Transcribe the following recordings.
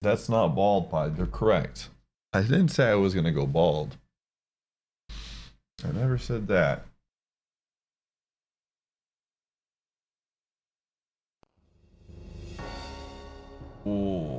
That's not bald, Pod. They're correct. I didn't say I was gonna go bald. I never said that. Ooh.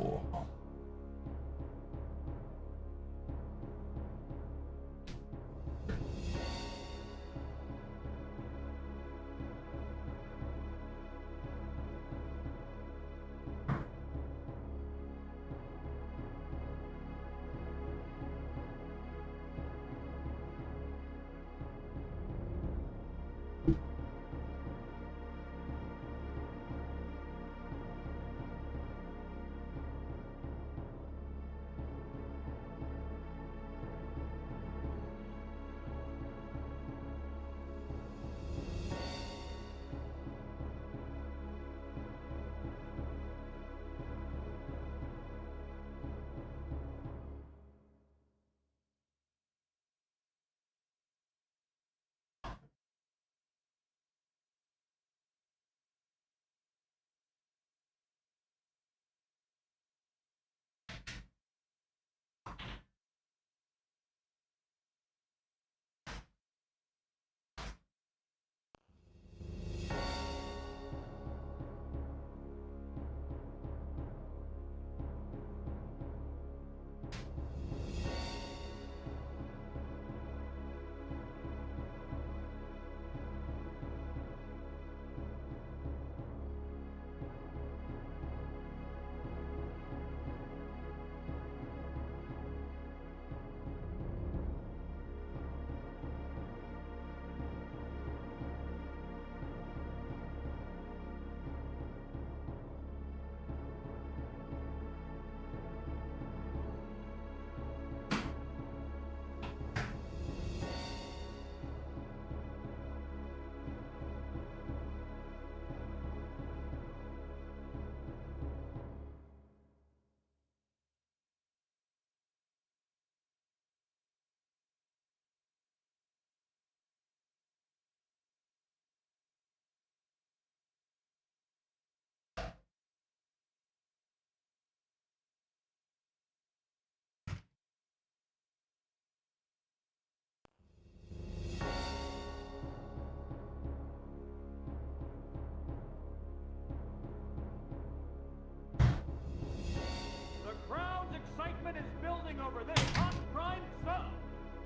Excitement is building over this hot prime sub.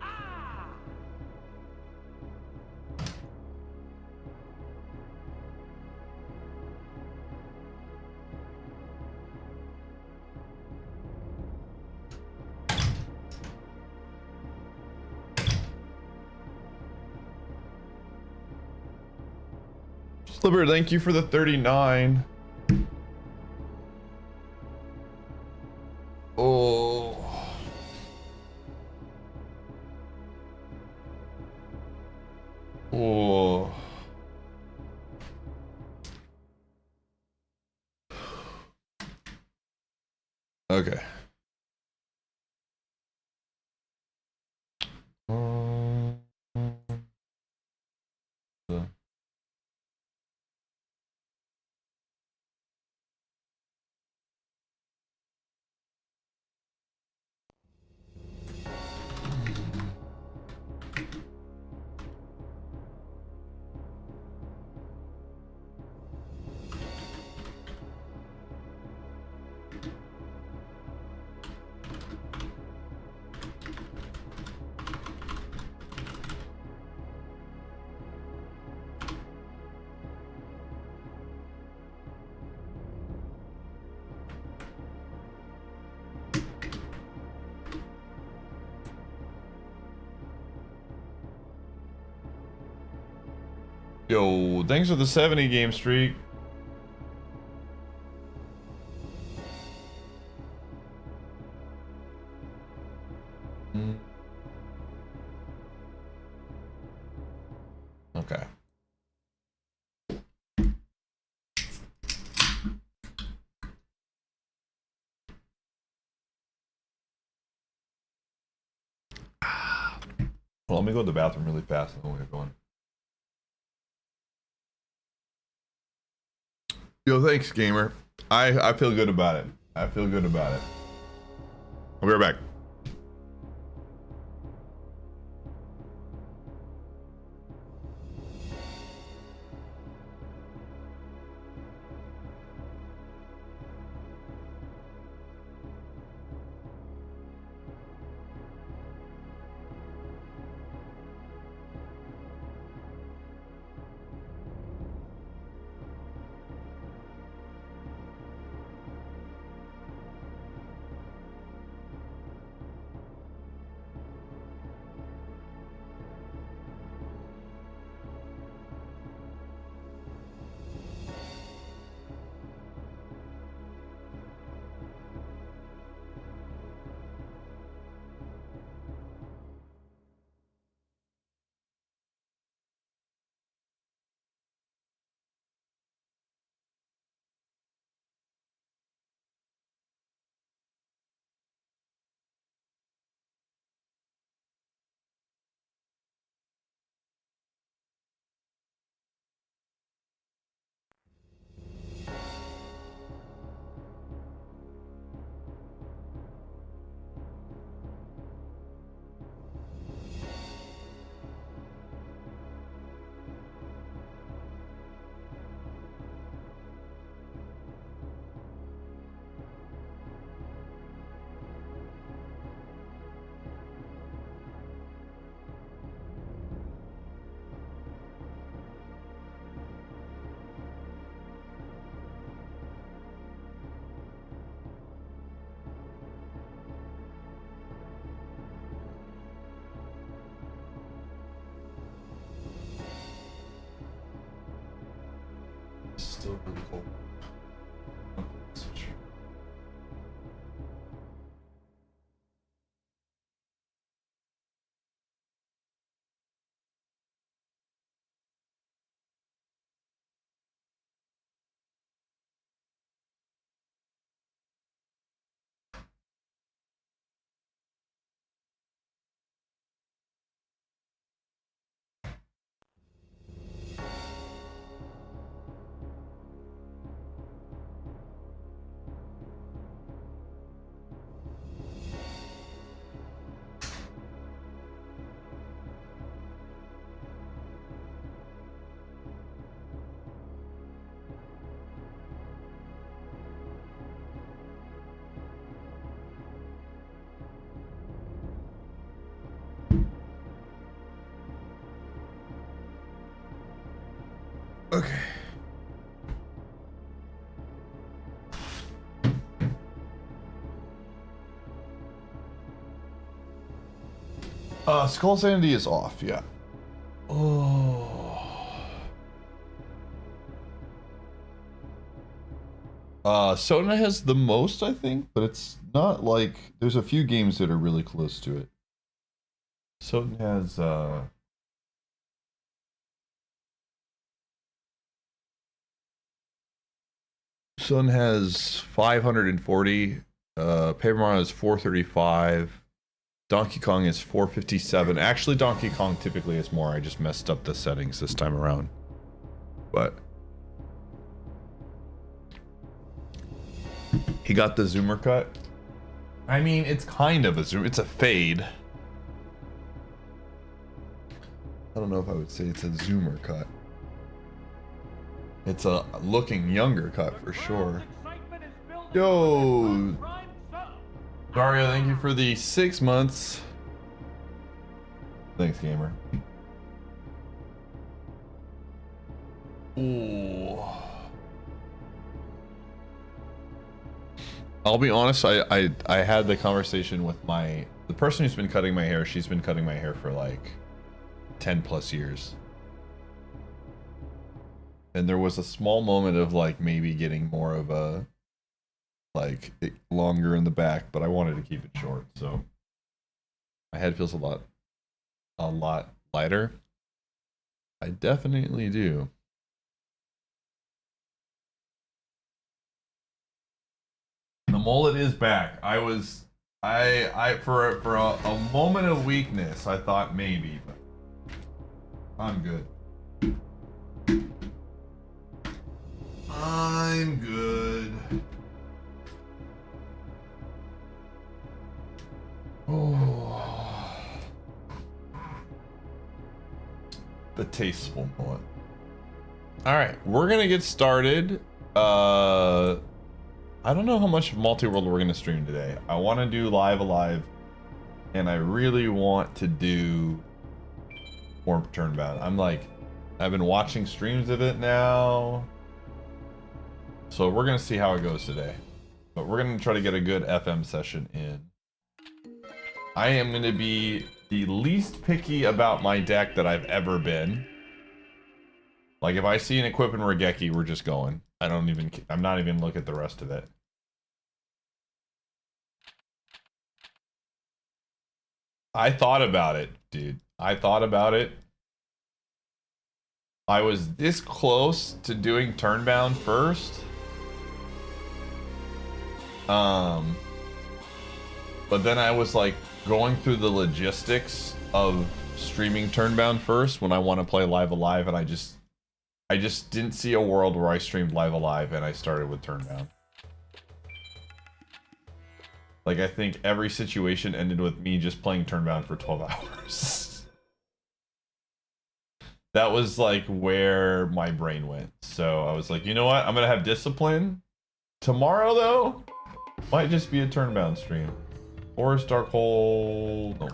Ah! Slipper, thank you for the 39. Oh. Oh. Okay. Yo, thanks for the 70 game streak. Okay. Well, let me go to the bathroom really fast and then we're going. Yo, thanks, gamer. I feel good about it. I feel good about it. I'll be right back. Still really cold. Okay. Skull sanity is off, yeah. Oh. Sona has the most, I think, but it's not like there's a few games that are really close to it. Sona has Sun has 540, Paper Mario has 435, Donkey Kong is 457. Actually, Donkey Kong typically is more. I just messed up the settings this time around. But he got the zoomer cut. I mean, it's kind of a zoom. It's a fade. I don't know if I would say it's a zoomer cut. It's a looking younger cut for sure. Yo, Dario, thank you for the 6 months. Thanks, gamer. Ooh. I'll be honest, I had the conversation with the person who's been cutting my hair. She's been cutting my hair for like 10 plus years. And there was a small moment of like maybe getting more of a like longer in the back, but I wanted to keep it short, so my head feels a lot lighter. I definitely do. The mullet is back. I for a moment of weakness, I thought maybe, but I'm good. I'm good. The tasteful moment. All right, we're gonna get started. I don't know how much multi-world we're gonna stream today. I want to do live alive, and I really want to do more Turnbound. I've been watching streams of it now, so we're gonna see how it goes today. But we're gonna try to get a good FM session in. I am gonna be the least picky about my deck that I've ever been. Like, if I see an equip and Regeki, we're just going. I'm not even looking at the rest of it. I thought about it, dude. I thought about it. I was this close to doing Turnbound first. But then I was like going through the logistics of streaming Turnbound first when I want to play Live Alive, and I just didn't see a world where I streamed Live Alive and I started with Turnbound. Like, I think every situation ended with me just playing Turnbound for 12 hours. That was like where my brain went. So I was like, you know what? I'm gonna have discipline. Tomorrow though, might just be a Turnbound stream. Forest Darkhold. No.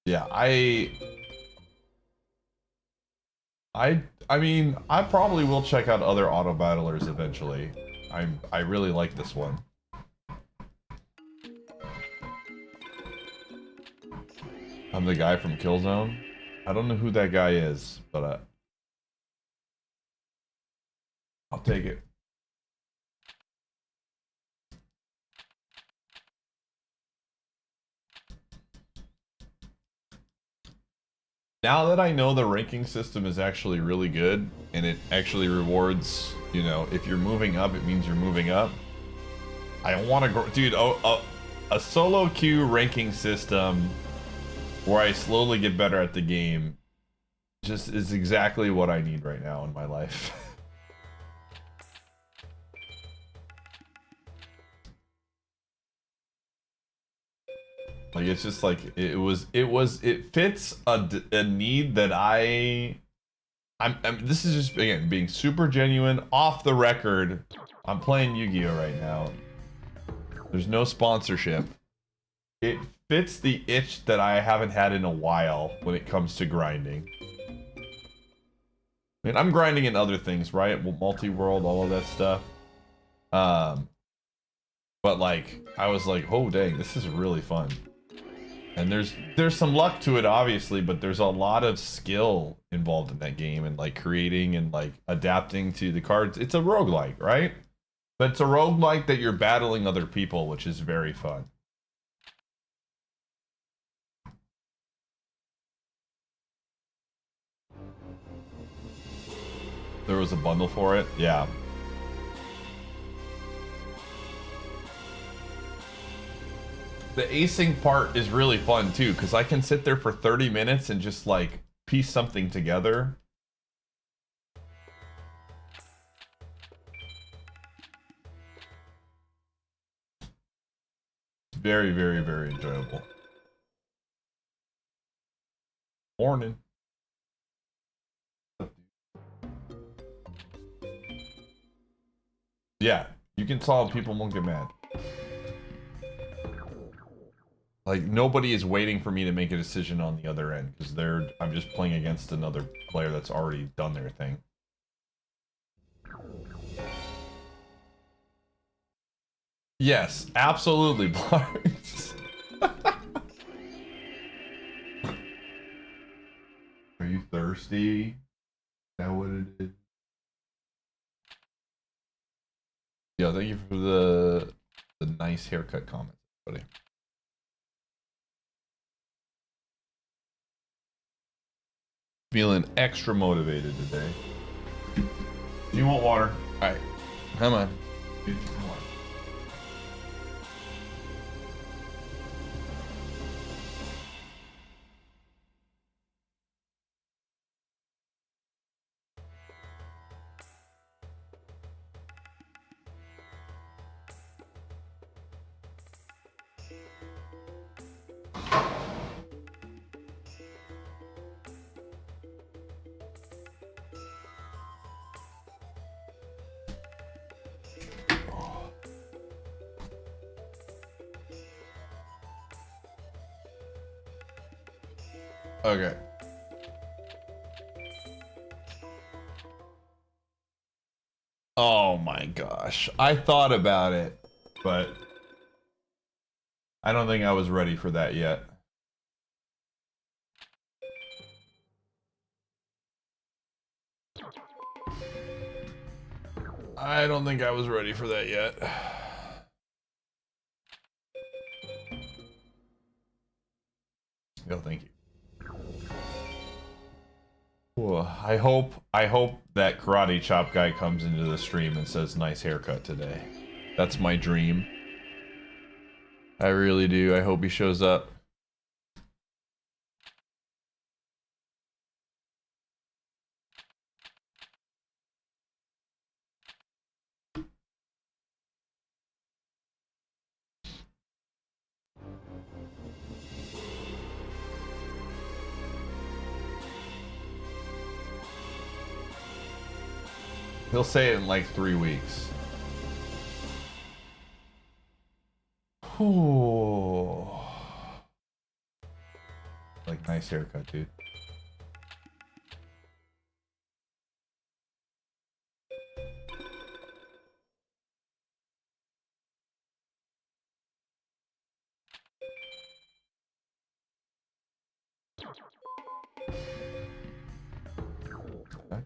Yeah, I mean, I probably will check out other auto battlers eventually. I really like this one. I'm the guy from Killzone. I don't know who that guy is, but I'll take it. Now that I know the ranking system is actually really good, and it actually rewards, you know, if you're moving up, it means you're moving up. I want to grow, dude. A solo queue ranking system where I slowly get better at the game just is exactly what I need right now in my life. Like, it's just like it fits a need that this is just, again, being super genuine, off the record. I'm playing Yu-Gi-Oh right now. There's no sponsorship. It fits the itch that I haven't had in a while when it comes to grinding. I mean, I'm grinding in other things, right? Multi-world, all of that stuff. But like, I was like, oh dang, this is really fun. And there's some luck to it, obviously, but there's a lot of skill involved in that game, and like creating and like adapting to the cards. It's a roguelike, right? But it's a roguelike that you're battling other people, which is very fun. There was a bundle for it? Yeah. The acing part is really fun too, because I can sit there for 30 minutes and just like piece something together. It's very, very, very enjoyable. Morning. Yeah, you can solve, people won't get mad. Like, nobody is waiting for me to make a decision on the other end, because I'm just playing against another player that's already done their thing. Yes, absolutely, Blargs. Are you thirsty? Is that what it is? Yeah, thank you for the nice haircut comments, buddy. Feeling extra motivated today. Do you want water? All right, come on. Get you some water. Okay. Oh my gosh. I thought about it, but I don't think I was ready for that yet. I don't think I was ready for that yet. No, thank you. Well, I hope that karate chop guy comes into the stream and says nice haircut today. That's my dream. I really do. I hope he shows up. He'll say it in like 3 weeks. Ooh. Like, nice haircut, dude. Okay.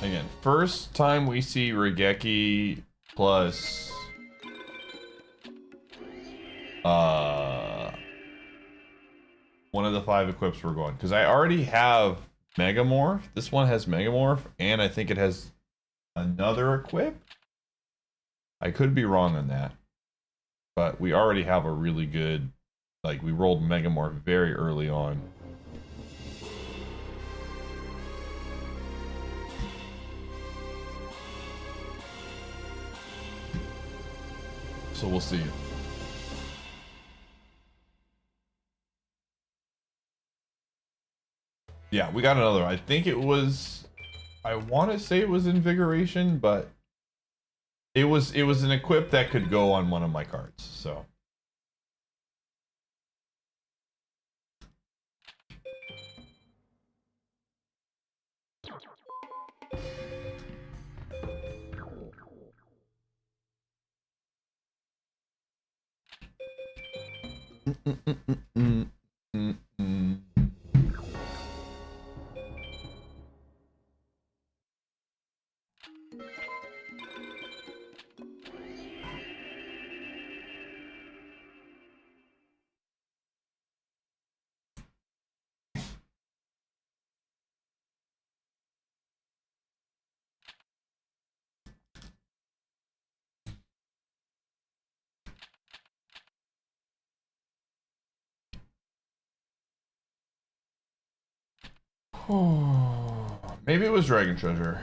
Again, first time we see Regeki plus one of the 5 equips we're going, because I already have Megamorph. This one has Megamorph, and I think it has another equip. I could be wrong on that, but we already have a really good, like, we rolled Megamorph very early on. So we'll see. Yeah, we got another. I think it was, I want to say it was Invigoration, but it was an equip that could go on one of my cards. So maybe it was Dragon Treasure.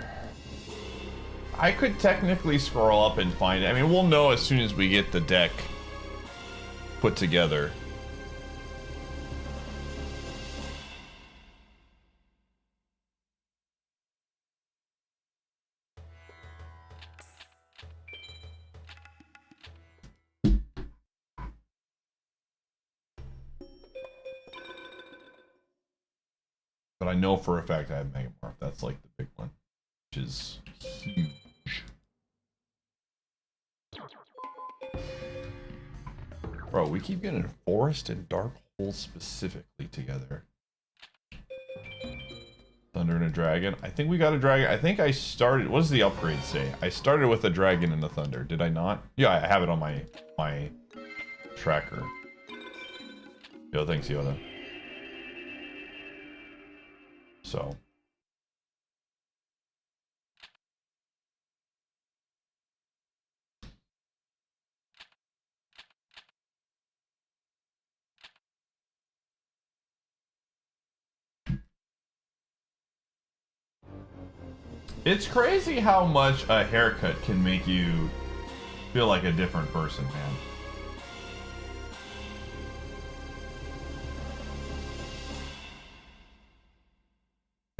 I could technically scroll up and find it. I mean, we'll know as soon as we get the deck put together. But I know for a fact I have Megamorph. That's like the big one, which is huge. Bro, we keep getting Forest and Dark Hole specifically together. Thunder and a Dragon. I think we got a Dragon. I think I started... What does the upgrade say? I started with a Dragon and a Thunder. Did I not? Yeah, I have it on my tracker. Yo, thanks, Yoda. So... It's crazy how much a haircut can make you feel like a different person, man.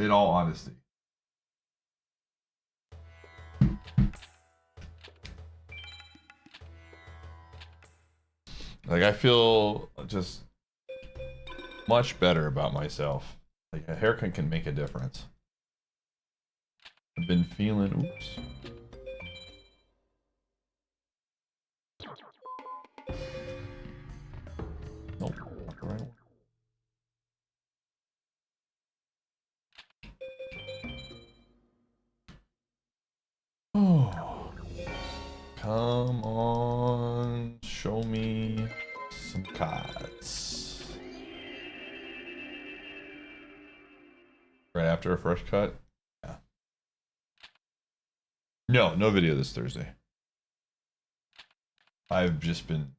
In all honesty. Like, I feel just much better about myself. Like, a haircut can make a difference. I've been feeling, oops. Nope, not the right one. Oh, come on, show me some cuts. Right after a fresh cut? Yeah. No video this Thursday. I've just been...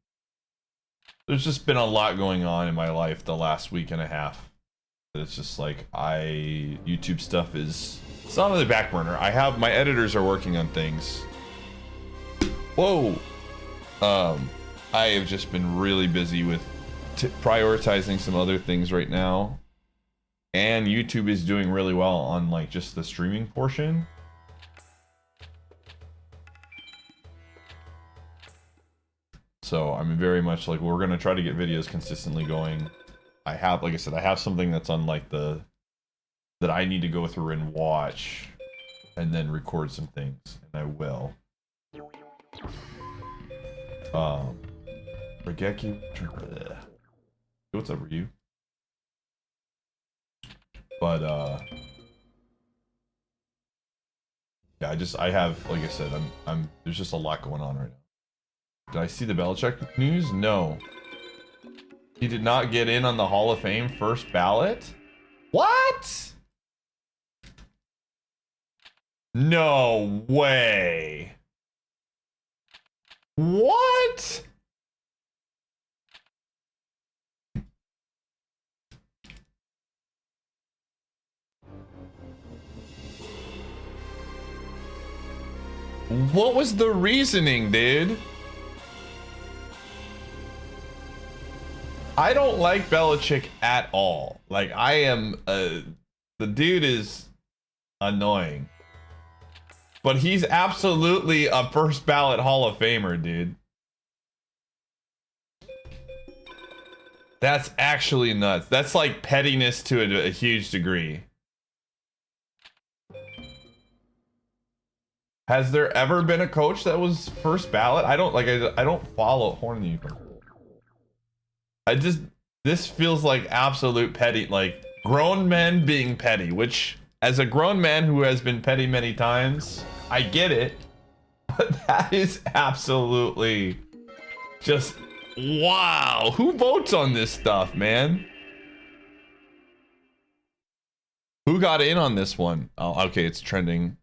There's just been a lot going on in my life the last week and a half. It's just like, YouTube stuff is... It's not on the back burner. My editors are working on things. Whoa! I have just been really busy with prioritizing some other things right now. And YouTube is doing really well on like just the streaming portion. So I'm very much like, we're gonna try to get videos consistently going. I have, like I said, I have something that's on like that I need to go through and watch and then record some things, and I will. Regeki, what's up with you? But yeah, I have, like I said, there's just a lot going on right now. Did I see the Belichick news? No. He did not get in on the Hall of Fame first ballot? What? No way. What? What was the reasoning, dude? I don't like Belichick at all. Like, the dude is annoying. But he's absolutely a first ballot Hall of Famer, dude. That's actually nuts. That's like pettiness to a huge degree. Has there ever been a coach that was first ballot? I don't follow Horny. This feels like absolute petty, like grown men being petty, which as a grown man who has been petty many times, I get it, but that is absolutely just, wow. Who votes on this stuff, man? Who got in on this one? Oh, okay, it's trending.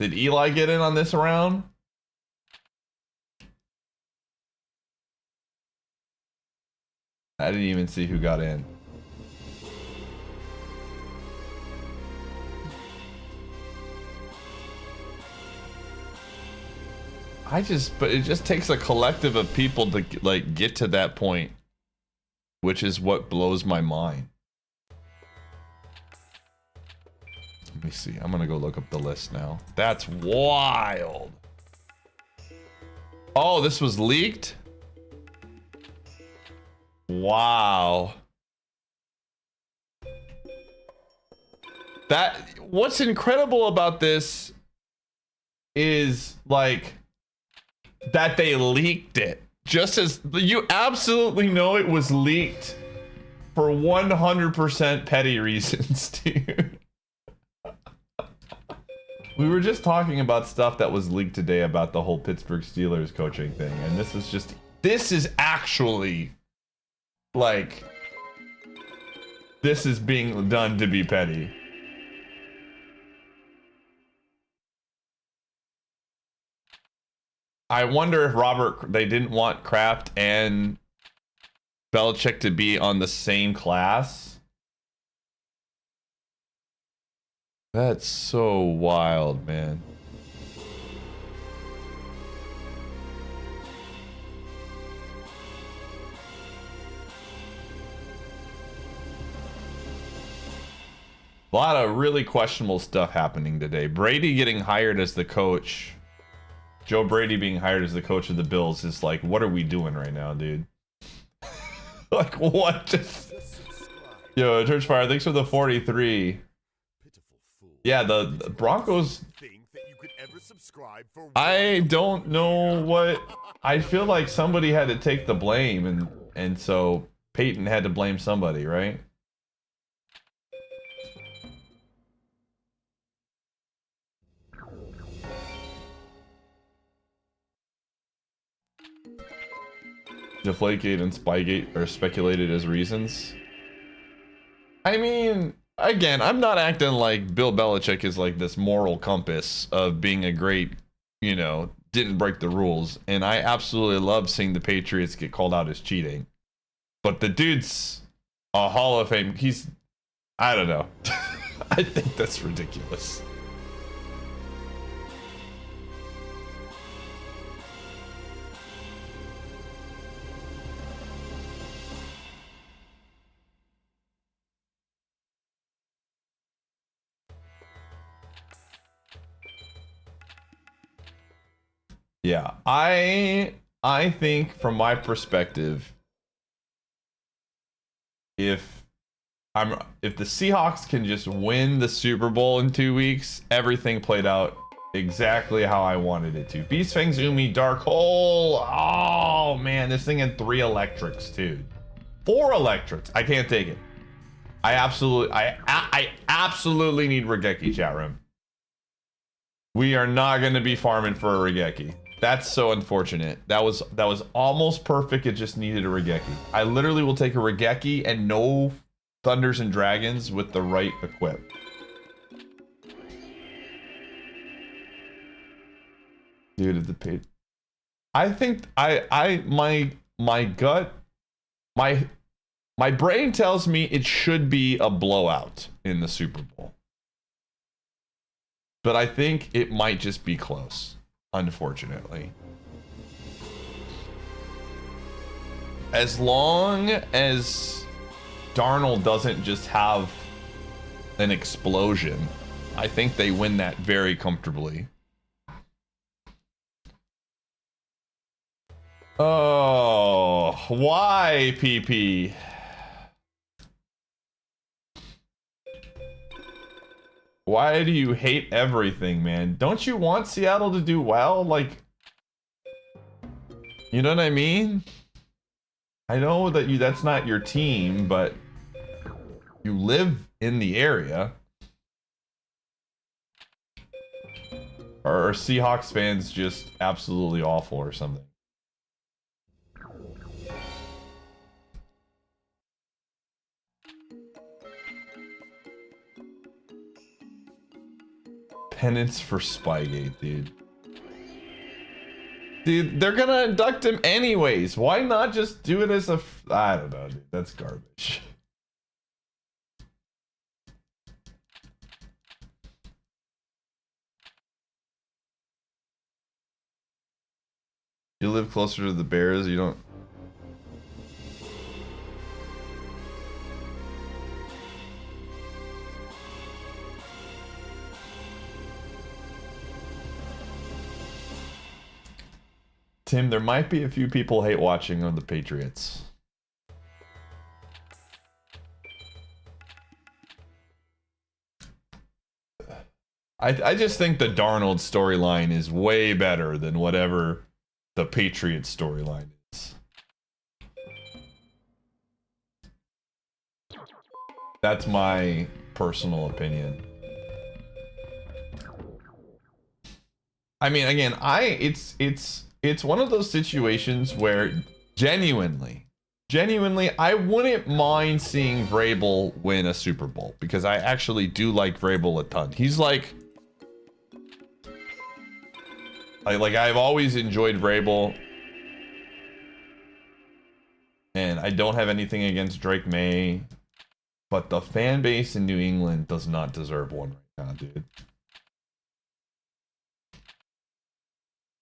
Did Eli get in on this round? I didn't even see who got in. But it just takes a collective of people to like get to that point, which is what blows my mind. Let me see. I'm gonna go look up the list now. That's wild. Oh, this was leaked? Wow. What's incredible about this is like that they leaked it. Just as you absolutely know it was leaked for 100% petty reasons, dude. We were just talking about stuff that was leaked today about the whole Pittsburgh Steelers coaching thing, and this is actually like, this is being done to be petty. I wonder if they didn't want Kraft and Belichick to be on the same class. That's so wild, man. A lot of really questionable stuff happening today. Brady getting hired as the coach Joe Brady being hired as the coach of the Bills is like, what are we doing right now, dude? Like, what? Just... Yo, Churchfire, thanks for the 43. Yeah, the Broncos... I don't know what... I feel like somebody had to take the blame, and so Peyton had to blame somebody, right? Deflategate and Spygate are speculated as reasons. I mean, again, I'm not acting like Bill Belichick is like this moral compass of being a great, you know, didn't break the rules. And I absolutely love seeing the Patriots get called out as cheating. But the dude's a Hall of Fame. He's, I don't know. I think that's ridiculous. Yeah, I think from my perspective, if the Seahawks can just win the Super Bowl in 2 weeks, everything played out exactly how I wanted it to. Beast Fangs Umi Dark Hole. Oh man, this thing had 3 electrics too. 4 electrics. I can't take it. I absolutely need Regeki, chat room. We are not going to be farming for a Regeki. That's so unfortunate. That was almost perfect. It just needed a Regeki. I literally will take a Regeki and no Thunders and Dragons with the right equip. Dude, the page. I think my gut, my brain tells me it should be a blowout in the Super Bowl. But I think it might just be close, unfortunately. As long as Darnold doesn't just have an explosion, I think they win that very comfortably. Oh, why, PP? Why do you hate everything, man? Don't you want Seattle to do well? Like, you know what I mean? I know that that's not your team, but you live in the area. Or are Seahawks fans just absolutely awful or something? Penance for Spygate, dude. Dude, they're gonna induct him anyways. Why not just do it as a... I don't know, dude. That's garbage. You live closer to the Bears, you don't... Tim, there might be a few people hate watching on the Patriots. I just think the Darnold storyline is way better than whatever the Patriots storyline is. That's my personal opinion. I mean, again, it's one of those situations where genuinely, I wouldn't mind seeing Vrabel win a Super Bowl because I actually do like Vrabel a ton. He's like I've always enjoyed Vrabel, and I don't have anything against Drake May, but the fan base in New England does not deserve one right now, dude.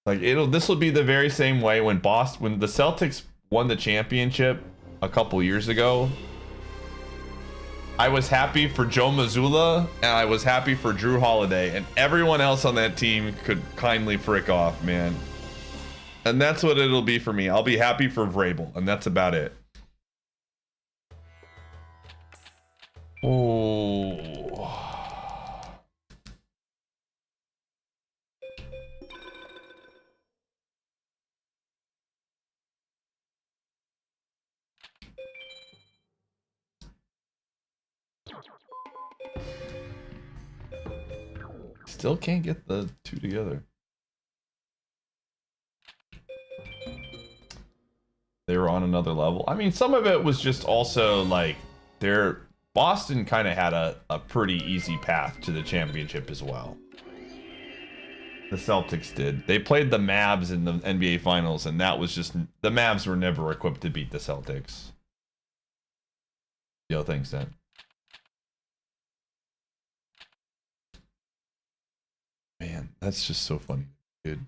Like this will be the very same way when the Celtics won the championship a couple years ago. I was happy for Joe Mazzulla, and I was happy for Drew Holiday, and everyone else on that team could kindly frick off, man. And that's what it'll be for me. I'll be happy for Vrabel, and that's about it. Oh. Still can't get the two together. They were on another level. I mean, some of it was just also like Boston kind of had a pretty easy path to the championship as well. The Celtics did. They played the Mavs in the NBA Finals, and that was just the Mavs were never equipped to beat the Celtics. Yo, thanks, Dan. Man, that's just so funny, dude.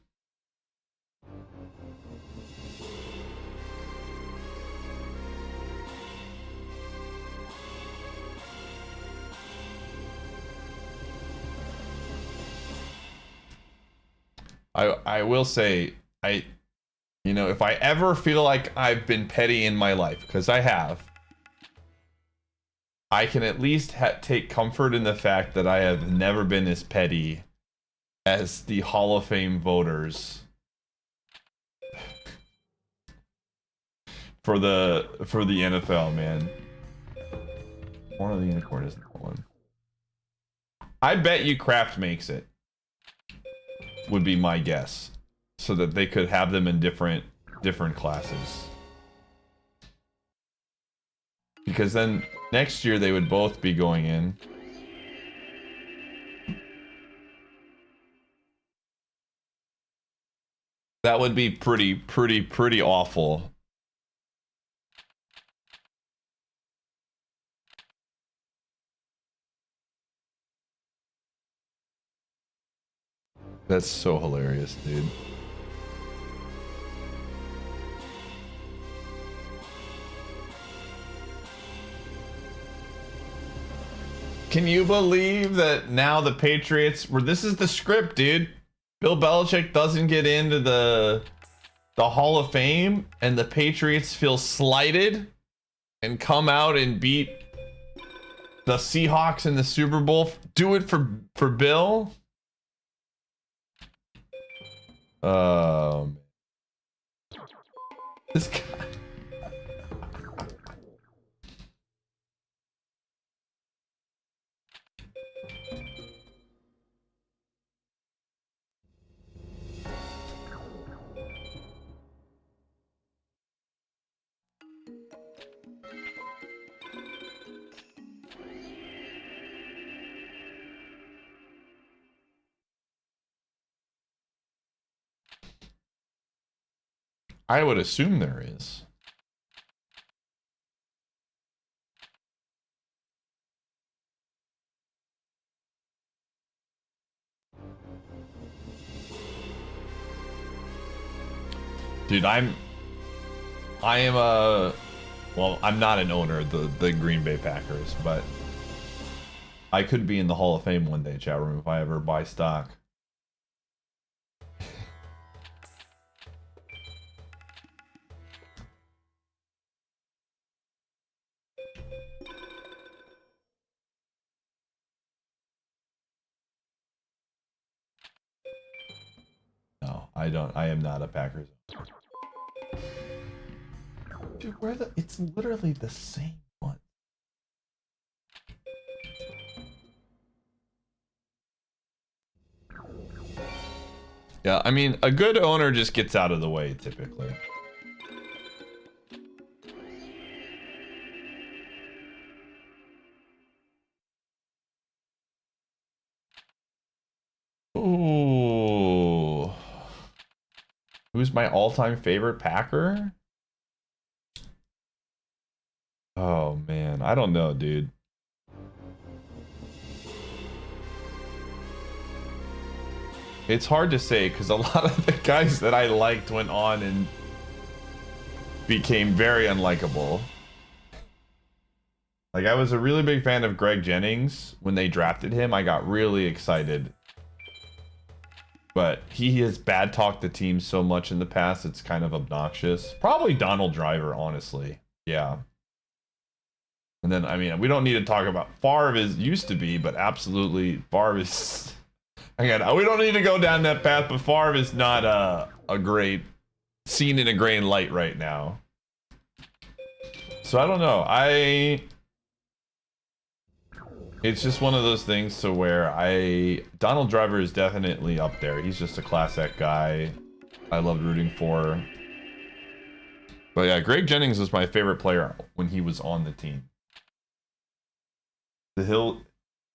I will say, you know, if I ever feel like I've been petty in my life, because I have, I can at least take comfort in the fact that I have never been as petty as the Hall of Fame voters for the NFL, man. One of the unicorn isn't the one. I bet you Kraft makes it. Would be my guess, so that they could have them in different classes. Because then next year they would both be going in. That would be pretty awful. That's so hilarious, dude. Can you believe that now the Patriots this is the script, dude. Bill Belichick doesn't get into the Hall of Fame, and the Patriots feel slighted and come out and beat the Seahawks in the Super Bowl. Do it for Bill. This guy. I would assume there is. Dude, I am well, I'm not an owner of the Green Bay Packers, but I could be in the Hall of Fame one day, chat room, if I ever buy stock. No, I am not a Packers owner. Dude, it's literally the same one. Yeah, I mean, a good owner just gets out of the way typically. Ooh. Who's my all-time favorite Packer? Oh man, I don't know, dude. It's hard to say because a lot of the guys that I liked went on and became very unlikable. Like, I was a really big fan of Greg Jennings when they drafted him. I got really excited. But he has bad talked the team so much in the past, it's kind of obnoxious. Probably Donald Driver, honestly. Yeah. And then, I mean, we don't need to talk about Favre is used to be, but absolutely Favre is. Again, we don't need to go down that path, but Favre is not a great seen in a great light right now. So I don't know. It's just one of those things to where Donald Driver is definitely up there. He's just a class act guy. I loved rooting for. But yeah, Greg Jennings was my favorite player when he was on the team. The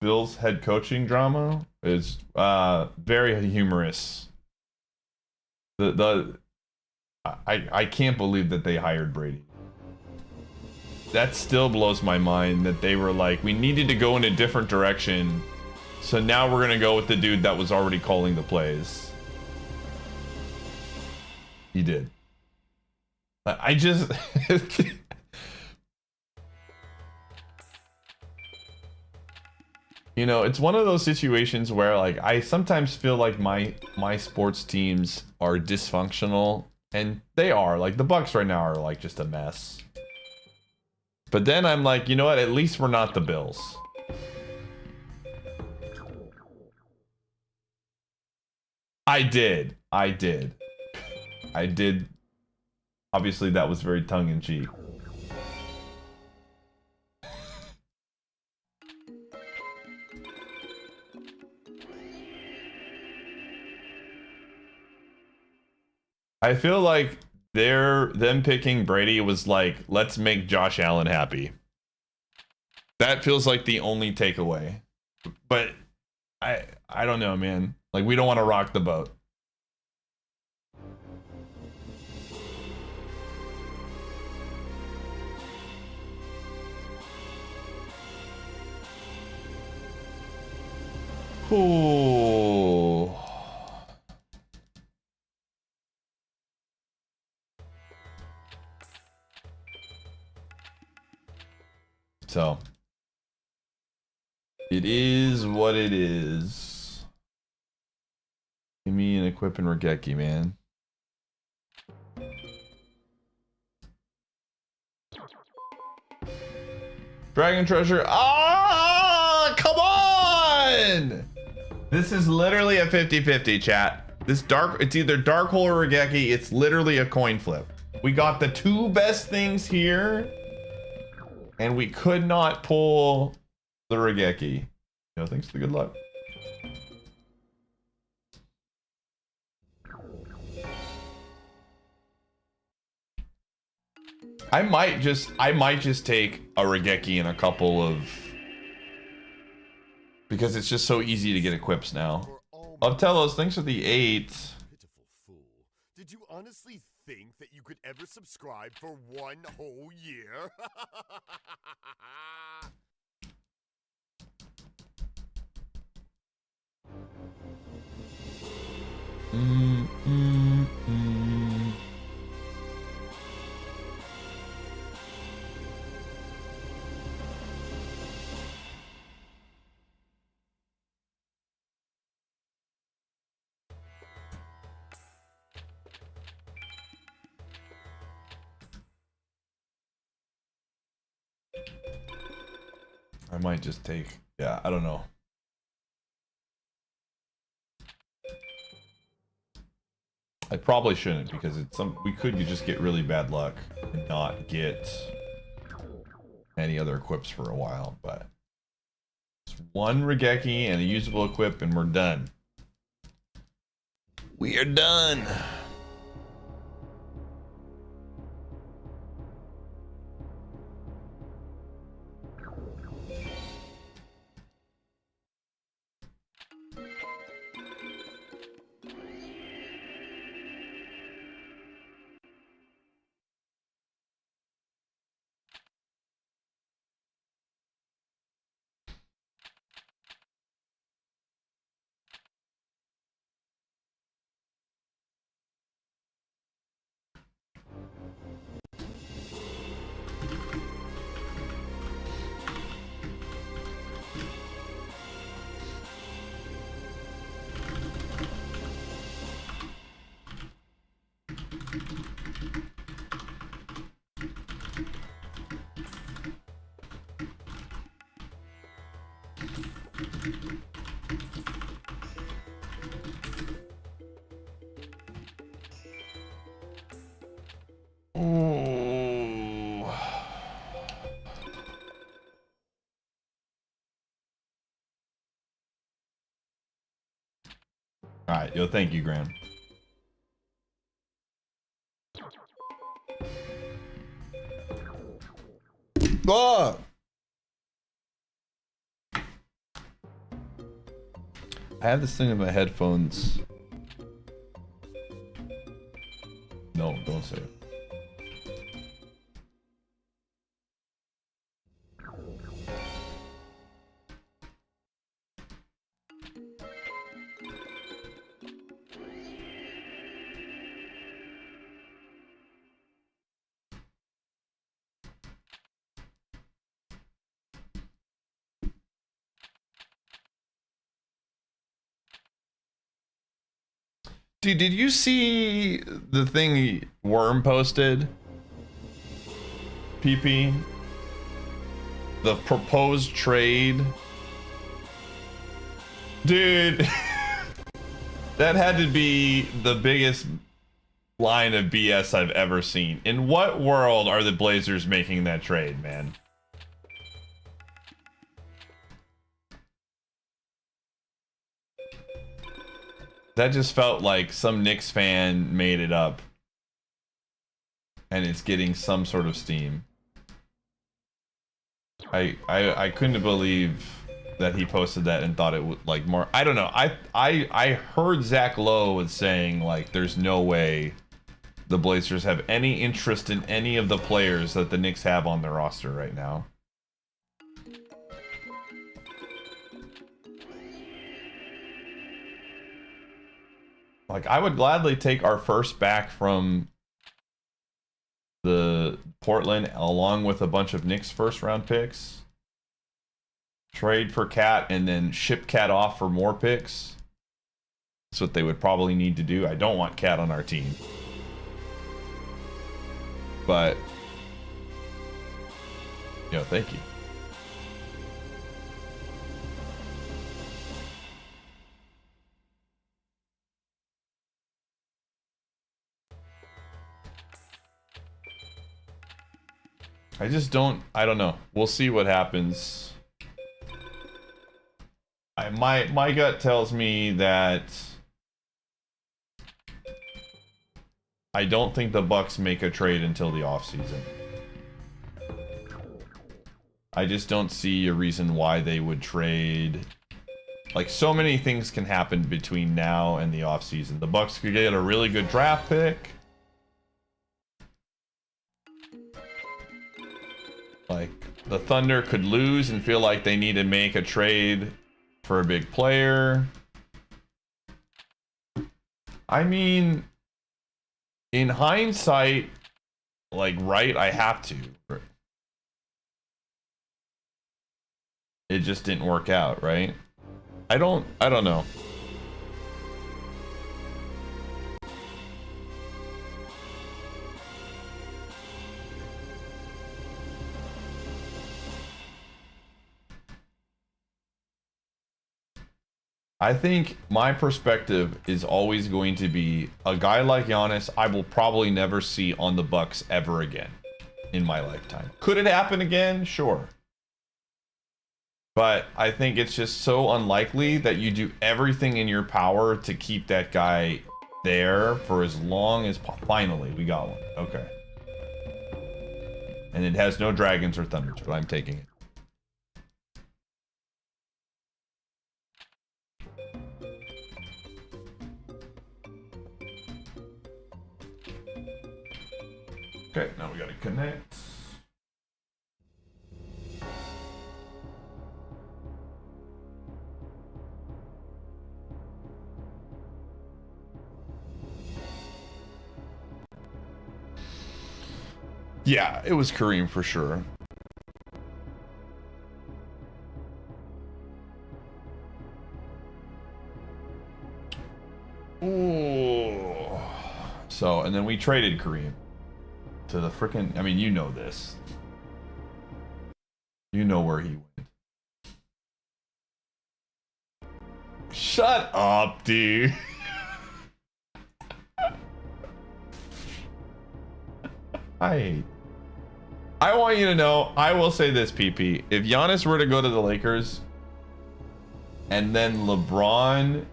Bills head coaching drama is very humorous. I can't believe that they hired Brady. That still blows my mind that they were like, we needed to go in a different direction, so now we're gonna go with the dude that was already calling the plays. He did. I just you know, it's one of those situations where like I sometimes feel like my sports teams are dysfunctional, and they are. Like the Bucks right now are like just a mess. But then I'm like, you know what? At least we're not the Bills. I did. Obviously, that was very tongue-in-cheek. I feel like them picking Brady was like, let's make Josh Allen happy. That feels like the only takeaway. But I don't know, man. Like, we don't want to rock the boat. Ooh. So, it is what it is. Give me an equip and Regeki, man. Dragon Treasure. Ah, come on! This is literally a 50-50, chat. It's either Dark Hole or Regeki. It's literally a coin flip. We got the two best things here, and we could not pull the Regeki. You know, thanks for the good luck. I might just take a Regeki and a couple of, because it's just so easy to get equips now. Telos, thanks for the 8. Pitiful fool. Did you honestly think that you could ever subscribe for one whole year? I might just take, yeah, I don't know. I probably shouldn't, because we could just get really bad luck and not get any other equips for a while, but it's one Regeki and a usable equip and we're done. We are done. Ooh. All right, yo, thank you, Graham. Ah! I have this thing in my headphones. No, don't say it. Dude, did you see the thing Worm posted? PP? The proposed trade? Dude, that had to be the biggest line of BS I've ever seen. In what world are the Blazers making that trade, man? That just felt like some Knicks fan made it up. And it's getting some sort of steam. I couldn't believe that he posted that and thought it would like more. I don't know. I heard Zach Lowe was saying like there's no way the Blazers have any interest in any of the players that the Knicks have on their roster right now. Like, I would gladly take our first back from the Portland along with a bunch of Knicks first round picks. Trade for Cat and then ship Cat off for more picks. That's what they would probably need to do. I don't want Cat on our team. But, you know, thank you. I just don't, I don't know. We'll see what happens. My gut tells me that I don't think the Bucks make a trade until the offseason. I just don't see a reason why they would trade. Like, so many things can happen between now and the offseason. The Bucks could get a really good draft pick. Like, the Thunder could lose and feel like they need to make a trade for a big player. I mean, in hindsight, like, right, I have to. It just didn't work out, right? I don't know. I think my perspective is always going to be a guy like Giannis I will probably never see on the Bucks ever again in my lifetime. Could it happen again? Sure. But I think it's just so unlikely that you do everything in your power to keep that guy there for as long as finally we got one. Okay. And it has no dragons or thunders, but I'm taking it. Okay, now we gotta connect. Yeah, it was Kareem for sure. Ooh. So, and then we traded Kareem to the frickin', I mean, you know this. You know where he went. Shut up, dude. I want you to know, I will say this, PP. If Giannis were to go to the Lakers and then LeBron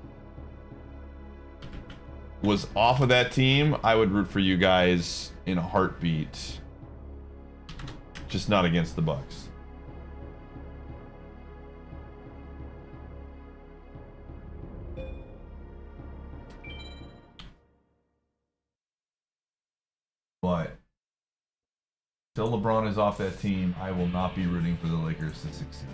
was off of that team, I would root for you guys in a heartbeat. Just not against the Bucks. But till LeBron is off that team, I will not be rooting for the Lakers to succeed.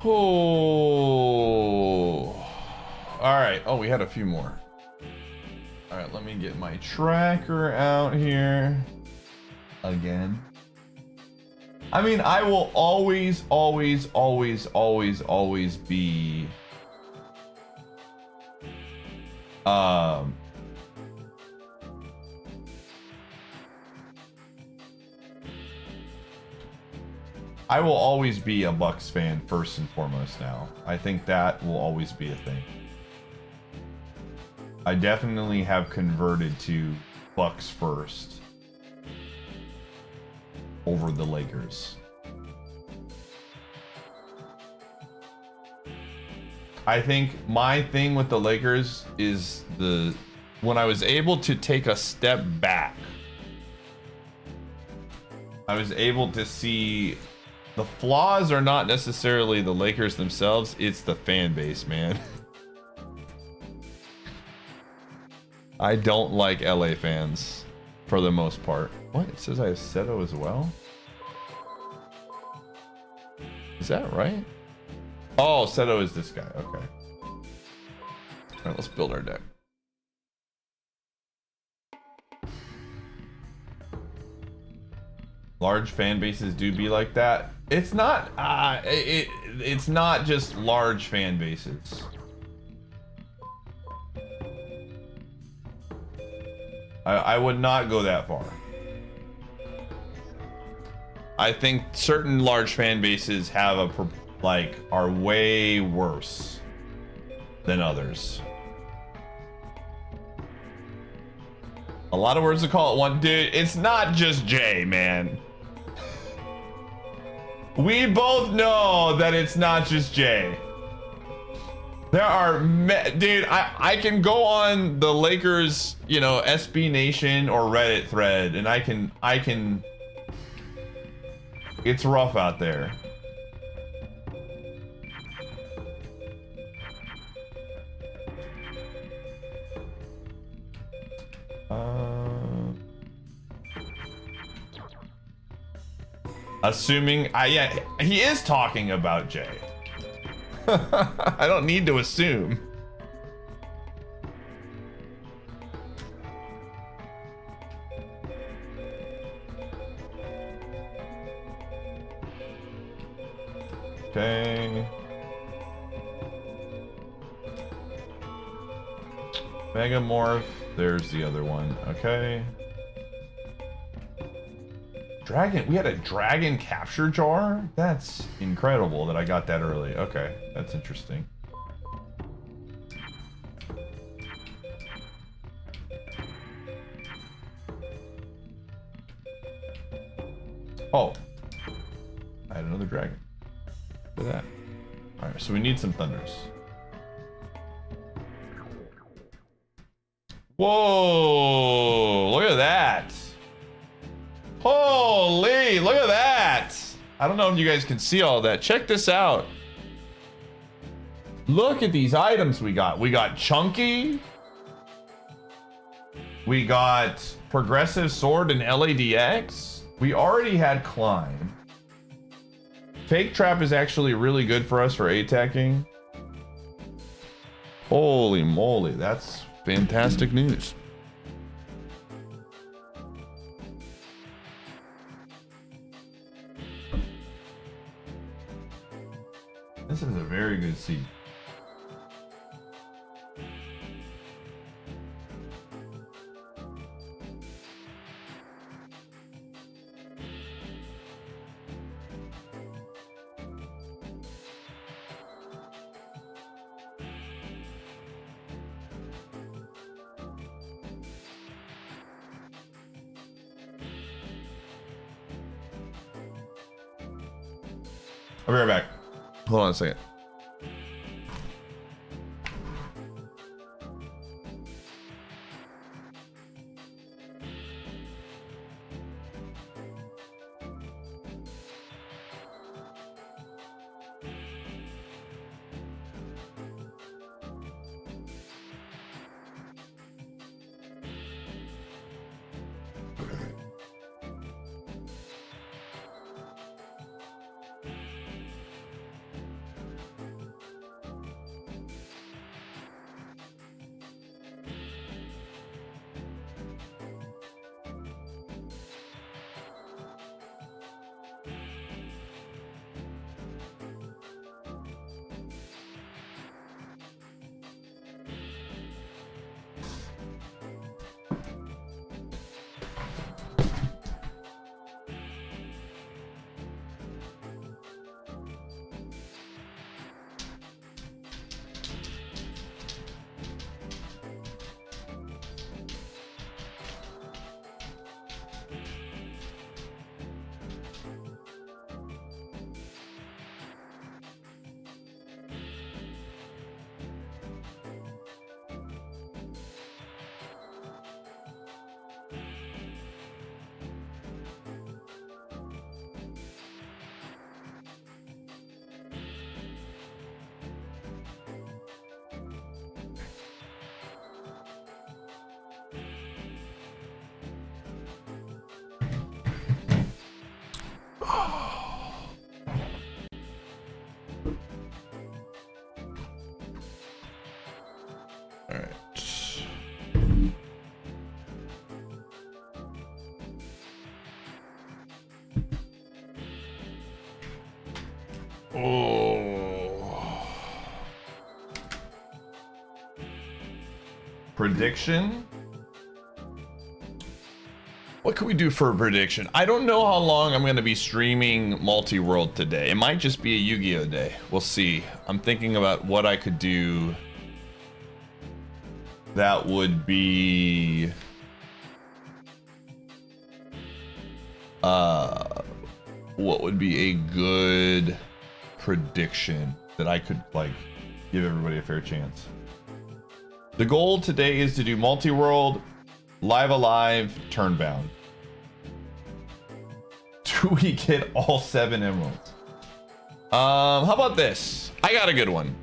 Oh. All right. Oh, we had a few more. All right, let me get my tracker out here again. I mean, I will always be I will always be a Bucks fan first and foremost now. I think that will always be a thing. I definitely have converted to Bucks first over the Lakers. I think my thing with the Lakers is when I was able to take a step back, I was able to see the flaws are not necessarily the Lakers themselves, it's the fan base, man. I don't like LA fans for the most part. What? It says I have Seto as well? Is that right? Oh, Seto is this guy. Okay. All right, let's build our deck. Large fan bases do be like that. It's not. It's not just large fan bases. I would not go that far. I think certain large fan bases have are way worse than others. A lot of words to call it one, dude. It's not just Jay, man. We both know that it's not just Jay. There are, dude, I can go on the Lakers, you know, SB Nation or Reddit thread, and I can, it's rough out there. Assuming, yeah, he is talking about Jay. I don't need to assume. Okay. Megamorph. There's the other one. Okay. Dragon. We had a dragon capture jar? That's incredible that I got that early. Okay. That's interesting. Oh. I had another dragon. Look at that. Alright, so we need some thunders. Whoa! Look at that! Holy! Look at that! I don't know if you guys can see all that. Check this out. Look at these items we got. We got Chunky. We got Progressive Sword and LADX. We already had Climb. Fake Trap is actually really good for us for attacking. Holy moly, that's fantastic news. This is a very good seed. I'll be right back. Hold on a second. Oh. Prediction? What can we do for a prediction? I don't know how long I'm going to be streaming Multiworld today. It might just be a Yu-Gi-Oh day. We'll see. I'm thinking about what I could do that would be what would be a good prediction that I could like give everybody a fair chance. The goal today is to do Multiworld, Live Alive, Turnbound. Do we get all 7 emeralds? How about this? I got a good one.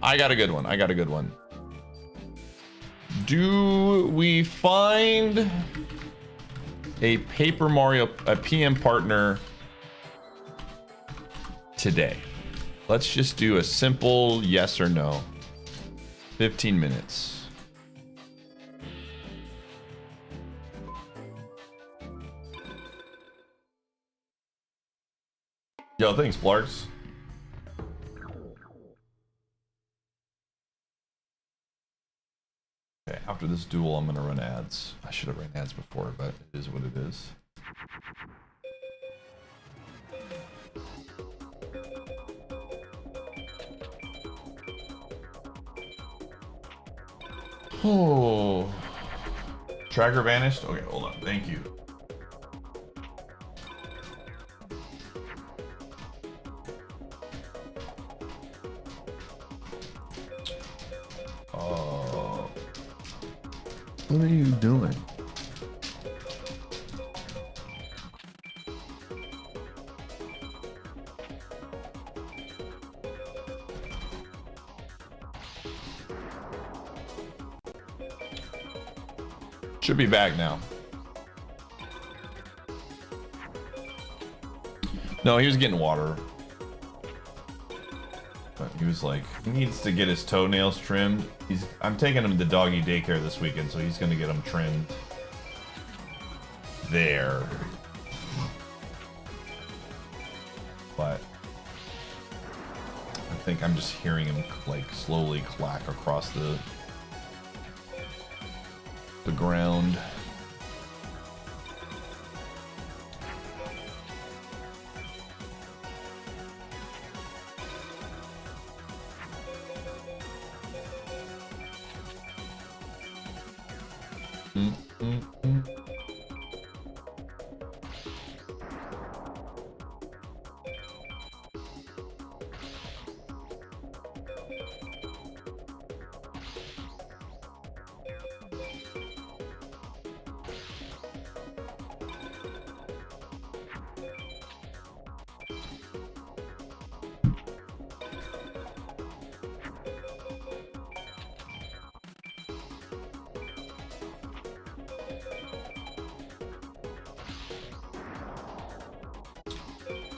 Do we find a Paper Mario, a PM partner today? Let's just do a simple yes or no. 15 minutes. Yo, thanks, Blarks. Okay, after this duel, I'm gonna run ads. I should have run ads before, but it is what it is. Oh, tracker vanished. Okay, hold on. Thank you. What are you doing? Should be back now. No, he was getting water. But he was like, he needs to get his toenails trimmed. I'm taking him to doggy daycare this weekend, so he's gonna get them trimmed there. But I think I'm just hearing him like slowly clack across the ground.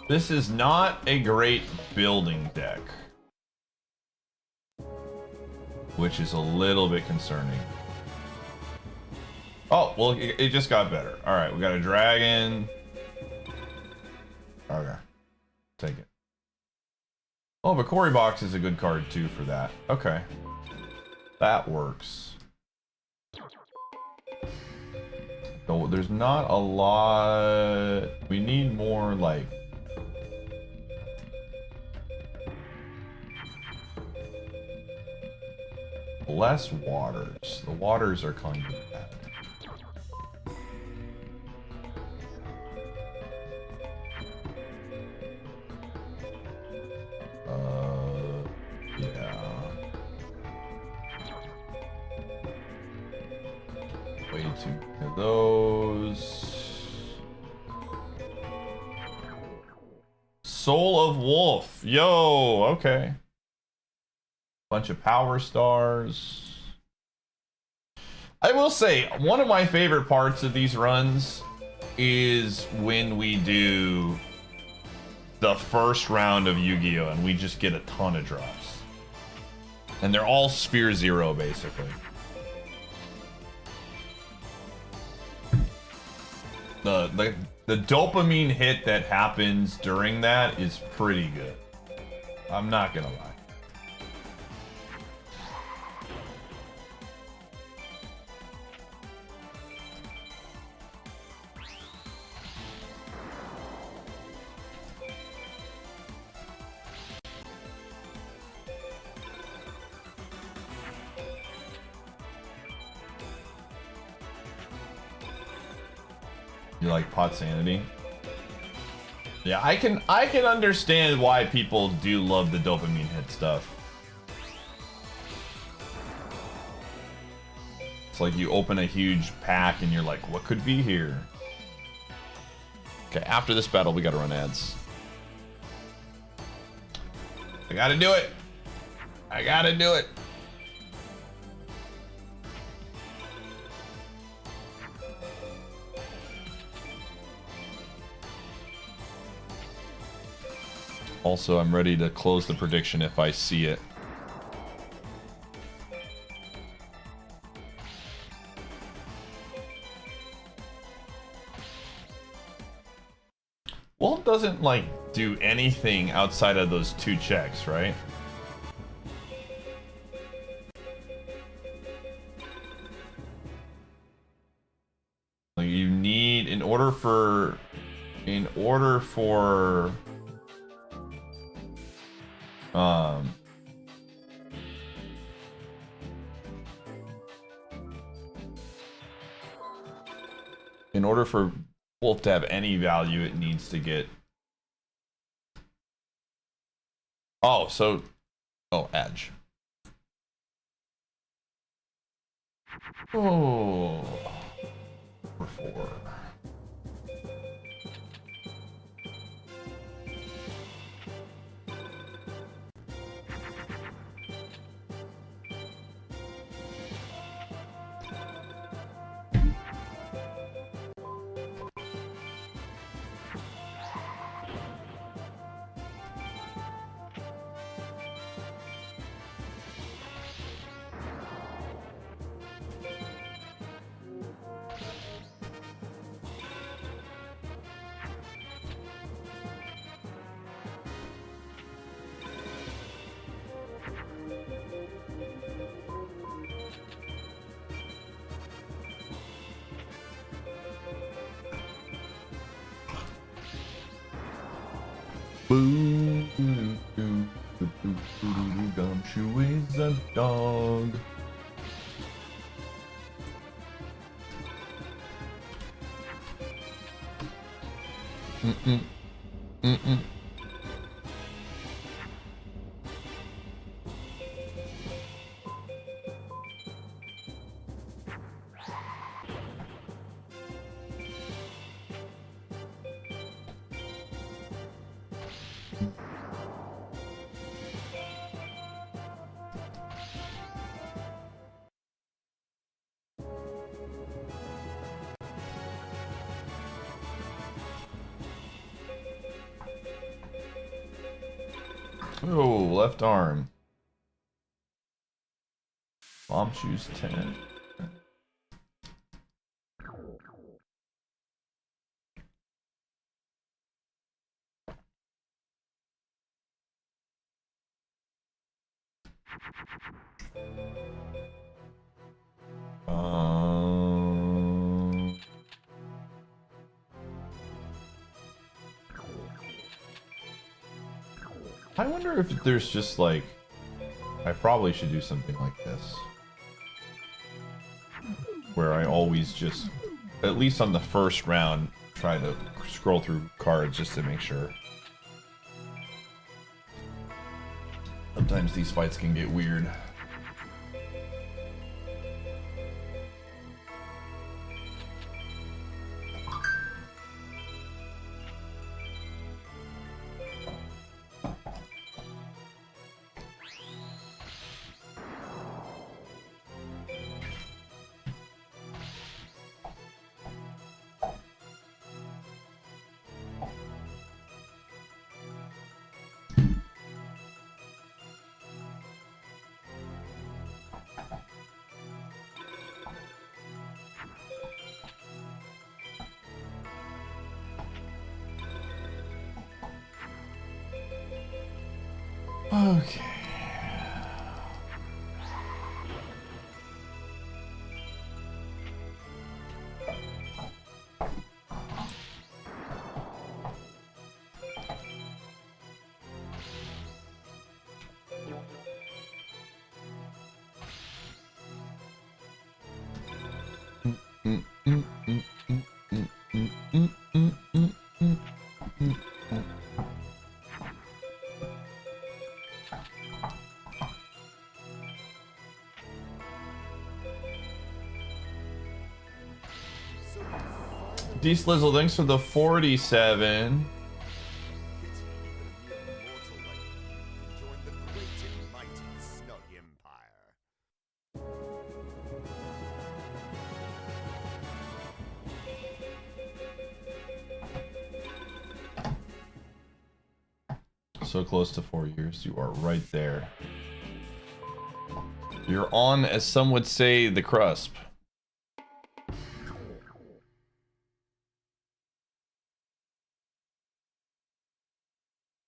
This is not a great building deck, which is a little bit concerning. Oh, well, it just got better. All right, we got a dragon. Okay, take it. Oh, but Cory Box is a good card too for that. Okay, that works. So there's not a lot. We need more like. Less waters. The waters are kind of bad. Yeah. Way too many of those. Soul of Wolf. Yo, okay. Bunch of power stars. I will say, one of my favorite parts of these runs is when we do the first round of Yu-Gi-Oh! And we just get a ton of drops. And they're all Sphere Zero, basically. The dopamine hit that happens during that is pretty good. I'm not gonna lie. You like Pot Sanity? Yeah, I can understand why people do love the dopamine hit stuff. It's like you open a huge pack and you're like, what could be here? Okay, after this battle, we gotta run ads. I gotta do it. I gotta do it. Also, I'm ready to close the prediction if I see it. Walt doesn't, like, do anything outside of those 2 checks, right? Like, you need, in order for Wolf to have any value, it needs to get. Oh, so. Oh, Edge. Oh. For 4. Gumshoe is a dog. Oh, left arm. Bomb choose 10. I wonder if there's just like, I probably should do something like this, where I always just, at least on the first round, try to scroll through cards just to make sure. Sometimes these fights can get weird. Okay. D-Slizzle, thanks for the 47. So close to 4 years. You are right there. You're on, as some would say, the cusp.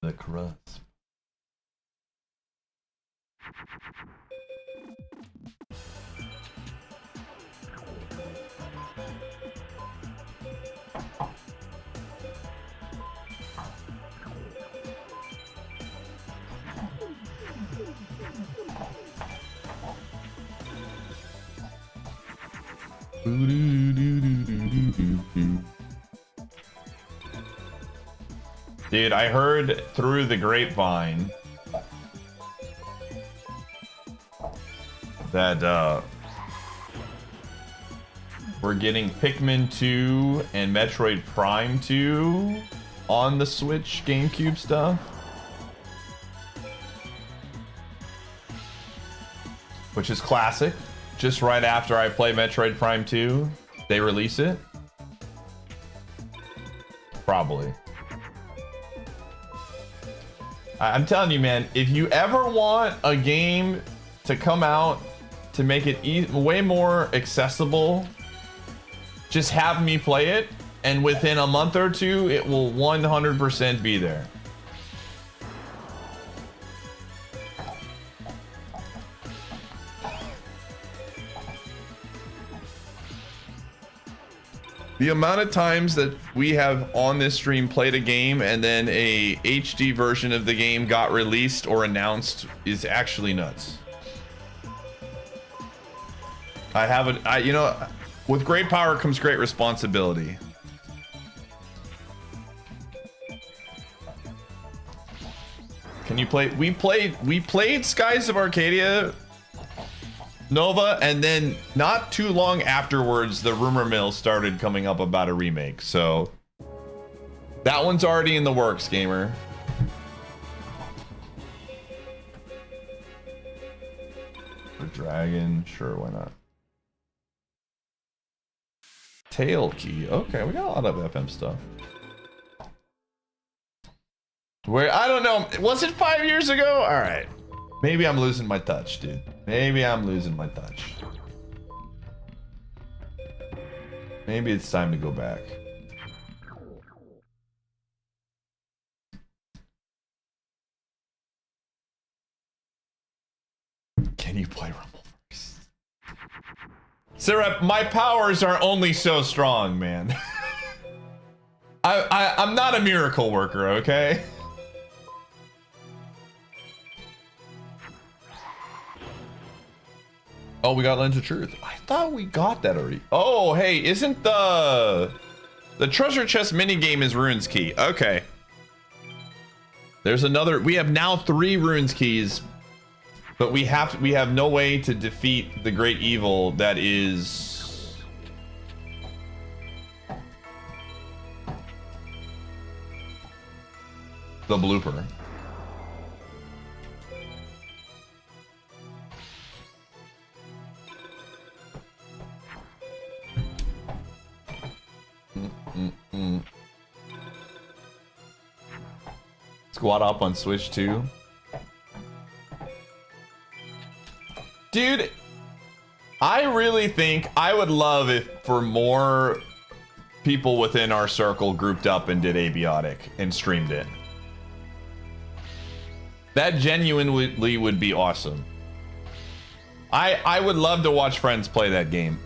The crust. Dude, I heard through the grapevine that we're getting Pikmin 2 and Metroid Prime 2 on the Switch GameCube stuff. Which is classic. Just right after I play Metroid Prime 2, they release it. Probably. I'm telling you, man, if you ever want a game to come out to make it way more accessible, just have me play it, and within a month or two, it will 100% be there. The amount of times that we have on this stream played a game and then a HD version of the game got released or announced is actually nuts. You know, with great power comes great responsibility. Can you play? We played Skies of Arcadia Nova, and then not too long afterwards, the rumor mill started coming up about a remake. So that one's already in the works, gamer. The dragon, sure, why not? Tail key, okay, we got a lot of FM stuff. Where I don't know. Was it 5 years ago? All right. Maybe I'm losing my touch, dude. Maybe I'm losing my touch. Maybe it's time to go back. Can you play Rumble first? Sarah, my powers are only so strong, man. I'm not a miracle worker, okay? Oh, we got Lens of Truth. I thought we got that already. Oh, hey, isn't the treasure chest minigame is Runes Key? Okay. There's another. We have now 3 Runes Keys, but we have no way to defeat the great evil that is the blooper. Squad up on Switch 2. Dude, I really think I would love if for more people within our circle grouped up and did Abiotic and streamed it. That genuinely would be awesome. I would love to watch friends play that game.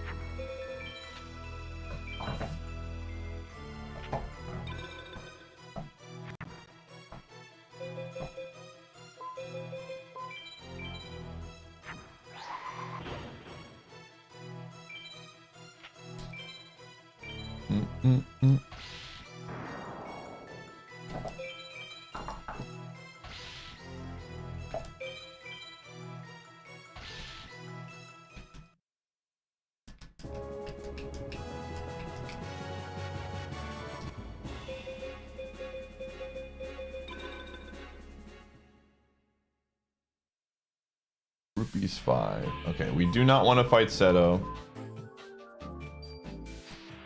Rupees 5. Okay, we do not want to fight Seto.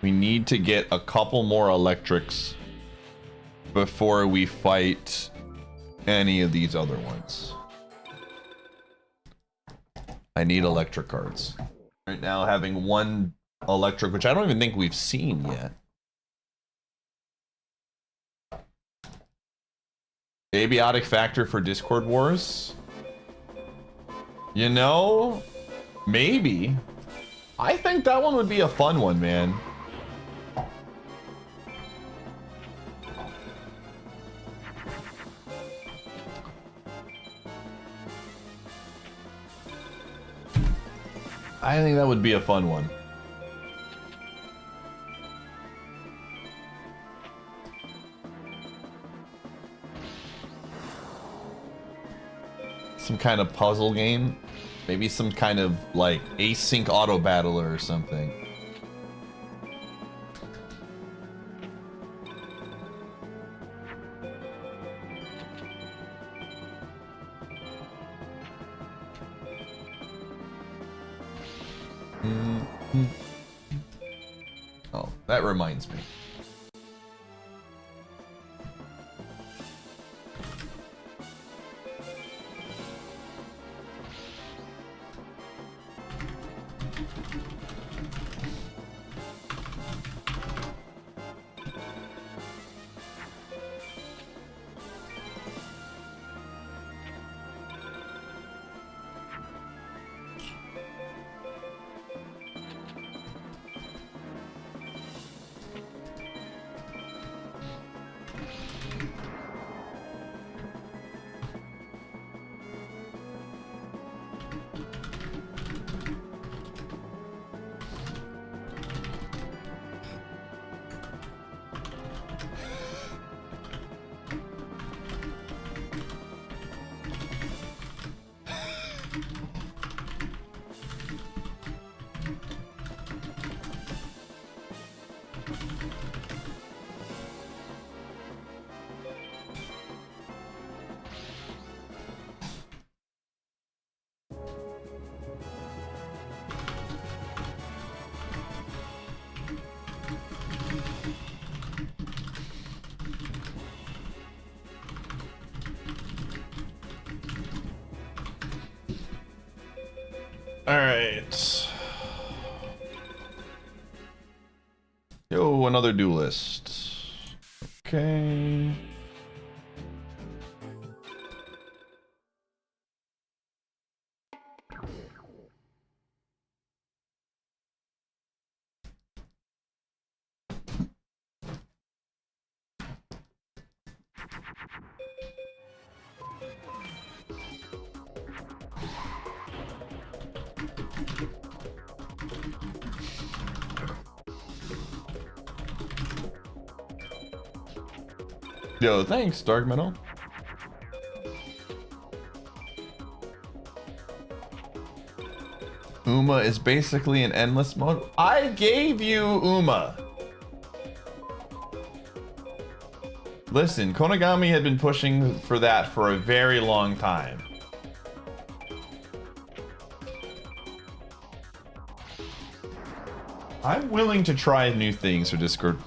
We need to get a couple more electrics before we fight any of these other ones. I need electric cards. Right now, having 1 electric, which I don't even think we've seen yet. Abiotic factor for Discord Wars? You know, maybe. I think that one would be a fun one, man. I think that would be a fun one. Some kind of puzzle game. Maybe some kind of like async auto battler or something. Oh, that reminds me. All right. Yo, another duelist. Okay. Yo, thanks, Dark Metal. Uma is basically an endless mode. I gave you Uma. Listen, Konagami had been pushing for that for a very long time. I'm willing to try new things for Discord.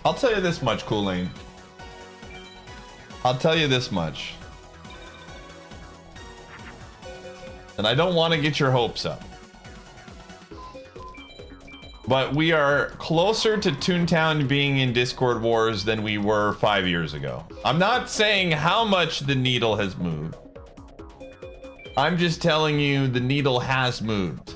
I'll tell you this much, Kool Lane. I'll tell you this much. And I don't want to get your hopes up. But we are closer to Toontown being in Discord Wars than we were 5 years ago. I'm not saying how much the needle has moved. I'm just telling you the needle has moved.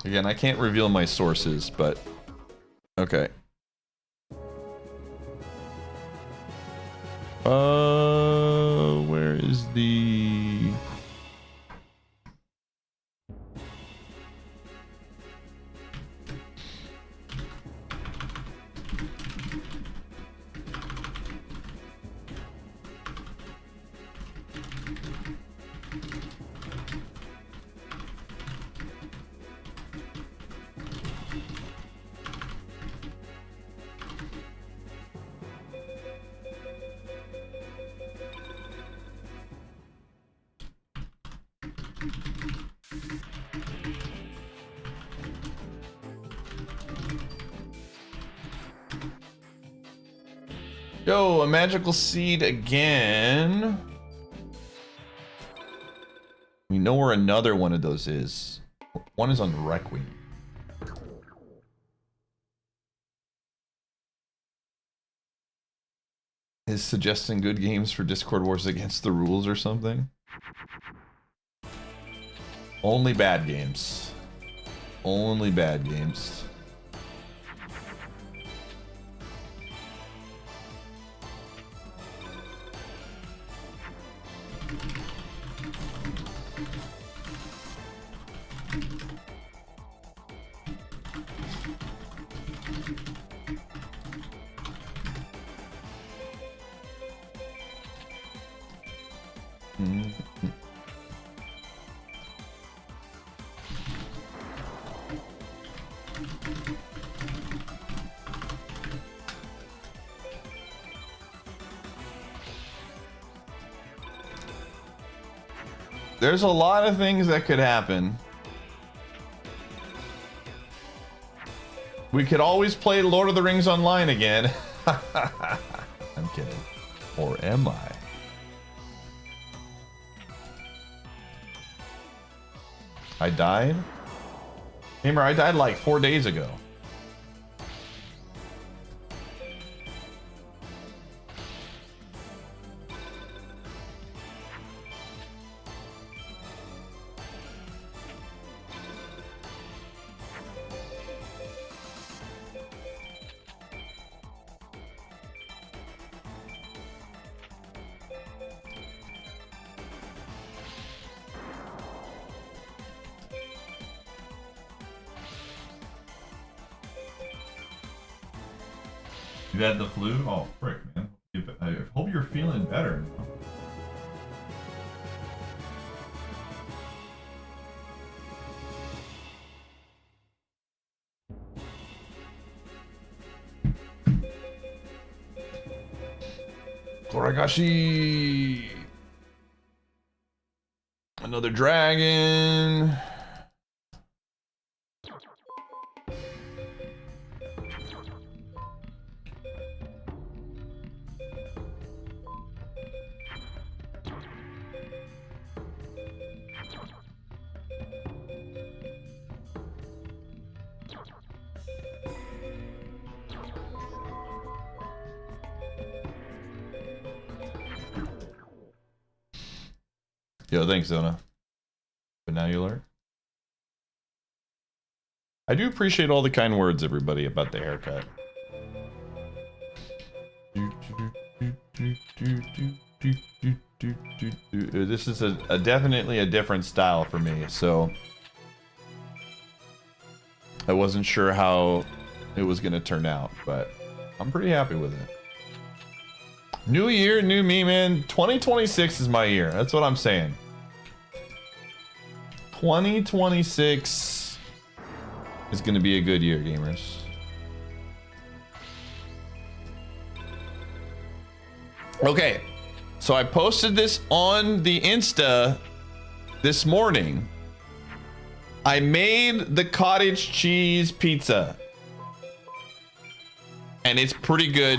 Again, I can't reveal my sources, but okay. Where is the... Yo, a magical seed again. We know where another one of those is. One is on Requiem. Is suggesting good games for Discord Wars against the rules or something? Only bad games. Only bad games. There's a lot of things that could happen. We could always play Lord of the Rings Online again. I'm kidding. Or am I? I died? Remember, I died like 4 days ago. You had the flu? Oh, frick, man. I hope you're feeling better. Koragashi! Another dragon. Yo, thanks, Zona. But now you learn. I do appreciate all the kind words, everybody, about the haircut. This is a definitely a different style for me, so I wasn't sure how it was going to turn out, but I'm pretty happy with it. New year, new me, man. 2026 is my year. That's what I'm saying. 2026 is going to be a good year, gamers. Okay, so I posted this on the Insta this morning. I made the cottage cheese pizza, and it's pretty good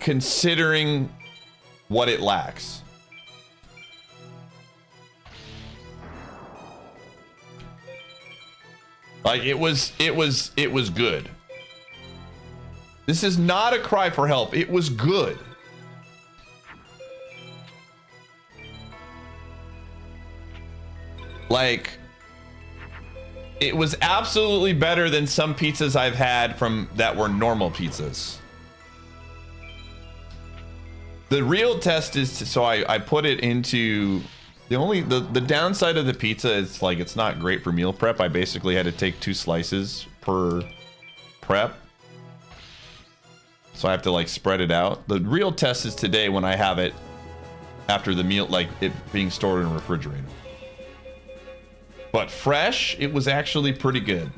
considering what it lacks. Like it was good. This is not a cry for help. It was good. Like it was absolutely better than some pizzas I've had from that were normal pizzas. The real test is to, so I put it into the downside of the pizza is like it's not great for meal prep. I basically had to take 2 slices per prep. So I have to like spread it out. The real test is today when I have it after the meal, like it being stored in a refrigerator. But fresh, it was actually pretty good.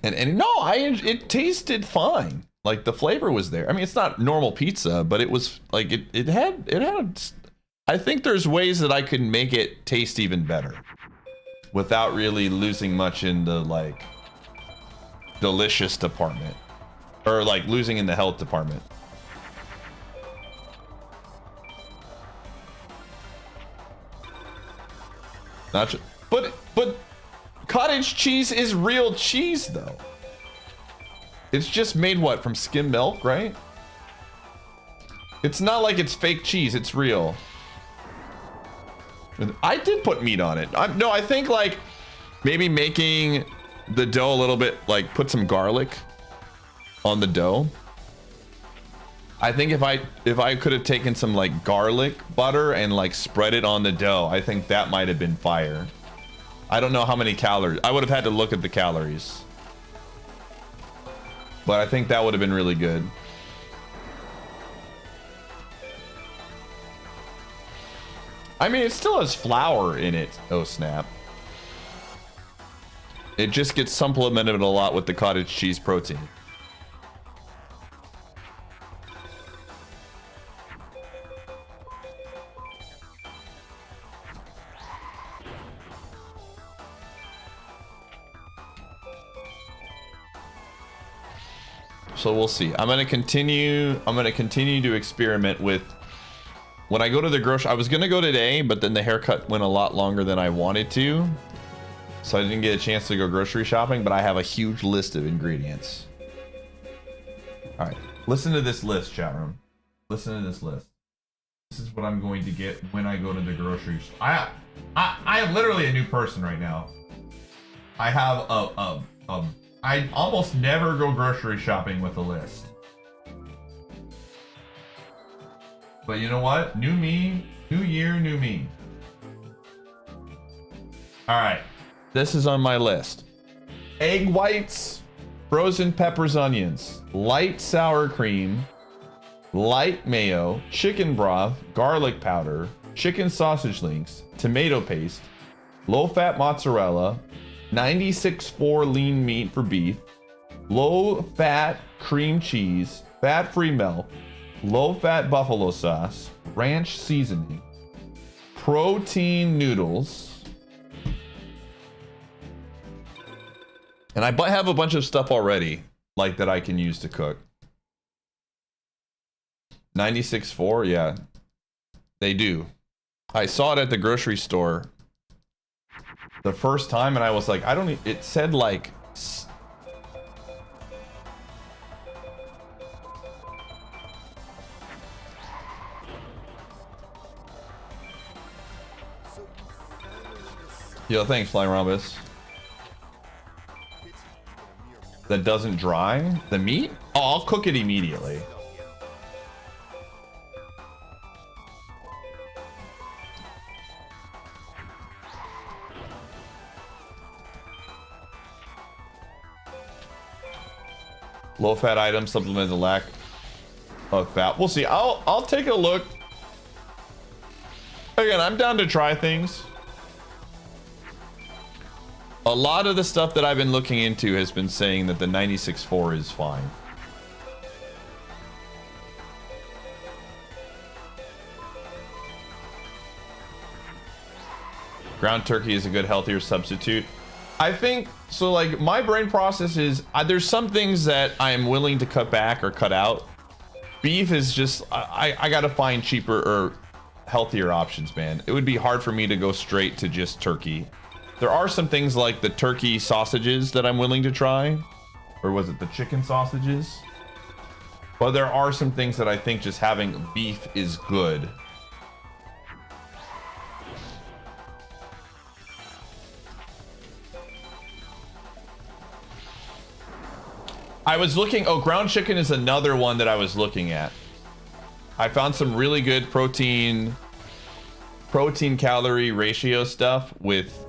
And no, it tasted fine. Like the flavor was there. I mean, it's not normal pizza, but it was like it had I think there's ways that I could make it taste even better without really losing much in the like delicious department or like losing in the health department. Not just, but cottage cheese is real cheese though. It's just made what, from skim milk, right? It's not like it's fake cheese, it's real. I did put meat on it. I think like maybe making the dough a little bit, like put some garlic on the dough. I think if I could have taken some like garlic butter and like spread it on the dough, I think that might have been fire. I don't know how many calories. I would have had to look at the calories. But I think that would have been really good. I mean, it still has flour in it. Oh, snap. It just gets supplemented a lot with the cottage cheese protein. So we'll see. I'm gonna continue to experiment with when I go to the grocery. I was gonna go today, but then the haircut went a lot longer than I wanted to, so I didn't get a chance to go grocery shopping. But I have a huge list of ingredients. All right, listen to this list, chat room. Listen to this list. This is what I'm going to get when I go to the grocery store. I am literally a new person right now. I have I almost never go grocery shopping with a list. But you know what? New me, new year, new me. All right. This is on my list. Egg whites, frozen peppers, onions, light sour cream, light mayo, chicken broth, garlic powder, chicken sausage links, tomato paste, low-fat mozzarella, 96.4 lean meat for beef, low-fat cream cheese, fat-free milk, low-fat buffalo sauce, ranch seasoning, protein noodles, and I have a bunch of stuff already, like that I can use to cook. 96.4, yeah, they do. I saw it at the grocery store the first time, and I was like, I don't. It said like. Yo, thanks, Flying Rhombus. That doesn't dry the meat? Oh, I'll cook it immediately. Low fat items supplement the lack of fat. We'll see. I'll take a look. Again, I'm down to try things. A lot of the stuff that I've been looking into has been saying that the 96.4 is fine. Ground turkey is a good, healthier substitute. I think so. Like, my brain process is there's some things that I am willing to cut back or cut out. Beef is just I gotta find cheaper or healthier options, man. It would be hard for me to go straight to just turkey. There are some things like the turkey sausages that I'm willing to try, or was it the chicken sausages? But there are some things that I think just having beef is good. I was looking, oh, ground chicken is another one that I was looking at. I found some really good protein calorie ratio stuff with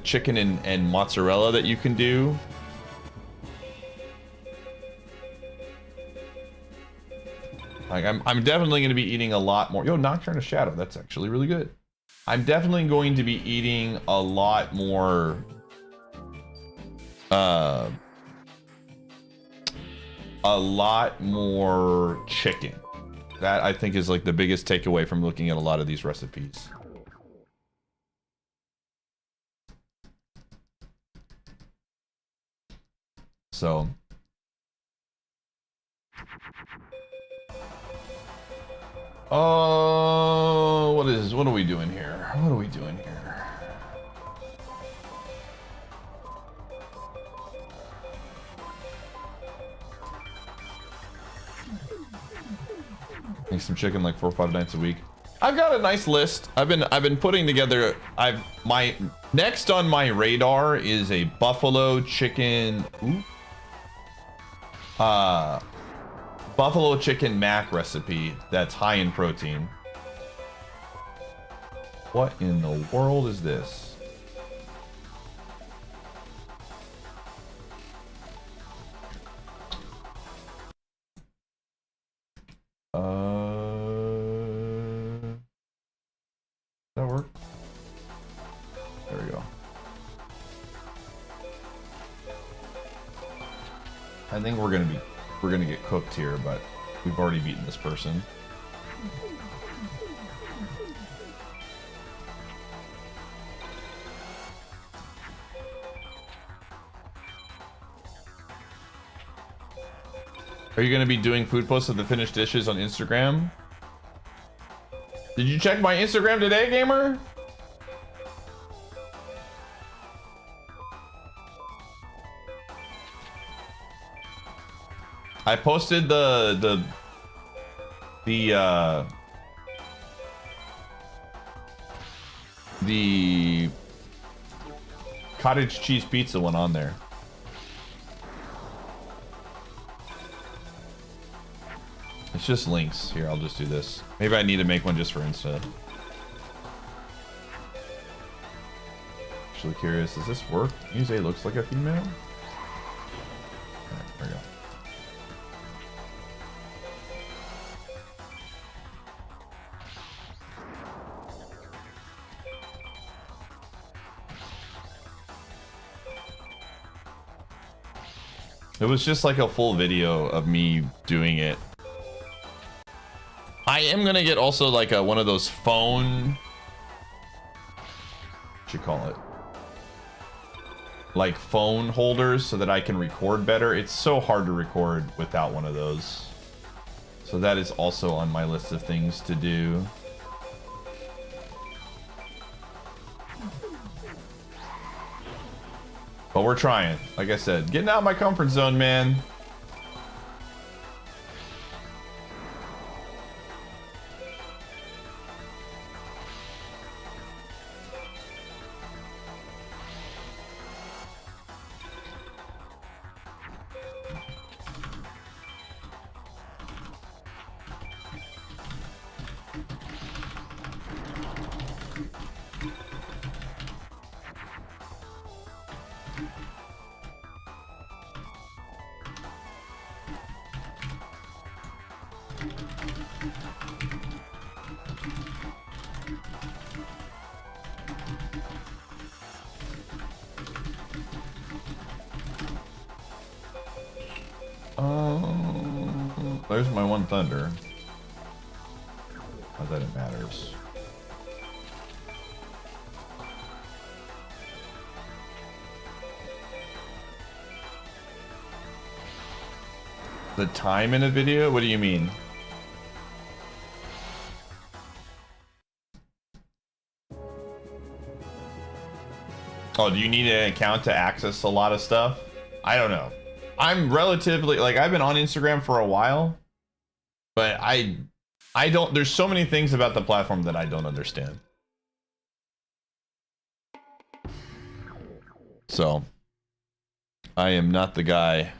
chicken and mozzarella that you can do. Like, I'm definitely going to be eating a lot more. Yo, Nocturne of Shadow, that's actually really good. I'm definitely going to be eating a lot more chicken. That, I think, is like the biggest takeaway from looking at a lot of these recipes. So what are we doing here? What are we doing here? Make some chicken like 4 or 5 nights a week. I've got a nice list. I've been putting together. My next on my radar is a buffalo chicken. Buffalo chicken mac recipe that's high in protein. What in the world is this? That work? There we go. I think we're gonna get cooked here, but we've already beaten this person. Are you gonna be doing food posts of the finished dishes on Instagram? Did you check my Instagram today, gamer? I posted the cottage cheese pizza one on there. It's just links. Here, I'll just do this. Maybe I need to make one just for Insta. Actually curious, does this work? Muse looks like a female? Alright, there we go. It was just like a full video of me doing it. I am gonna get also like one of those phone, what you call it, like phone holders, so that I can record better. It's so hard to record without one of those. So that is also on my list of things to do. But we're trying. Like I said, getting out of my comfort zone, man. There's my one thunder. Not that it matters. The time in a video? What do you mean? Oh, do you need an account to access a lot of stuff? I don't know. I'm relatively, like, I've been on Instagram for a while, but I don't, there's so many things about the platform that I don't understand. So, I am not the guy.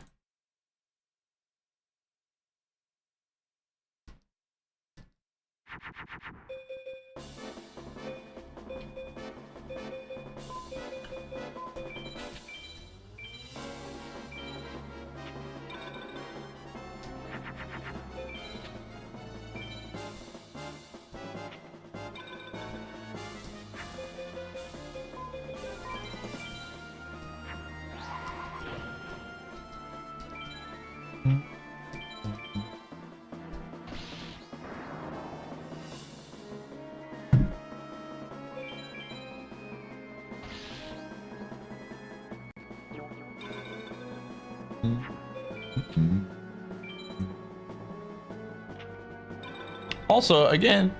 Also, again,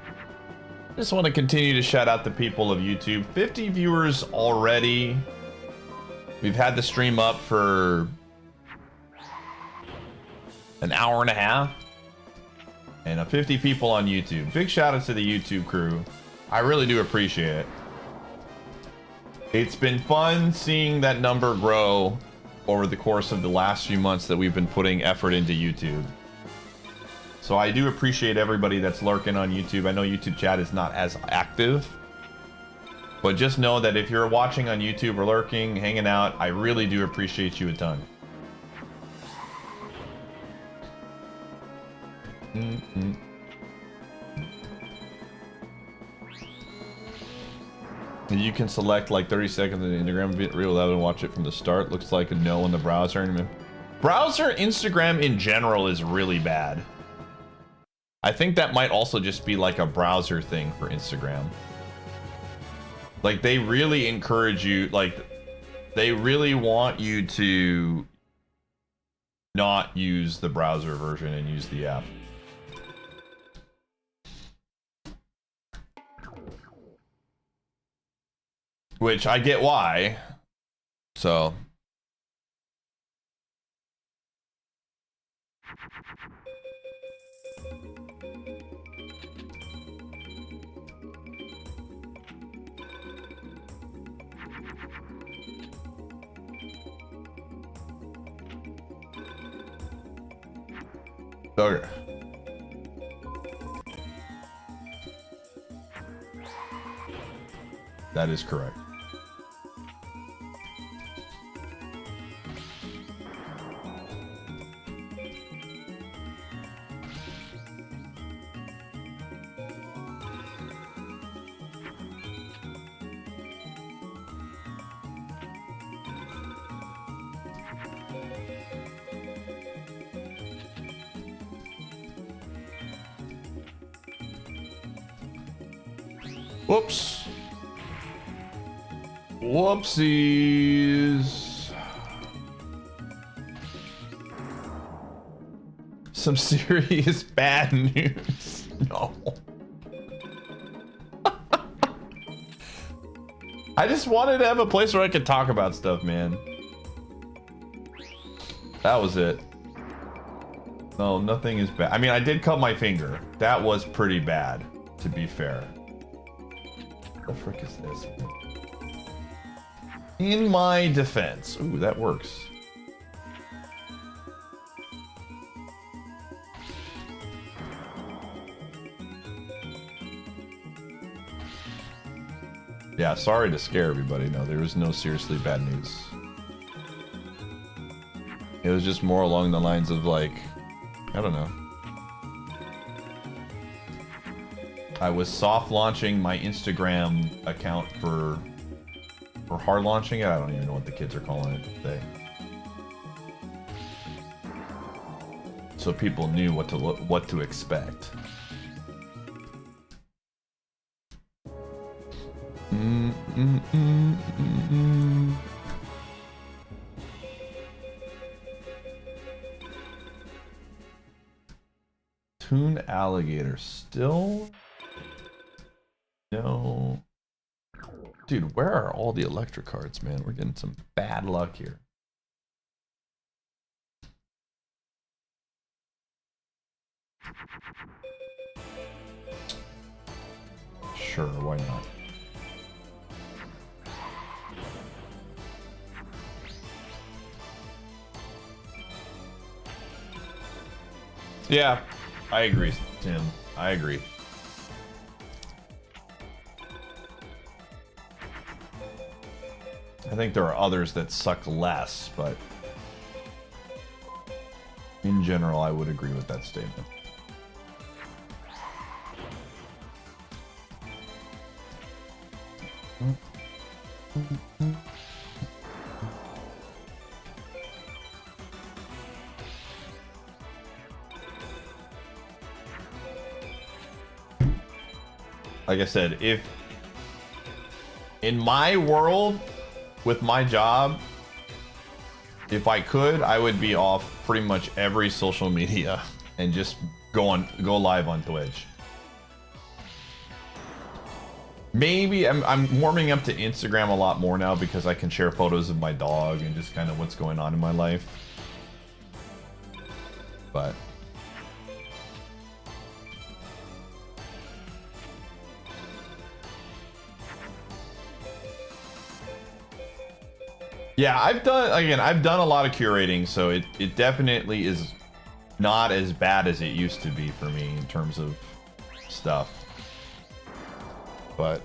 just want to continue to shout out the people of YouTube. 50 viewers already. We've had the stream up for an hour and a half. And 50 people on YouTube. Big shout out to the YouTube crew. I really do appreciate it. It's been fun seeing that number grow over the course of the last few months that we've been putting effort into YouTube. So I do appreciate everybody that's lurking on YouTube. I know YouTube chat is not as active, but just know that if you're watching on YouTube or lurking, hanging out, I really do appreciate you a ton. You can select like 30 seconds of the Instagram reel without and watch it from the start. Looks like a no in the browser. Browser Instagram in general is really bad. I think that might also just be like a browser thing for Instagram. Like they really encourage you, like they really want you to not use the browser version and use the app. Which I get why. So. Okay. That is correct. Whoops. Whoopsies. Some serious bad news. No. I just wanted to have a place where I could talk about stuff, man. That was it. No, nothing is bad. I mean, I did cut my finger. That was pretty bad, to be fair. What the frick is this? In my defense. Ooh, that works. Yeah, sorry to scare everybody. No, there was no seriously bad news. It was just more along the lines of like, I don't know. I was soft launching my Instagram account for hard launching it. I don't even know what the kids are calling it today. So people knew what to expect. Toon alligator still? No. Dude, where are all the electric cards, man? We're getting some bad luck here. Sure, why not? Yeah, I agree, Tim. I agree. I think there are others that suck less, but in general, I would agree with that statement. Like I said, if in my world with my job, if I could, I would be off pretty much every social media and just go live on Twitch. Maybe I'm warming up to Instagram a lot more now because I can share photos of my dog and just kind of what's going on in my life. But yeah, I've done a lot of curating, so it definitely is not as bad as it used to be for me in terms of stuff. But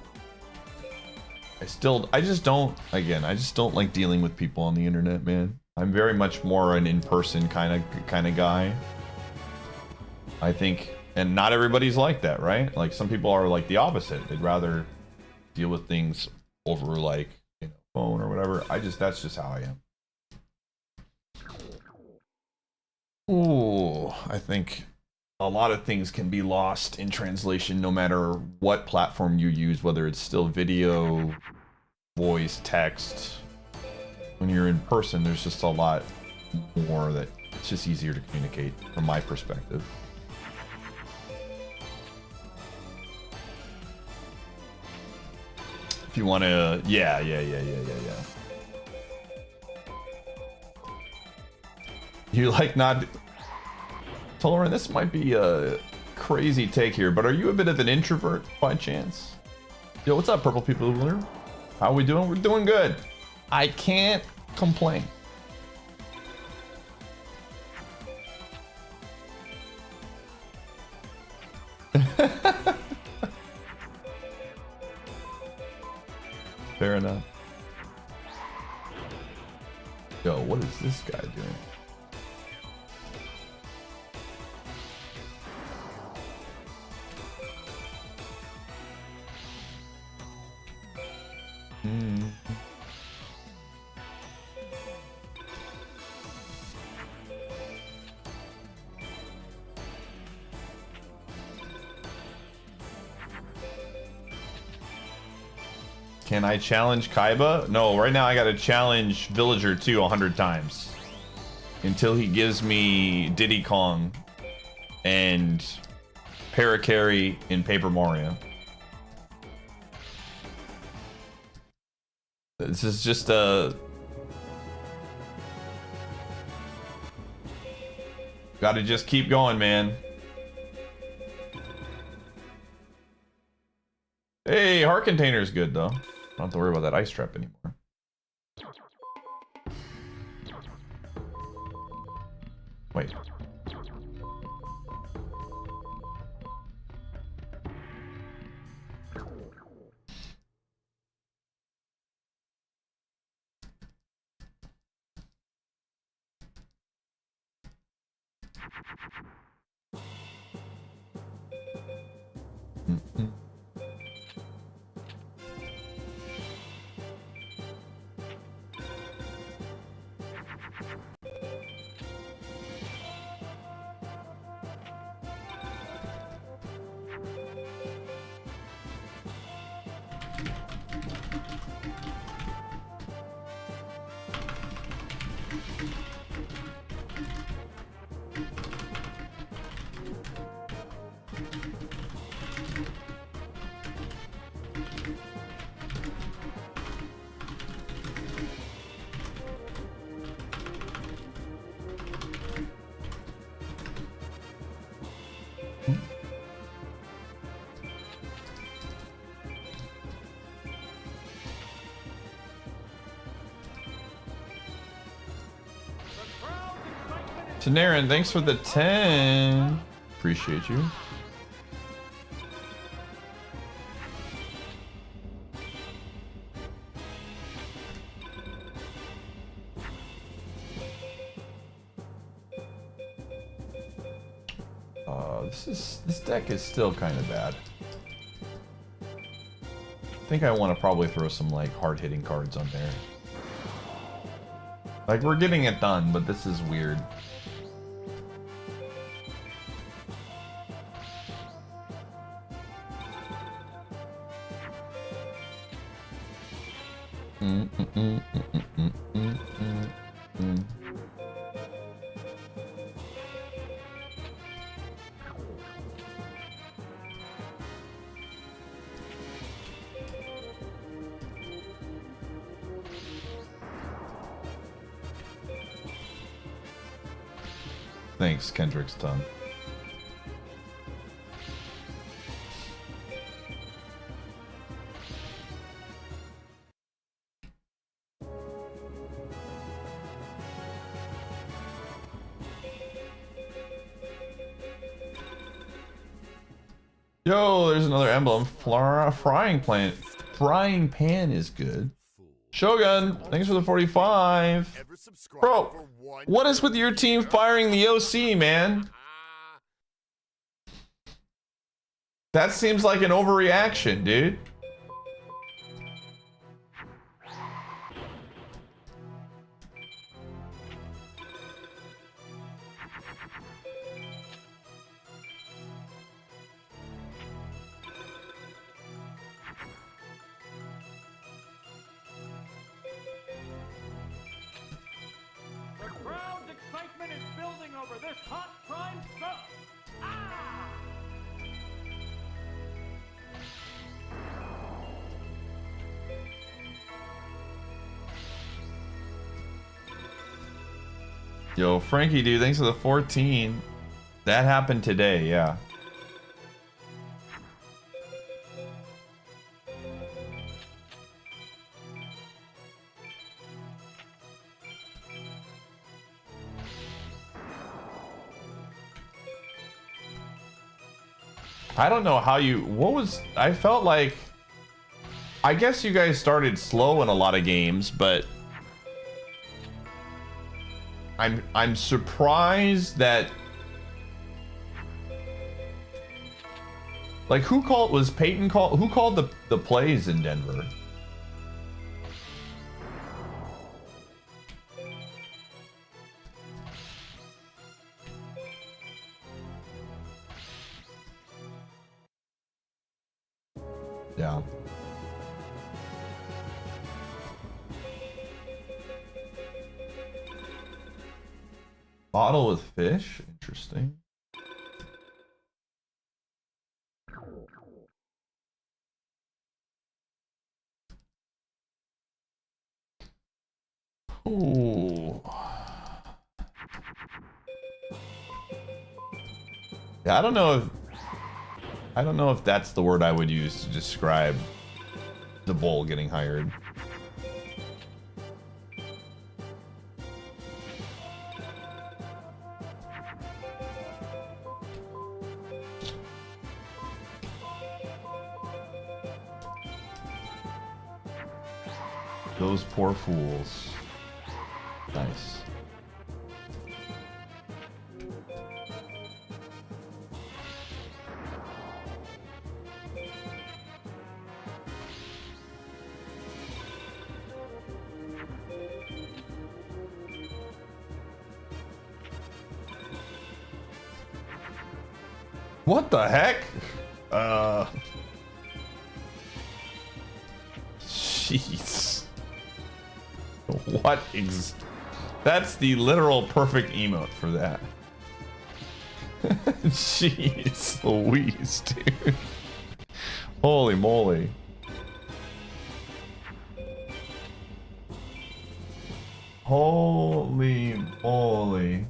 I just don't like dealing with people on the internet, man. I'm very much more an in-person kind of guy. I think, and not everybody's like that, right? Like some people are like the opposite. They'd rather deal with things over like, you know, phone or whatever. That's just how I am. Ooh, I think a lot of things can be lost in translation no matter what platform you use, whether it's still video, voice, text. When you're in person, there's just a lot more that it's just easier to communicate from my perspective. If you want to, yeah. You like not... Tolerant, this might be a crazy take here, but are you a bit of an introvert by chance? Yo, what's up, Purple People Blue? How are we doing? We're doing good. I can't complain. Fair enough. Yo, what is this guy doing? Can I challenge Kaiba? No, right now I gotta challenge Villager 2 100 times. Until he gives me Diddy Kong and Parakarry in Paper Mario. This is just a... Gotta just keep going, man. Hey, heart container's good though. Don't have to worry about that ice trap anymore. Wait. Mm-mm. Tanarin, thanks for the 10. Appreciate you. This deck is still kind of bad. I think I want to probably throw some like hard-hitting cards on there. Like we're getting it done, but this is weird. Thanks, Kendrick's tongue. Yo, there's another emblem. Frying pan is good. Shogun, thanks for the 45. Bro, what is with your team firing the OC, man? That seems like an overreaction, dude. Yo, Frankie, dude, thanks for the 14. That happened today, yeah. I don't know how you... What was... I felt like... I guess you guys started slow in a lot of games, but... I'm surprised that... Like, who called... Was Peyton called... Who called the plays in Denver? Yeah. Bottle with fish? Interesting. Ooh. Yeah, I don't know if that's the word I would use to describe the bull getting hired. Those poor fools. Nice. What the heck? Jeez. What That's the literal perfect emote for that. Jeez Louise, dude. Holy moly. Holy moly.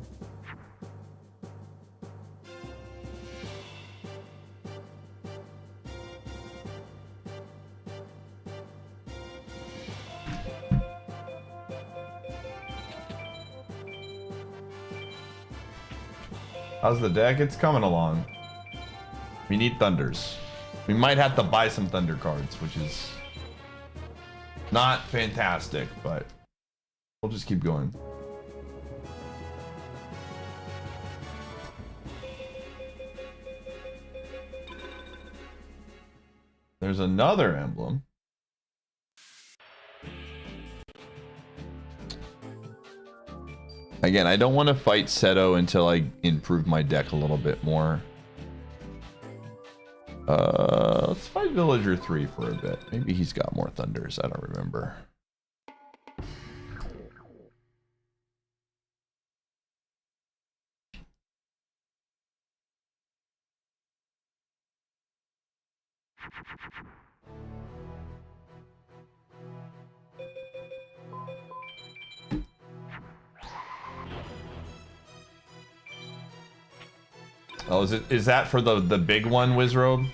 How's the deck? It's coming along. We need thunders. We might have to buy some thunder cards, which is not fantastic, but we'll just keep going. There's another emblem. Again, I don't want to fight Seto until I improve my deck a little bit more. Let's fight Villager 3 for a bit. Maybe he's got more thunders. I don't remember. Oh, is that for the big one, Wizrobe?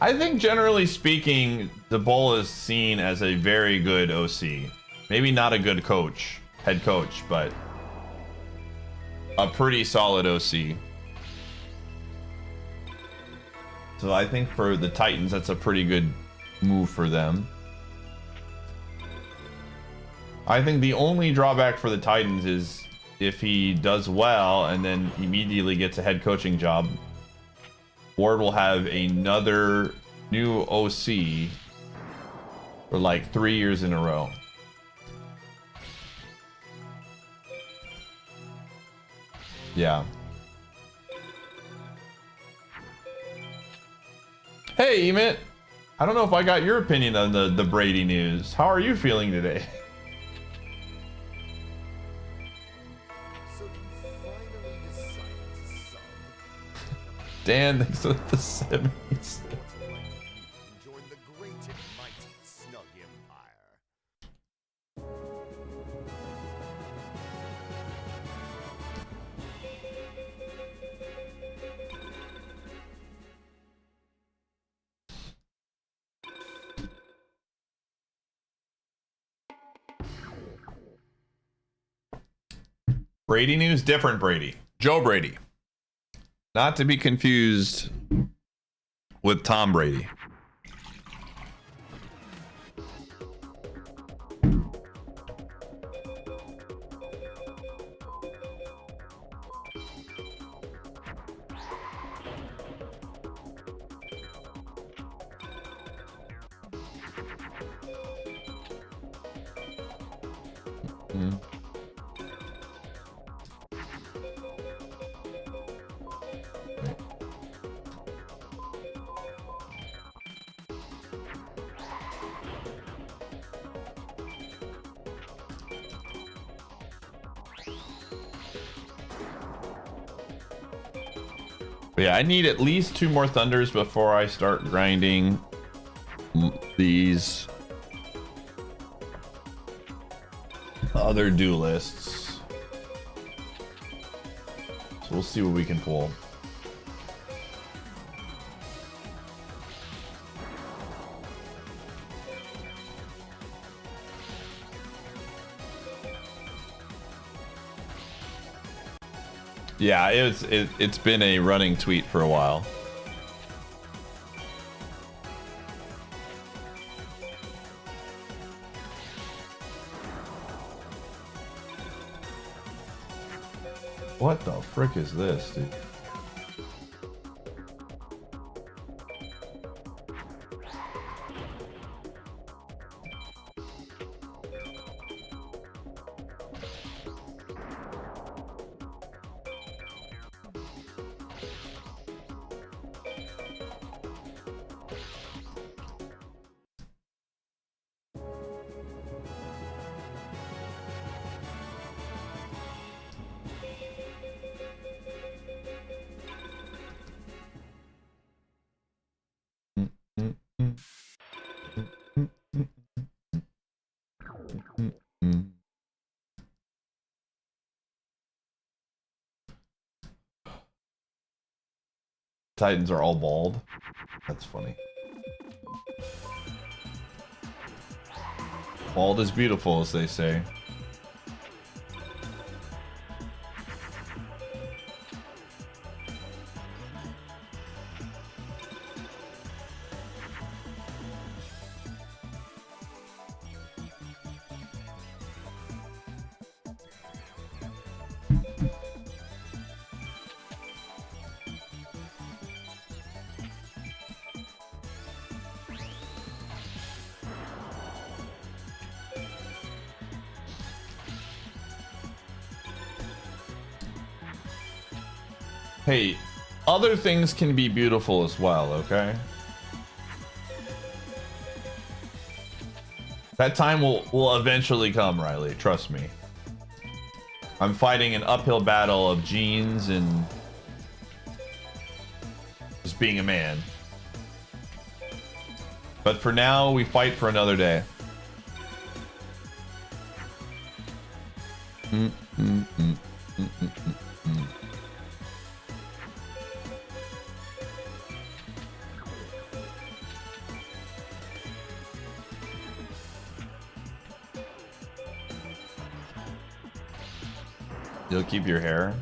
I think generally speaking, the Bull is seen as a very good OC. Maybe not a good coach, head coach, but a pretty solid OC. So I think for the Titans, that's a pretty good move for them. I think the only drawback for the Titans is if he does well and then immediately gets a head coaching job, Ward will have another new OC for like 3 years in a row. Yeah. Hey, Emit. I don't know if I got your opinion on the Brady news. How are you feeling today? Dan, thanks for the 70s. Join the great and mighty Snug Empire. Brady news, different Brady. Joe Brady. Not to be confused with Tom Brady. But yeah, I need at least 2 more thunders before I start grinding these other duelists. So we'll see what we can pull. Yeah, it's been a running tweet for a while. What the frick is this, dude? Titans are all bald. That's funny. Bald is beautiful, as they say. Hey, other things can be beautiful as well, okay? That time will eventually come, Riley. Trust me. I'm fighting an uphill battle of genes and just being a man. But for now, we fight for another day. You'll keep your hair.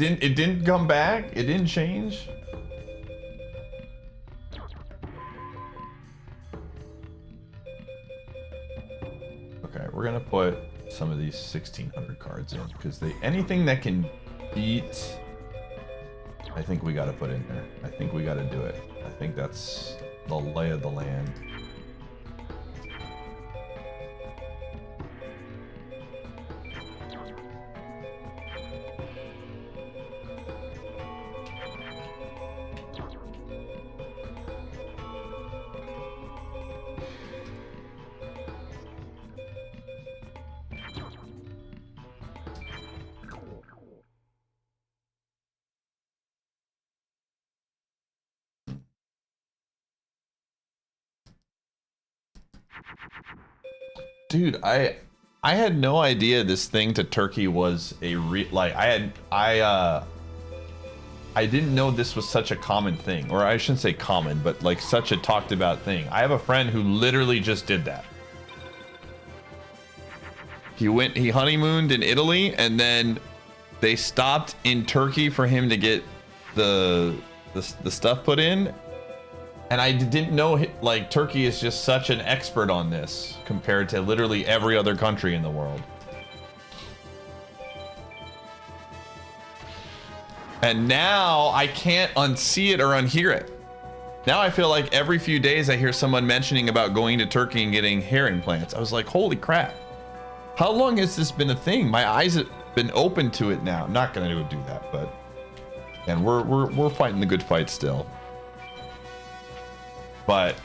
It didn't come back? It didn't change? Okay, we're gonna put some of these 1600 cards in because anything that can beat, I think we gotta put in there. I think we gotta do it. I think that's the lay of the land. Dude, I had no idea this thing to Turkey was a I didn't know this was such a common thing, or I shouldn't say common, but like such a talked about thing. I have a friend who literally just did that. He honeymooned in Italy, and then they stopped in Turkey for him to get the stuff put in. And I didn't know, like, Turkey is just such an expert on this compared to literally every other country in the world. And now I can't unsee it or unhear it. Now I feel like every few days I hear someone mentioning about going to Turkey and getting hair implants. I was like, holy crap. How long has this been a thing? My eyes have been open to it now. I'm not gonna go do that, but and we're fighting the good fight still. But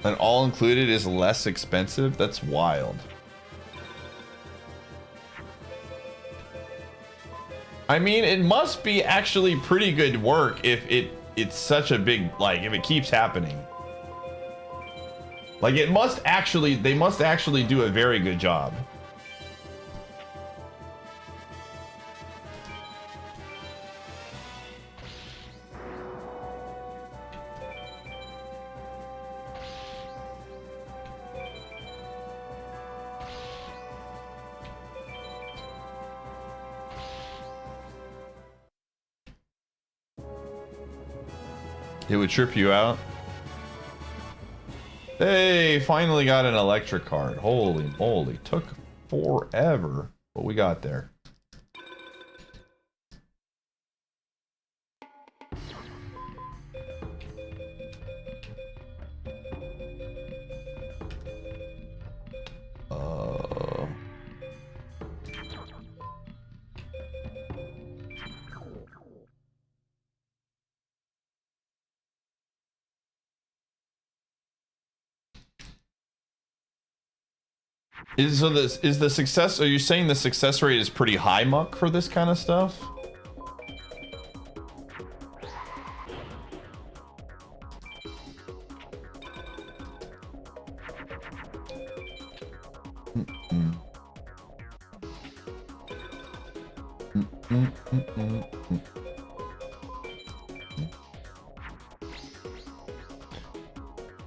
an all included is less expensive? That's wild. I mean, it must be actually pretty good work if it's such a big, like, if it keeps happening. Like, it must actually, they must actually do a very good job. It would trip you out. Hey, finally got an electric card. Holy moly, took forever, but we got there. So this is the success. Are you saying the success rate is pretty high, Muck, for this kind of stuff?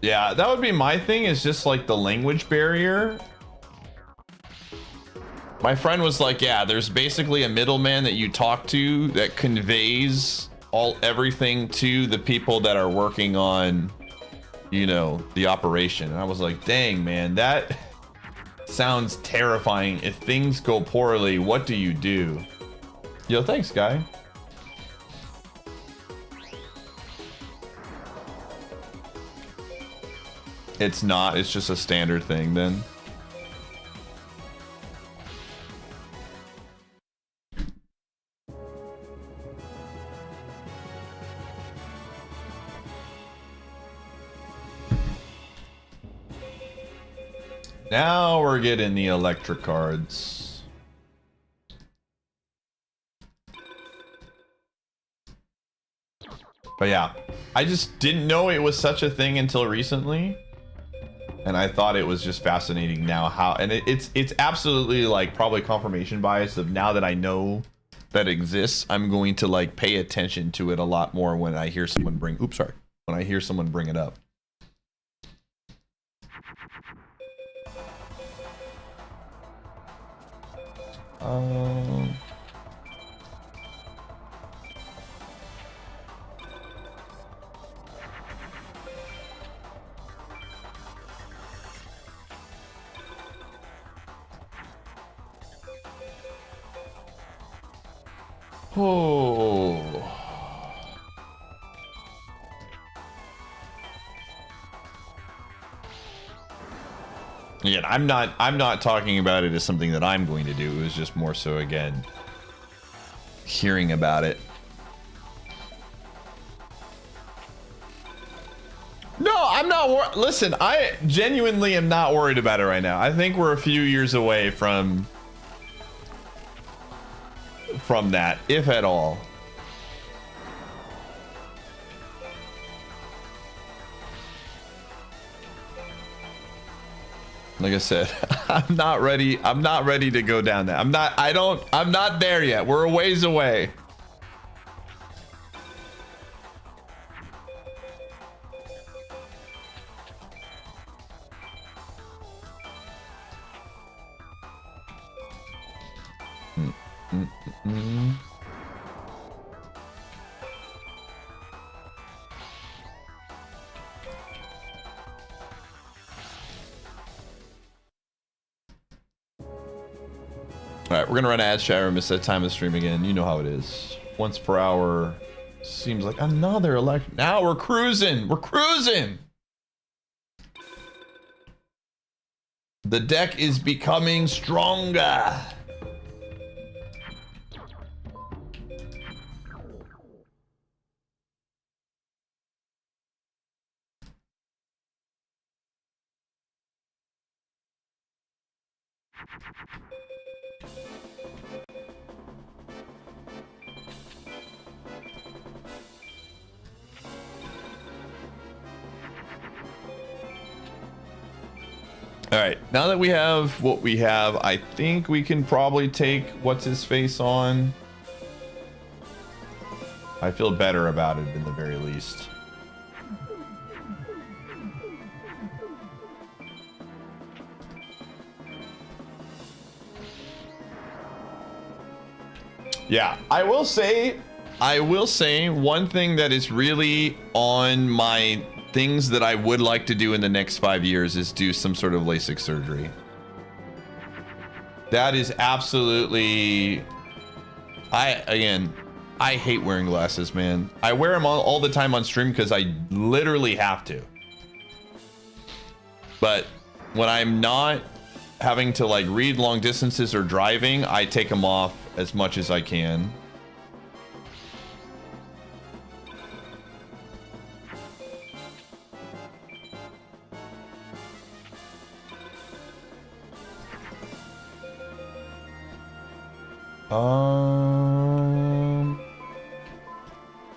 Yeah, that would be my thing, is just like the language barrier. My friend was like, yeah, there's basically a middleman that you talk to that conveys everything to the people that are working on, you know, the operation. And I was like, dang, man, that sounds terrifying. If things go poorly, what do you do? Yo, thanks, guy. It's not, it's just a standard thing then. Now we're getting the electric cards. But yeah, I just didn't know it was such a thing until recently. And I thought it was just fascinating now how, and it's absolutely like probably confirmation bias of now that I know that exists, I'm going to like pay attention to it a lot more when I hear someone bring, when I hear someone bring it up. Oh. Again, I'm not talking about it as something that I'm going to do. It was just more so, again, hearing about it. No, I'm not listen, I genuinely am not worried about it right now. I think we're a few years away from that, if at all. Like I said, I'm not ready to go down that. I'm not there yet. We're a ways away. right, we're gonna run ads chat room. Miss that time of stream again. You know how it is. Once per hour. Seems like another election. Now we're cruising. We're cruising. The deck is becoming stronger. All right, now that we have what we have, I think we can probably take what's his face on. I feel better about it in the very least. Yeah, I will say one thing that is really on my things that I would like to do in the next 5 years is do some sort of LASIK surgery. That is absolutely, I hate wearing glasses, man. I wear them all the time on stream because I literally have to. But when I'm not having to like read long distances or driving, I take them off as much as I can.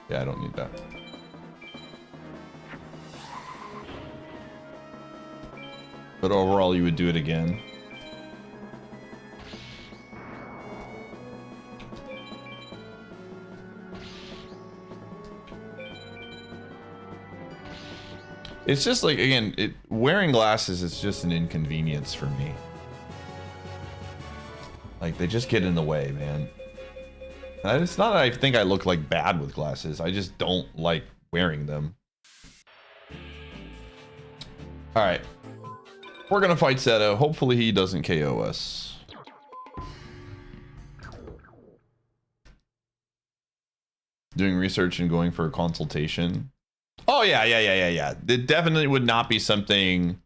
Yeah, I don't need that. But overall, you would do it again. It's just like, again, wearing glasses is just an inconvenience for me. Like, they just get in the way, man. And it's not that I think I look like bad with glasses. I just don't like wearing them. All right. We're going to fight Seto. Hopefully he doesn't KO us. Doing research and going for a consultation. Oh, yeah. It definitely would not be something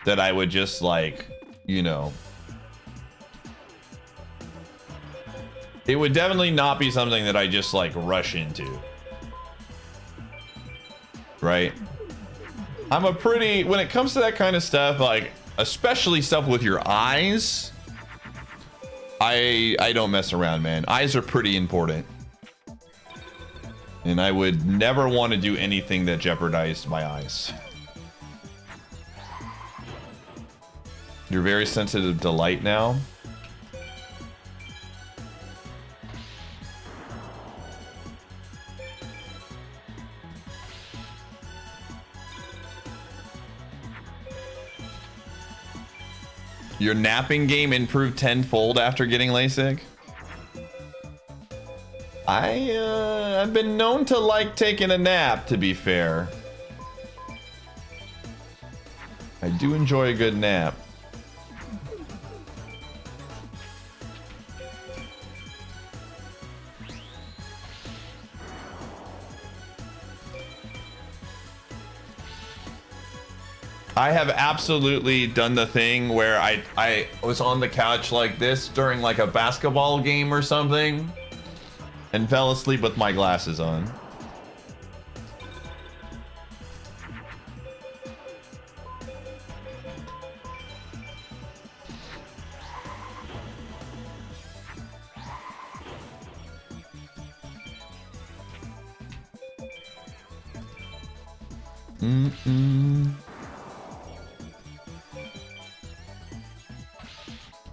that I would just like, you know. It would definitely not be something that I just like rush into. Right? I'm a pretty, when it comes to that kind of stuff, like, especially stuff with your eyes, I don't mess around, man. Eyes are pretty important. And I would never want to do anything that jeopardized my eyes. You're very sensitive to light now. Your napping game improved tenfold after getting LASIK? I've been known to like taking a nap, to be fair. I do enjoy a good nap. I have absolutely done the thing where I was on the couch like this during like a basketball game or something and fell asleep with my glasses on.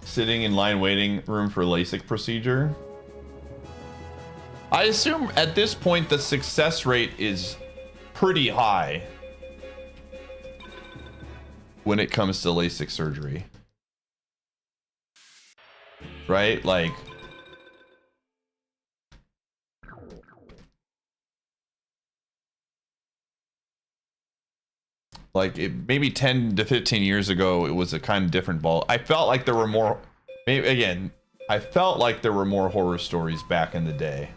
Sitting in line waiting room for LASIK procedure. I assume at this point the success rate is pretty high when it comes to LASIK surgery. Right? Like it maybe 10 to 15 years ago it was a kind of different ball. I felt like there were more, maybe again, I felt like there were more horror stories back in the day.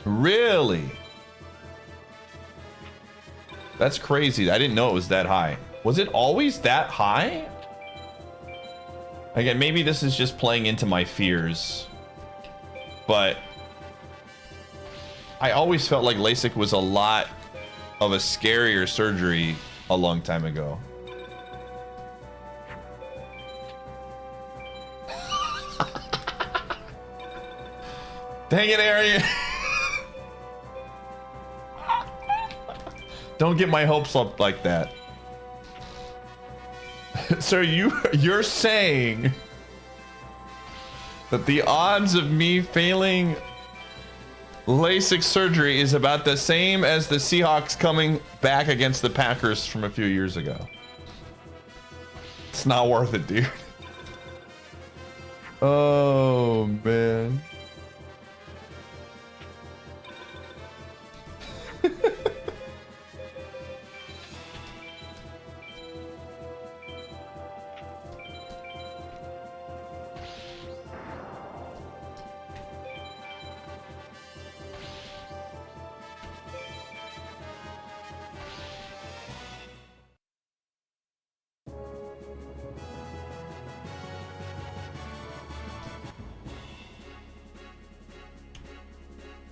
Really? That's crazy. I didn't know it was that high. Was it always that high? Again, maybe this is just playing into my fears, but I always felt like LASIK was a lot of a scarier surgery a long time ago. Dang it, Arian. Don't get my hopes up like that. So you're saying that the odds of me failing LASIK surgery is about the same as the Seahawks coming back against the Packers from a few years ago? It's not worth it, dude. Oh, man.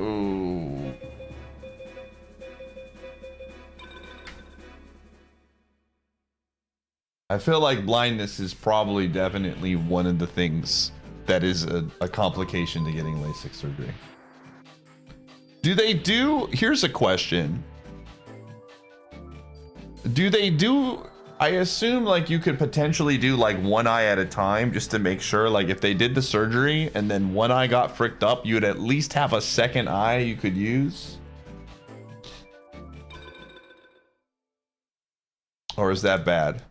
Ooh. I feel like blindness is probably definitely one of the things that is a complication to getting LASIK surgery. Do they do, here's a question. Do they do, I assume like you could potentially do like one eye at a time just to make sure, like if they did the surgery and then one eye got fricked up, you'd at least have a second eye you could use? Or is that bad?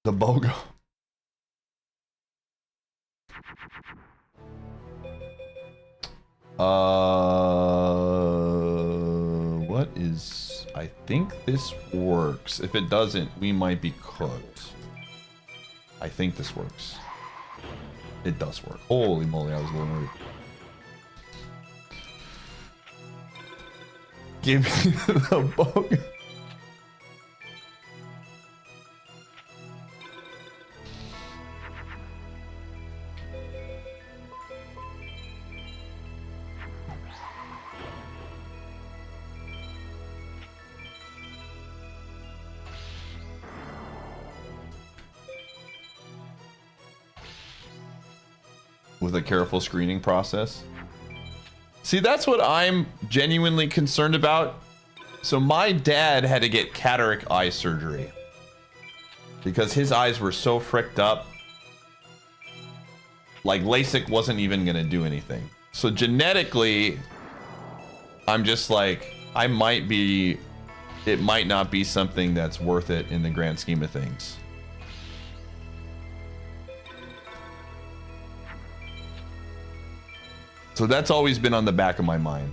The BOGO. What is, I think this works. If it doesn't, we might be cooked. I think this works. It does work. Holy moly, I was a little worried. Give me the BOGO. With a careful screening process. See, that's what I'm genuinely concerned about. So my dad had to get cataract eye surgery because his eyes were so fricked up. Like LASIK wasn't even gonna do anything. So genetically, I'm just like, it might not be something that's worth it in the grand scheme of things. So that's always been on the back of my mind.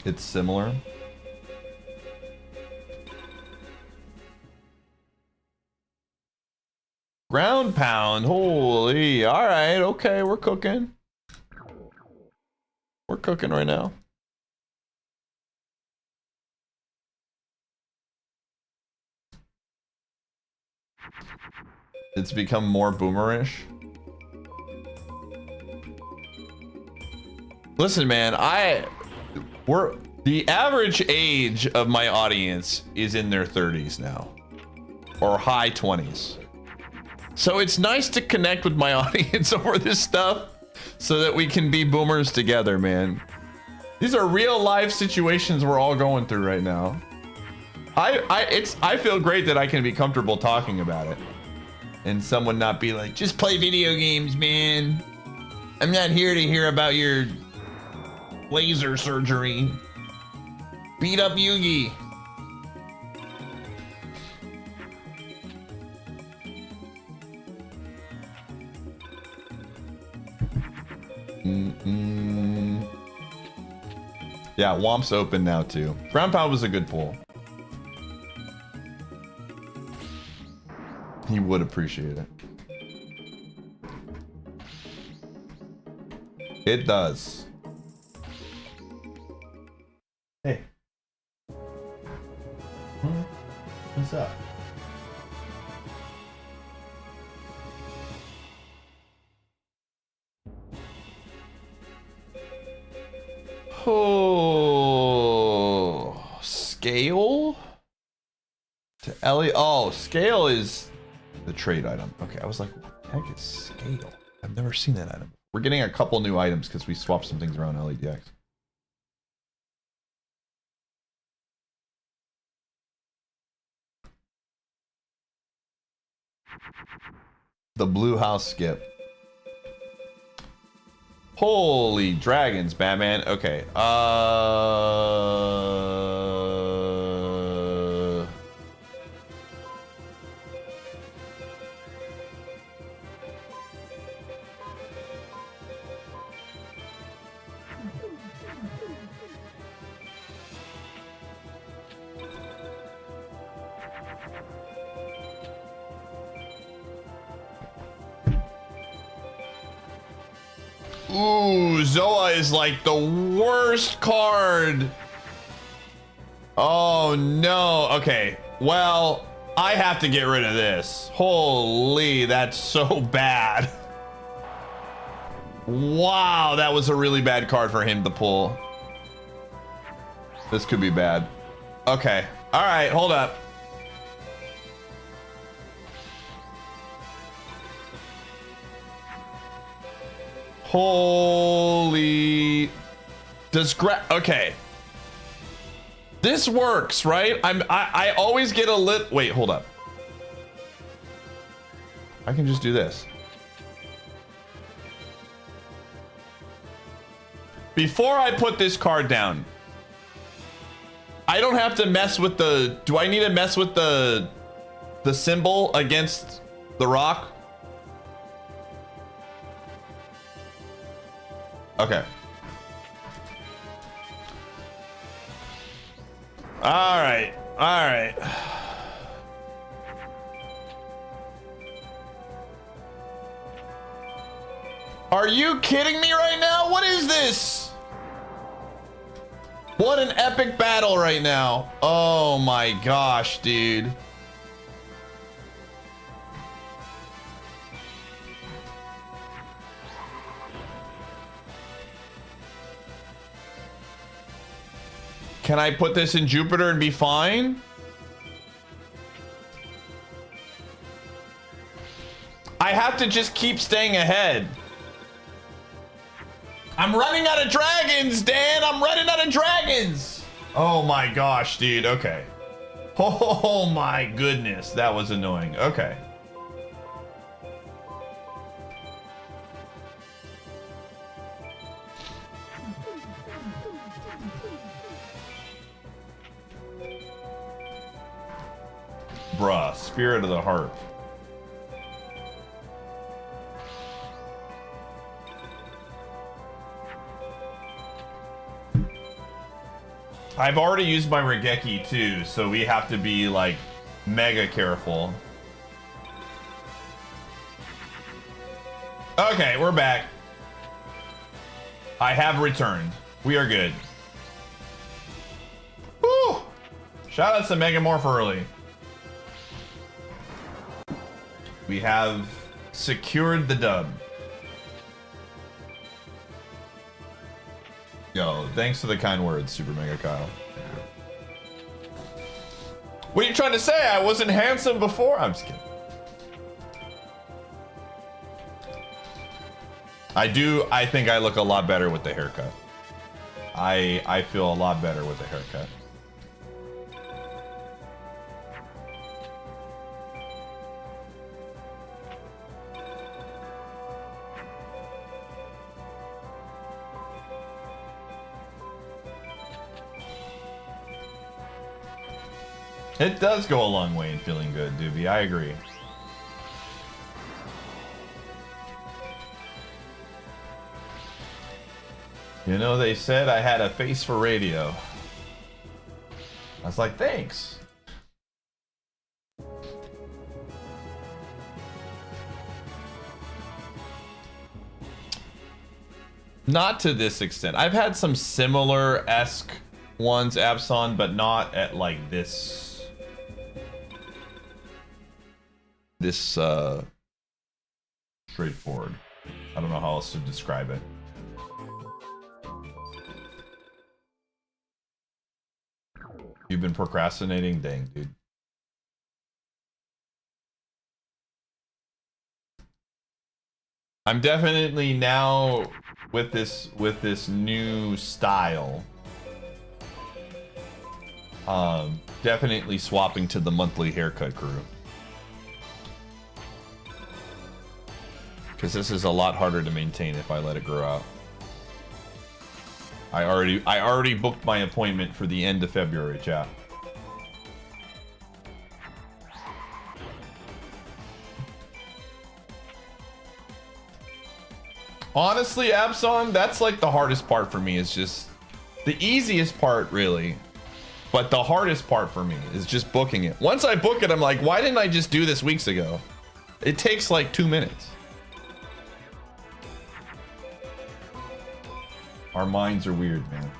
It's similar. Ground pound, holy, all right, okay, we're cooking. We're cooking right now. It's become more boomerish. Listen, man, the average age of my audience is in their 30s now, or high 20s. So it's nice to connect with my audience over this stuff so that we can be boomers together, man. These are real life situations we're all going through right now. I feel great that I can be comfortable talking about it. And someone not be like, just play video games, man. I'm not here to hear about your laser surgery. Beat up Yugi. Yeah, Womp's open now too. Ground Pound was a good pull. He would appreciate it. It does. Hey. What's up? Oh, scale to Ellie. Oh, scale is the trade item. Okay, I was like, what the heck is scale? I've never seen that item. We're getting a couple new items because we swapped some things around LEDX. The blue house skip. Holy dragons, Batman. Okay. Ooh, Zoa is like the worst card. Oh no. Okay. Well, I have to get rid of this. Holy, that's so bad. Wow, that was a really bad card for him to pull. This could be bad. Okay. All right, hold up. Holy, okay. This works, right? I always get a wait, hold up. I can just do this. Before I put this card down, I don't have to mess with do I need to mess with the symbol against the rock? Okay. All right. All right. Are you kidding me right now? What is this? What an epic battle right now. Oh my gosh, dude. Can I put this in Jupiter and be fine? I have to just keep staying ahead. I'm running out of dragons, Dan. I'm running out of dragons. Oh my gosh, dude. Okay. Oh my goodness. That was annoying. Okay. Bruh, Spirit of the Harp. I've already used my Regeki too, so we have to be like mega careful. Okay, we're back. I have returned. We are good. Woo! Shout out to Megamorph early. We have secured the dub. Yo, thanks for the kind words, Super Mega Kyle. What are you trying to say? I wasn't handsome before? I'm just kidding. I think I look a lot better with the haircut. I feel a lot better with the haircut. It does go a long way in feeling good, Doobie. I agree. You know, they said I had a face for radio. I was like, thanks. Not to this extent. I've had some similar-esque ones, Abson, but not at like this. Straightforward. I don't know how else to describe it. You've been procrastinating? Dang, dude. I'm definitely now with this new style. Definitely swapping to the monthly haircut crew. Because this is a lot harder to maintain if I let it grow out. I already booked my appointment for the end of February, chat. Honestly, Abson, that's like the hardest part for me. Is just the easiest part, really. But the hardest part for me is just booking it. Once I book it, I'm like, why didn't I just do this weeks ago? It takes like 2 minutes. Our minds are weird, man.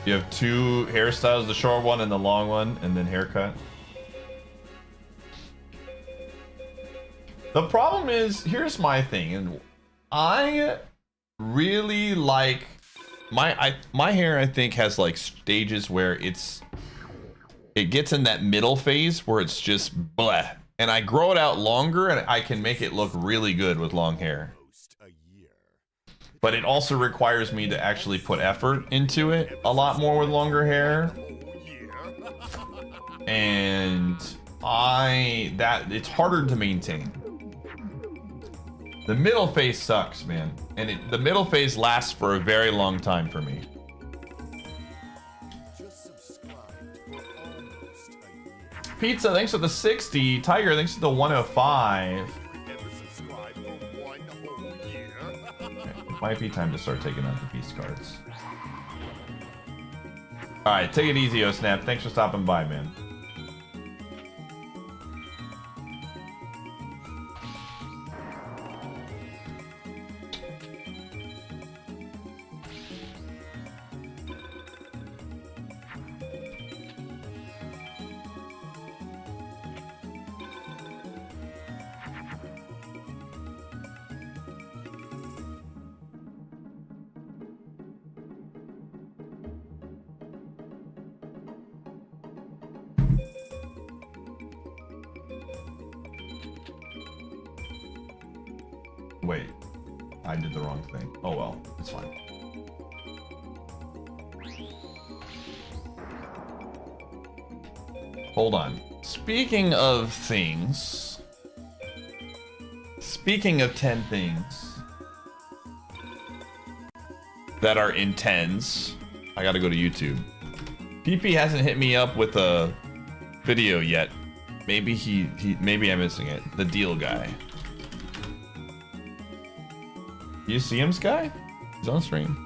You have 2 hairstyles, the short one and the long one, and then haircut. The problem is, here's my thing, and I really like my hair. I think has like stages where it gets in that middle phase where it's just bleh, and I grow it out longer, and I can make it look really good with long hair. But it also requires me to actually put effort into it a lot more with longer hair, and it's harder to maintain. The middle phase sucks, man. And the middle phase lasts for a very long time for me. Pizza, thanks for the 60. Tiger, thanks for the 105. Okay, it might be time to start taking out the beast cards. Alright, take it easy, Snap. Thanks for stopping by, man. Wait, I did the wrong thing. Oh well, it's fine. Hold on. Speaking of things, speaking of 10 things that are in tens, I gotta go to YouTube. PP hasn't hit me up with a video yet. Maybe maybe I'm missing it. The deal guy. You see him, Sky? He's on stream.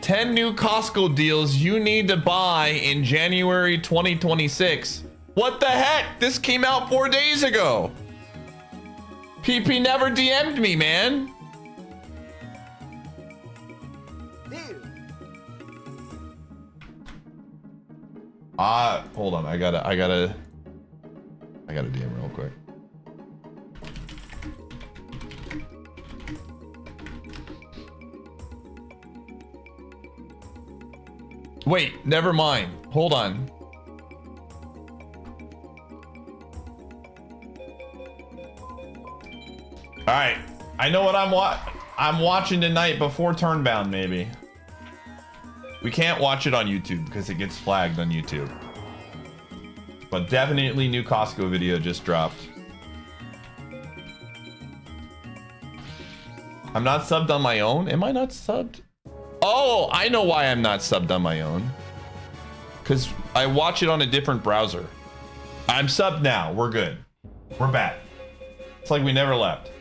10 new Costco deals you need to buy in January 2026. What the heck? This came out 4 days ago. PP never DM'd me, man. Hold on. I gotta. I gotta DM real quick. Wait, never mind. Hold on. All right, I know what I'm watching tonight before Turnbound. Maybe we can't watch it on YouTube because it gets flagged on YouTube. But definitely new Costco video just dropped. I'm not subbed on my own. Am I not subbed? Oh, I know why I'm not subbed on my own. Because I watch it on a different browser. I'm subbed now. We're good. We're back. It's like we never left.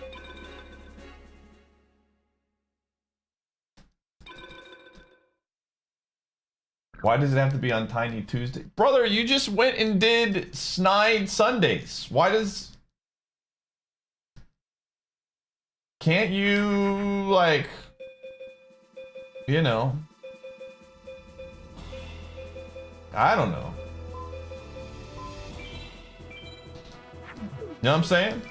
Why does it have to be on Tiny Tuesday? Brother, you just went and did Snide Sundays. Why does... Can't you, like... You know... I don't know. You know what I'm saying?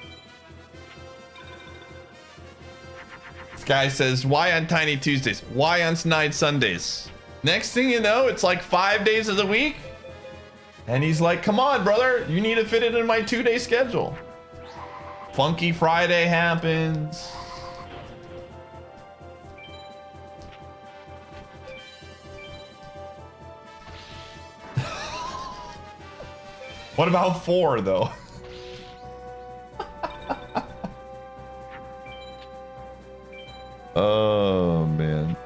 This guy says, why on Tiny Tuesdays? Why on Snide Sundays? Next thing you know, it's like 5 days of the week. And he's like, come on, brother. You need to fit it in my 2-day schedule. Funky Friday happens. What about 4, though? Oh, man.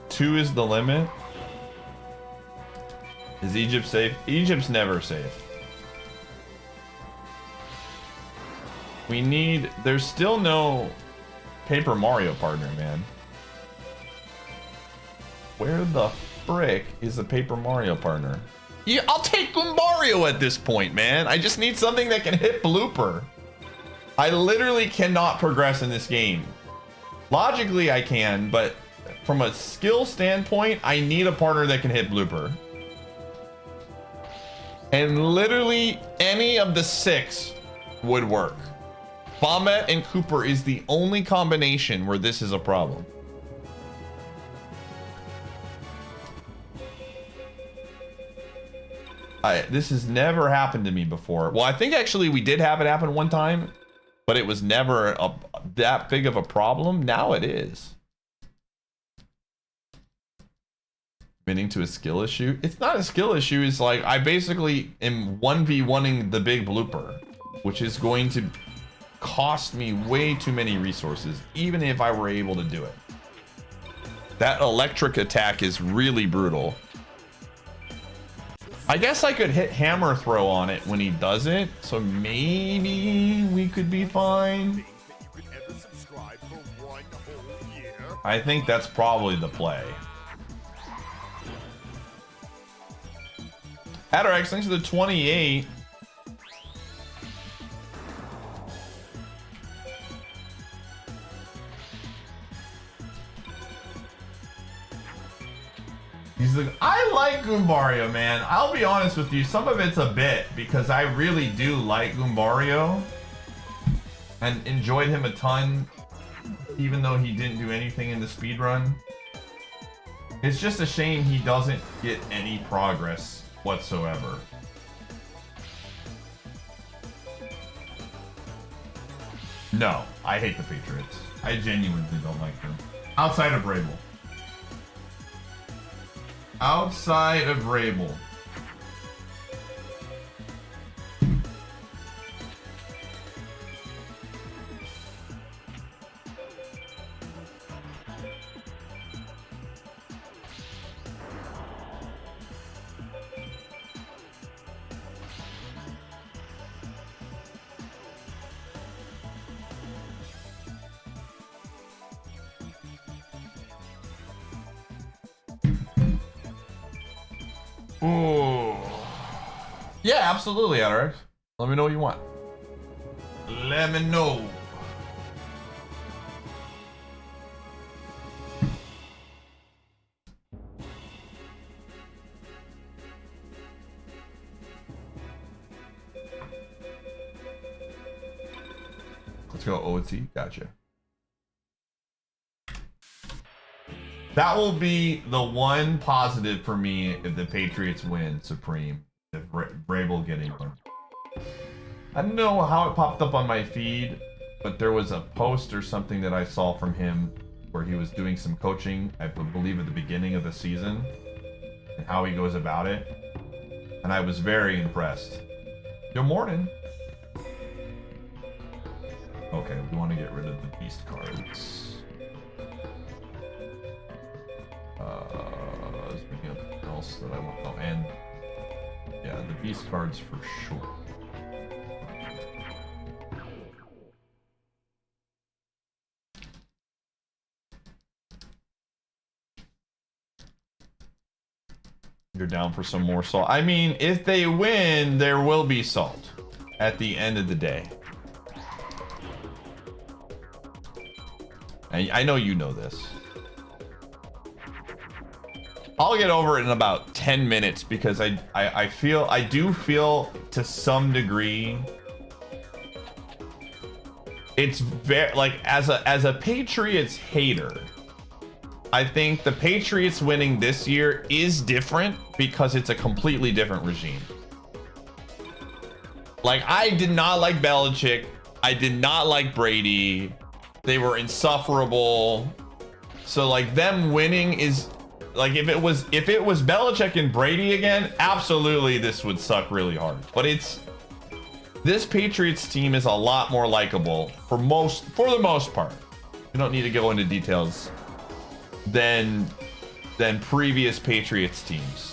Two is the limit. Is Egypt safe? Egypt's never safe. We need... There's still no Paper Mario partner, man. Where the frick is the Paper Mario partner? Yeah, I'll take Goombario at this point, man. I just need something that can hit blooper. I literally cannot progress in this game. Logically, I can, but from a skill standpoint, I need a partner that can hit blooper. And literally any of the 6 would work. Bombette and Cooper is the only combination where this is a problem. This has never happened to me before. Well, I think actually we did have it happen one time, but it was never that big of a problem. Now it is. Admitting to a skill issue. It's not a skill issue. It's like I basically am 1v1ing the big blooper, which is going to cost me way too many resources, even if I were able to do it. That electric attack is really brutal. I guess I could hit hammer throw on it when he does it, so maybe we could be fine. I think that's probably the play. Atarax, thanks for the 28. He's like, I like Goombario, man. I'll be honest with you, some of it's a bit, because I really do like Goombario and enjoyed him a ton, even though he didn't do anything in the speedrun. It's just a shame he doesn't get any progress whatsoever. No, I hate the Patriots. I genuinely don't like them. Outside of Rabel. Outside of Rabel. Ooh. Yeah, absolutely, Atarax. Let me know what you want. Let me know. Patriots go OT. Gotcha. That will be the one positive for me if the Patriots win Supreme. If Vrabel getting one. I don't know how it popped up on my feed, but there was a post or something that I saw from him where he was doing some coaching, I believe at the beginning of the season, and how he goes about it. And I was very impressed. Good morning. Okay, we want to get rid of the beast cards. Is there anything else that I want? Oh, and yeah, the beast cards for sure. You're down for some more salt. I mean, if they win, there will be salt at the end of the day. And I know you know this. I'll get over it in about 10 minutes because I do feel to some degree it's very like as a Patriots hater, I think the Patriots winning this year is different because it's a completely different regime. Like, I did not like Belichick. I did not like Brady. They were insufferable. So like them winning is like if it was Belichick and Brady again, absolutely this would suck really hard. But this Patriots team is a lot more likable for the most part. We don't need to go into details than previous Patriots teams.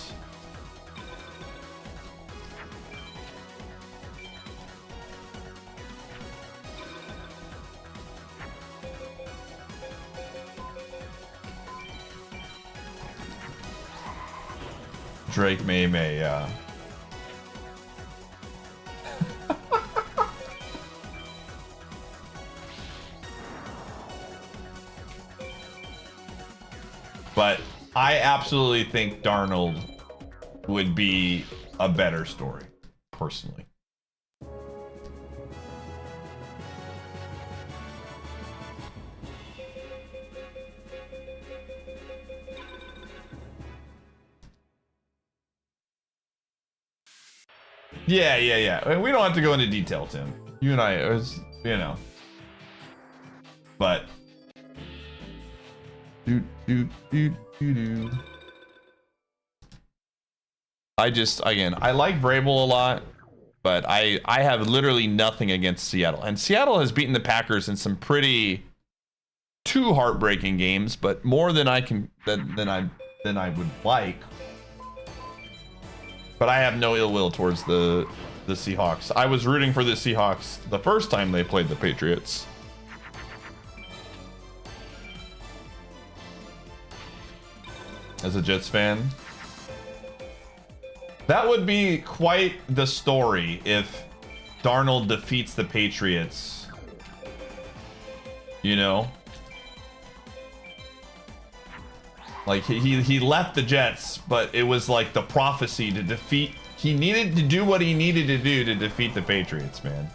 Drake May, yeah. But I absolutely think Darnold would be a better story, personally. Yeah. I mean, we don't have to go into detail, Tim. You and I, it was, you know. But do. I like Vrabel a lot, but I have literally nothing against Seattle. And Seattle has beaten the Packers in some two heartbreaking games, but more than I would like. But I have no ill will towards the Seahawks. I was rooting for the Seahawks the first time they played the Patriots. As a Jets fan, that would be quite the story if Darnold defeats the Patriots. You know? Like, he left the Jets, but it was like the prophecy to defeat. He needed to do what he needed to do to defeat the Patriots, man.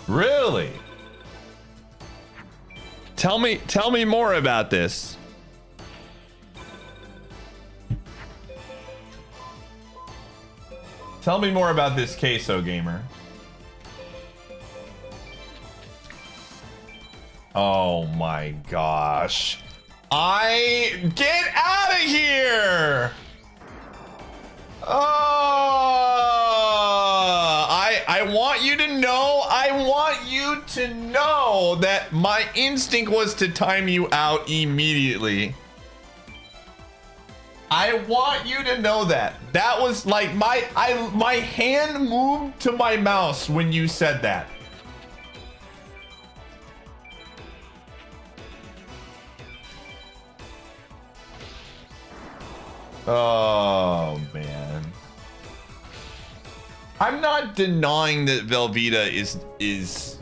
Really? Tell me more about this. Tell me more about this queso gamer. Oh my gosh. Get out of here. I want you to know, that my instinct was to time you out immediately. I want you to know that. That was like my hand moved to my mouse when you said that. Oh man. I'm not denying that Velveeta is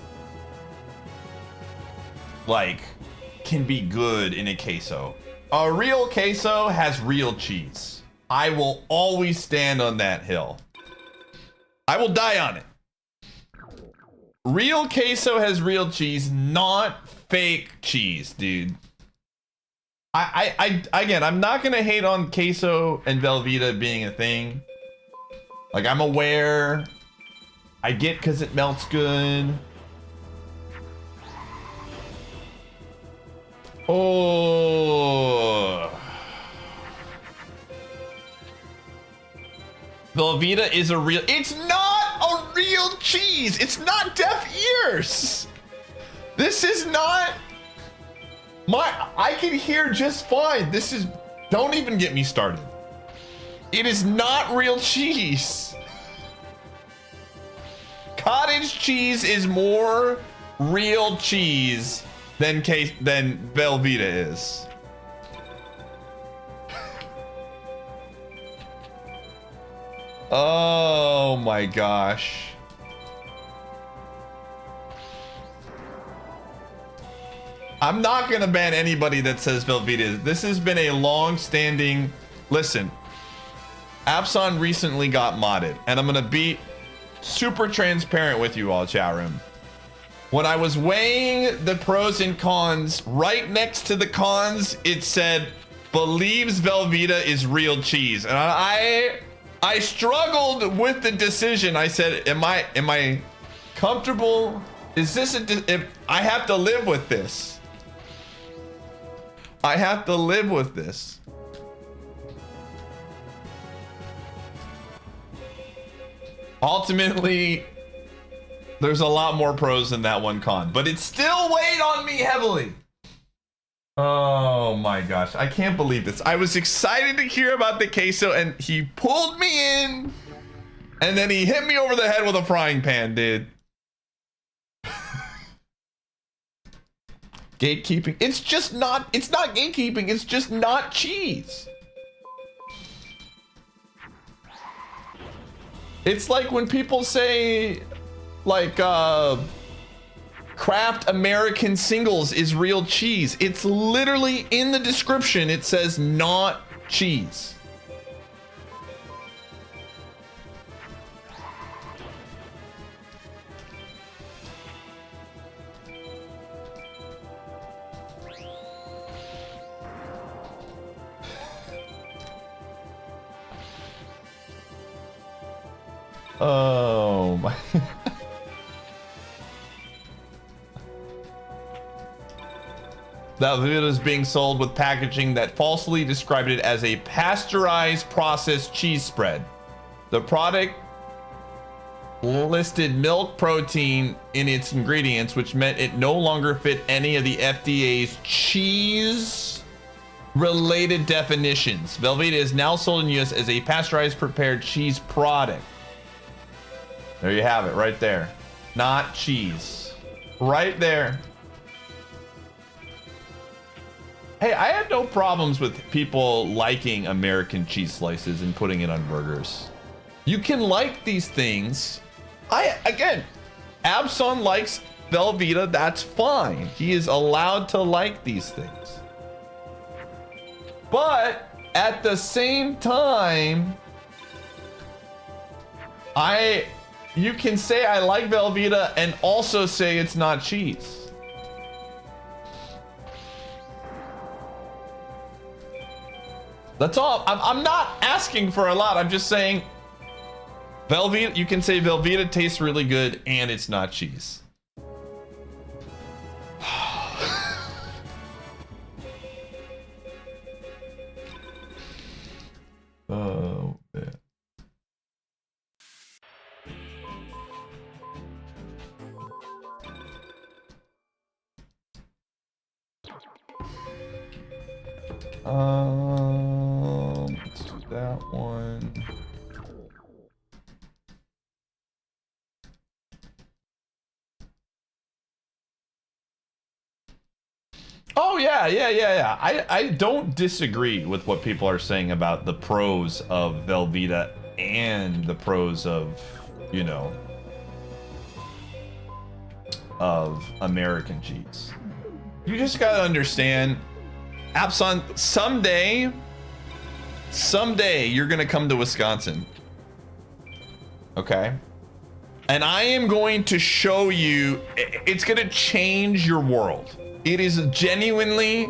like can be good in a queso. A real queso has real cheese. I will always stand on that hill. I will die on it. Real queso has real cheese, not fake cheese, dude. Again, I'm not gonna hate on queso and Velveeta being a thing. Like, I'm aware. I get because it melts good. Oh. Velveeta is a real... It's not a real cheese. It's not deaf ears. This is not... I can hear just fine. This is... Don't even get me started. It is not real cheese. Cottage cheese is more real cheese than Velveeta is. Oh my gosh. I'm not gonna ban anybody that says Velveeta is. This has been a long-standing... Listen, Abson recently got modded, and I'm gonna be super transparent with you all, chat room. When I was weighing the pros and cons, right next to the cons, it said, believes Velveeta is real cheese. And I struggled with the decision. I said, am I comfortable? Is this if I have to live with this? I have to live with this. Ultimately, there's a lot more pros than that one con, but it still weighed on me heavily. Oh my gosh, I can't believe this. I was excited to hear about the queso and he pulled me in and then he hit me over the head with a frying pan, dude. Gatekeeping. It's not gatekeeping, it's just not cheese. It's like when people say like Kraft American Singles is real cheese. It's literally in the description. It says not cheese. Oh my. That video is being sold with packaging that falsely described it as a pasteurized processed cheese spread. The product listed milk protein in its ingredients, which meant it no longer fit any of the FDA's cheese related definitions. Velveeta is now sold in the US as a pasteurized prepared cheese product. There you have it right there. Not cheese. Right there. Hey, I had no problems with people liking American cheese slices and putting it on burgers. You can like these things. Again, Abson likes Velveeta, that's fine. He is allowed to like these things. But at the same time, you can say I like Velveeta and also say it's not cheese. That's all. I'm not asking for a lot. I'm just saying Velveeta, you can say Velveeta tastes really good and it's not cheese. Oh, man. Let's do that one. Oh yeah. I don't disagree with what people are saying about the pros of Velveeta and the pros of, you know, of American cheese. You just gotta understand, Abson, someday you're gonna come to Wisconsin. Okay? And I am going to show you, it's gonna change your world. It is genuinely,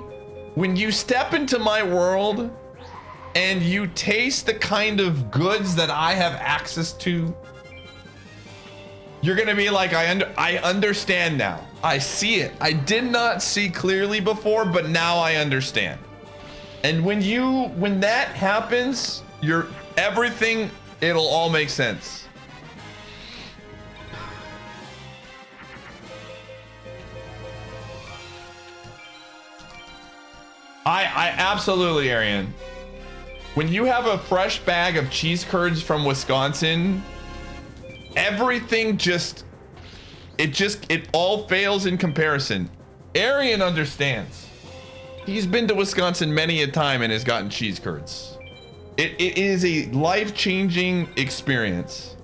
when you step into my world and you taste the kind of goods that I have access to, you're gonna be like, I understand now. I see it. I did not see clearly before, but now I understand. And when that happens, everything, it'll all make sense. I absolutely, Arian. When you have a fresh bag of cheese curds from Wisconsin, everything it all fails in comparison. Arian understands. He's been to Wisconsin many a time and has gotten cheese curds. It is a life-changing experience.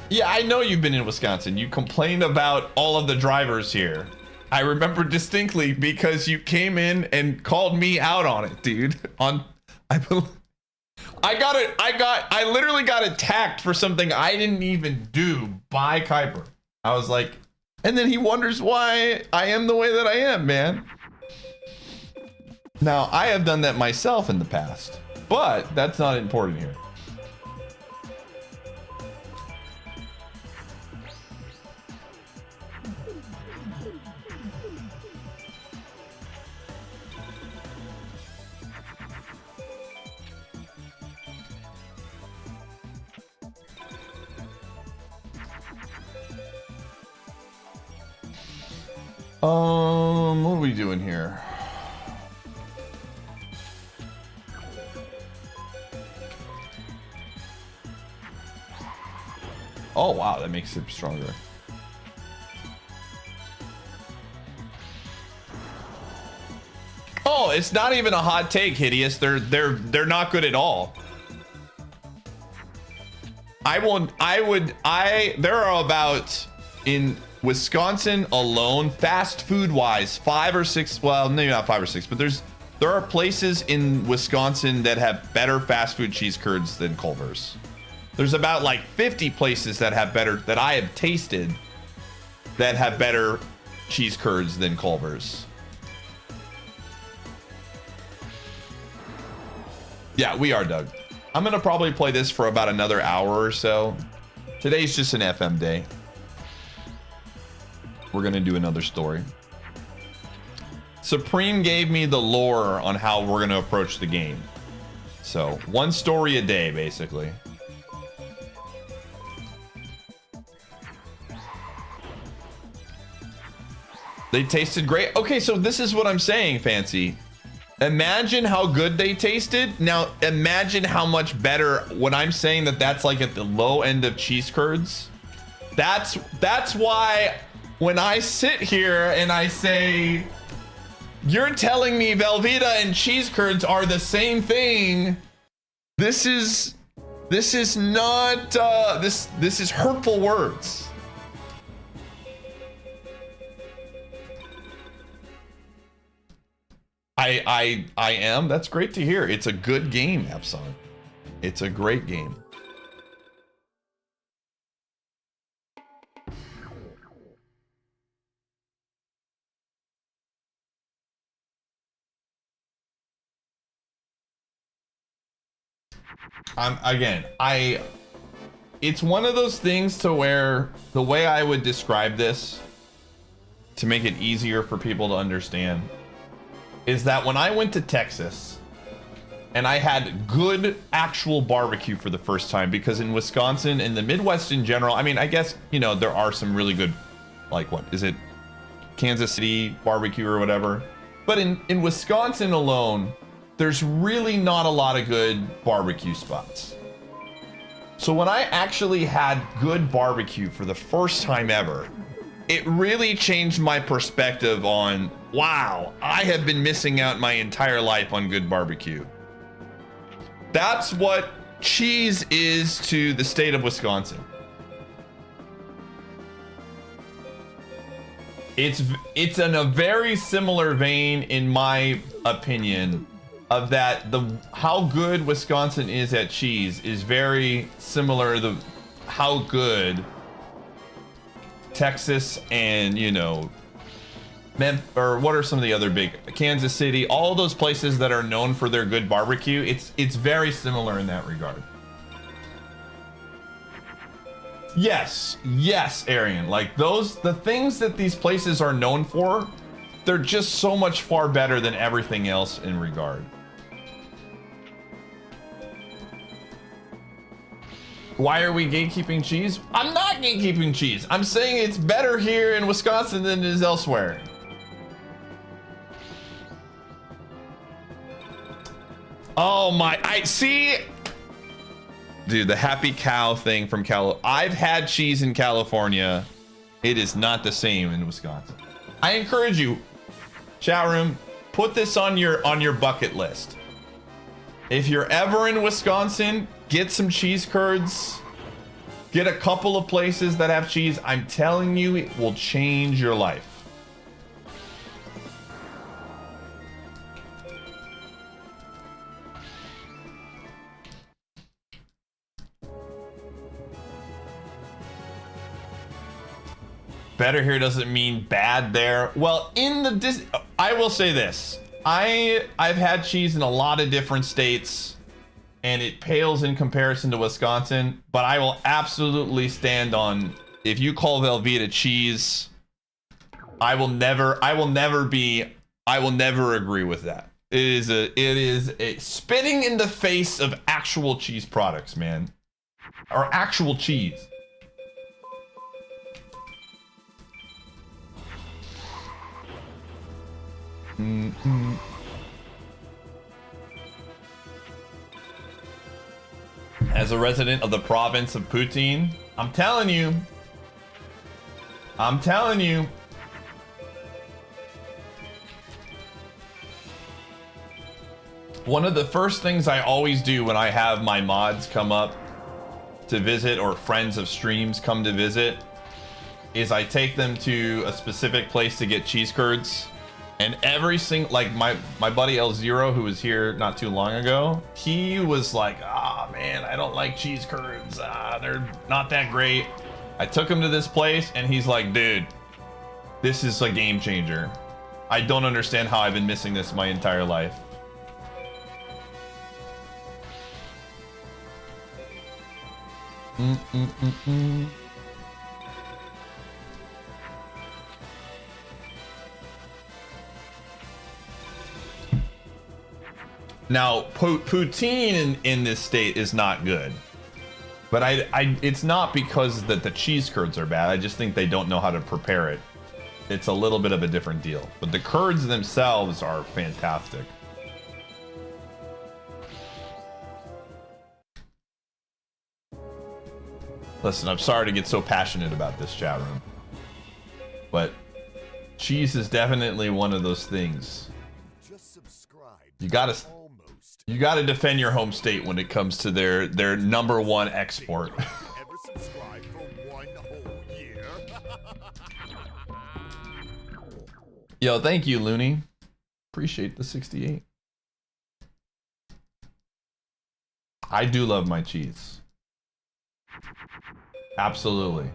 Yeah, I know you've been in Wisconsin. You complained about all of the drivers here. I remember distinctly because you came in and called me out on it, dude. I literally got attacked for something I didn't even do by Kuiper. I was like, and then he wonders why I am the way that I am, man. Now, I have done that myself in the past, but that's not important here. What are we doing here? Oh wow, that makes it stronger. Oh, it's not even a hot take, Hideous. They're not good at all. There are about, in Wisconsin alone, fast food wise, 5 or 6, well, maybe not 5 or 6, but there are places in Wisconsin that have better fast food cheese curds than Culver's. There's about like 50 places that have better, that I have tasted, that have better cheese curds than Culver's. Yeah, we are, Doug. I'm gonna probably play this for about another hour or so. Today's just an FM day. We're gonna do another story. Supreme gave me the lore on how we're gonna approach the game. So, one story a day, basically. They tasted great. Okay, so this is what I'm saying, Fancy. Imagine how good they tasted. Now, imagine how much better, when I'm saying that that's like at the low end of cheese curds. That's why when I sit here and I say, you're telling me Velveeta and cheese curds are the same thing. This is not, this is hurtful words. I am. That's great to hear. It's a good game, Epson. It's a great game. It's one of those things to where the way I would describe this to make it easier for people to understand is that when I went to Texas and I had good actual barbecue for the first time, because in Wisconsin and the Midwest in general, I mean, I guess, you know, there are some really good, like, what is it, Kansas City barbecue or whatever, but in Wisconsin alone, there's really not a lot of good barbecue spots. So when I actually had good barbecue for the first time ever, it really changed my perspective on, wow, I have been missing out my entire life on good barbecue. That's what cheese is to the state of Wisconsin. It's in a very similar vein, in my opinion, of that how good Wisconsin is at cheese is very similar to how good Texas and, you know, or what are some of the other big, Kansas City, all those places that are known for their good barbecue, it's very similar in that regard. Yes, Arian, like the things that these places are known for, they're just so much far better than everything else in regard. Why are we gatekeeping cheese? I'm not gatekeeping cheese. I'm saying it's better here in Wisconsin than it is elsewhere. Oh my, I see. Dude, the happy cow thing from I've had cheese in California. It is not the same in Wisconsin. I encourage you, chat room, put this on your bucket list. If you're ever in Wisconsin, get some cheese curds. Get a couple of places that have cheese. I'm telling you, it will change your life. Better here doesn't mean bad there. Well, I will say this. I've had cheese in a lot of different states, and it pales in comparison to Wisconsin, but I will absolutely stand on, if you call Velveeta cheese, I will never agree with that. It is a spitting in the face of actual cheese products, man. Or actual cheese. As a resident of the province of Poutine, I'm telling you, one of the first things I always do when I have my mods come up to visit, or friends of streams come to visit, is I take them to a specific place to get cheese curds. And every single, like my buddy L0, who was here not too long ago, he was like, ah, man, I don't like cheese curds. They're not that great. I took him to this place and he's like, dude, this is a game changer. I don't understand how I've been missing this my entire life. Now, poutine in this state is not good, but it's not because that the cheese curds are bad. I just think they don't know how to prepare it. It's a little bit of a different deal, but the curds themselves are fantastic. Listen, I'm sorry to get so passionate about this, chat room, but cheese is definitely one of those things. You gotta defend your home state when it comes to their #1 export. Ever subscribe for 1 whole year? Yo, thank you, Looney. Appreciate the 68. I do love my cheese. Absolutely.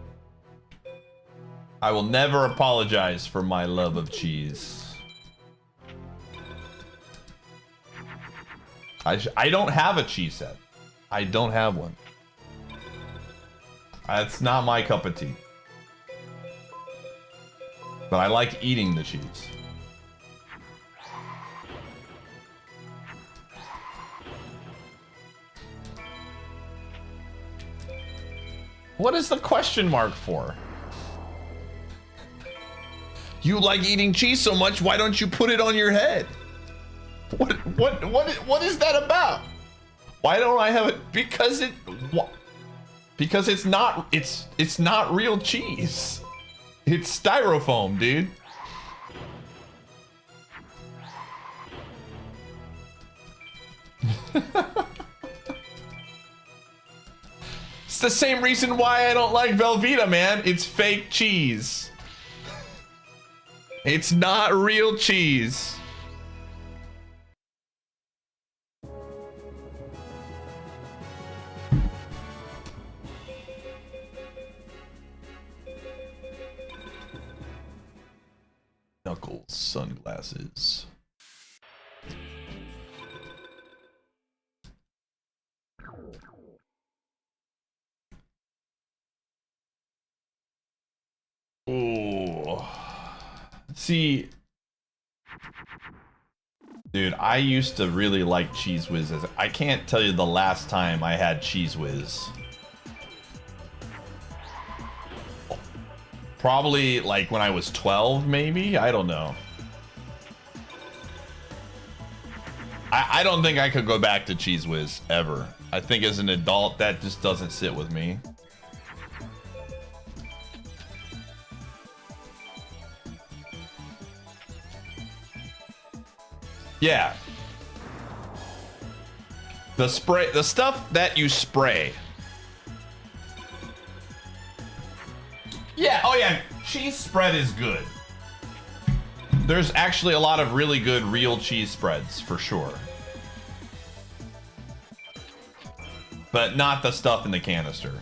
I will never apologize for my love of cheese. I don't have a cheese set. I don't have one. That's not my cup of tea. But I like eating the cheese. What is the question mark for? You like eating cheese so much, why don't you put it on your head? What is that about? Why don't I have it? Because it's not real cheese. It's styrofoam, dude. It's the same reason why I don't like Velveeta, man. It's fake cheese. It's not real cheese. Knuckles sunglasses. Oh, see, dude, I used to really like Cheese Whizzes. I can't tell you the last time I had Cheese Whiz. Probably like when I was 12, maybe? I don't know. I don't think I could go back to Cheese Whiz ever. I think as an adult, that just doesn't sit with me. Yeah. The spray, the stuff that you spray. Yeah, oh yeah, cheese spread is good. There's actually a lot of really good real cheese spreads, for sure. But not the stuff in the canister.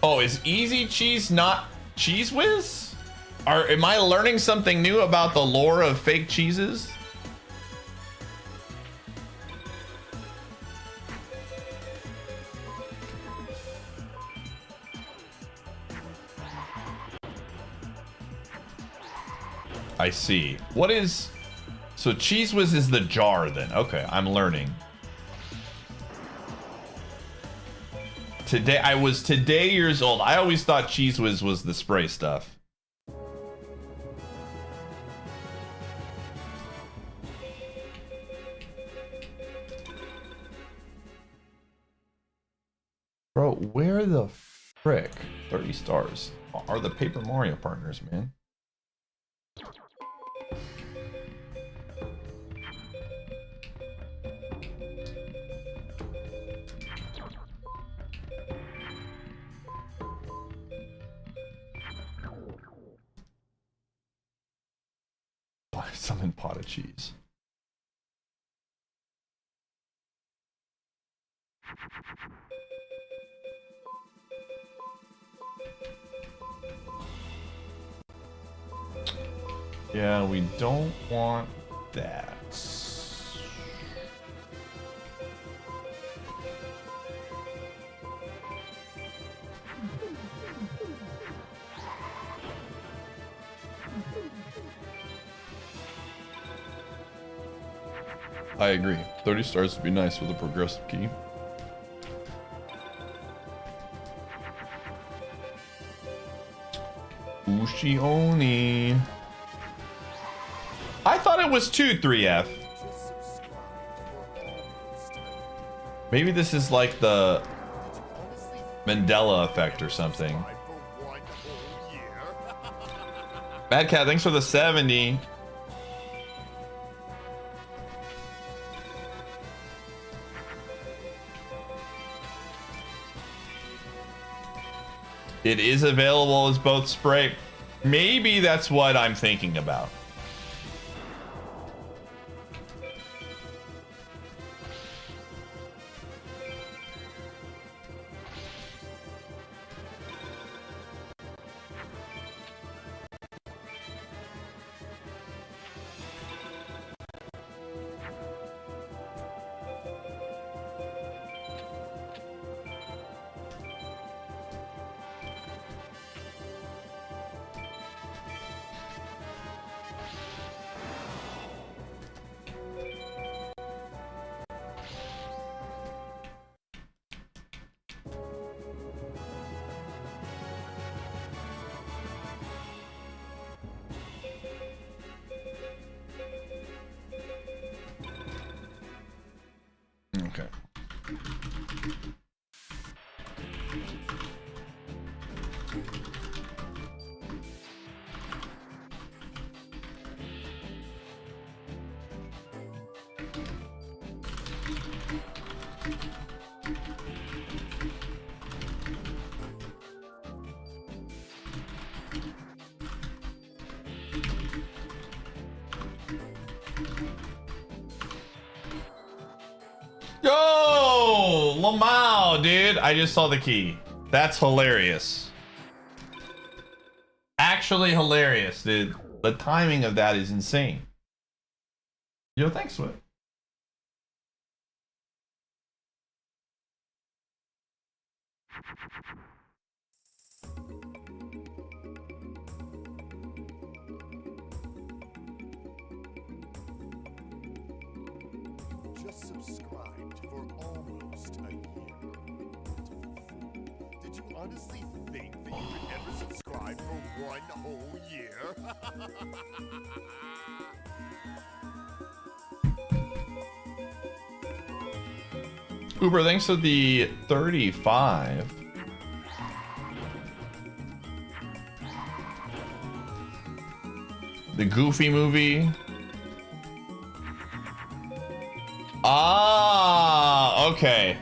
Oh, is Easy Cheese not Cheese Whiz? Am I learning something new about the lore of fake cheeses? I see. What is... So Cheese Whiz is the jar then. Okay, I'm learning. Today, I was today years old. I always thought Cheese Whiz was the spray stuff. Bro, where the frick 30 stars are the Paper Mario partners, man? Summon pot of cheese. Yeah, we don't want that. I agree. 30 stars would be nice with a progressive key. Ushioni. I thought it was 2 3F. Maybe this is like the Mandela effect or something. Bad Cat, thanks for the 70. It is available as both spray. Maybe that's what I'm thinking about. Okay. Yo, Lamau, dude. I just saw the key. That's hilarious. Actually hilarious, dude. The timing of that is insane. Yo, thanks, Swift. Just subscribed for almost a year. Did you honestly think that you could ever subscribe for one whole year? Uber, thanks for the 35. The Goofy movie. Ah, okay.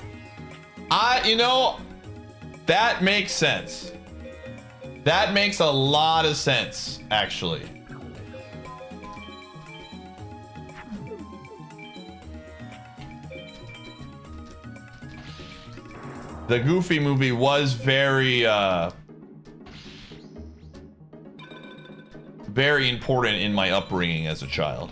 You know, that makes sense. That makes a lot of sense, actually. The Goofy movie was very important in my upbringing as a child.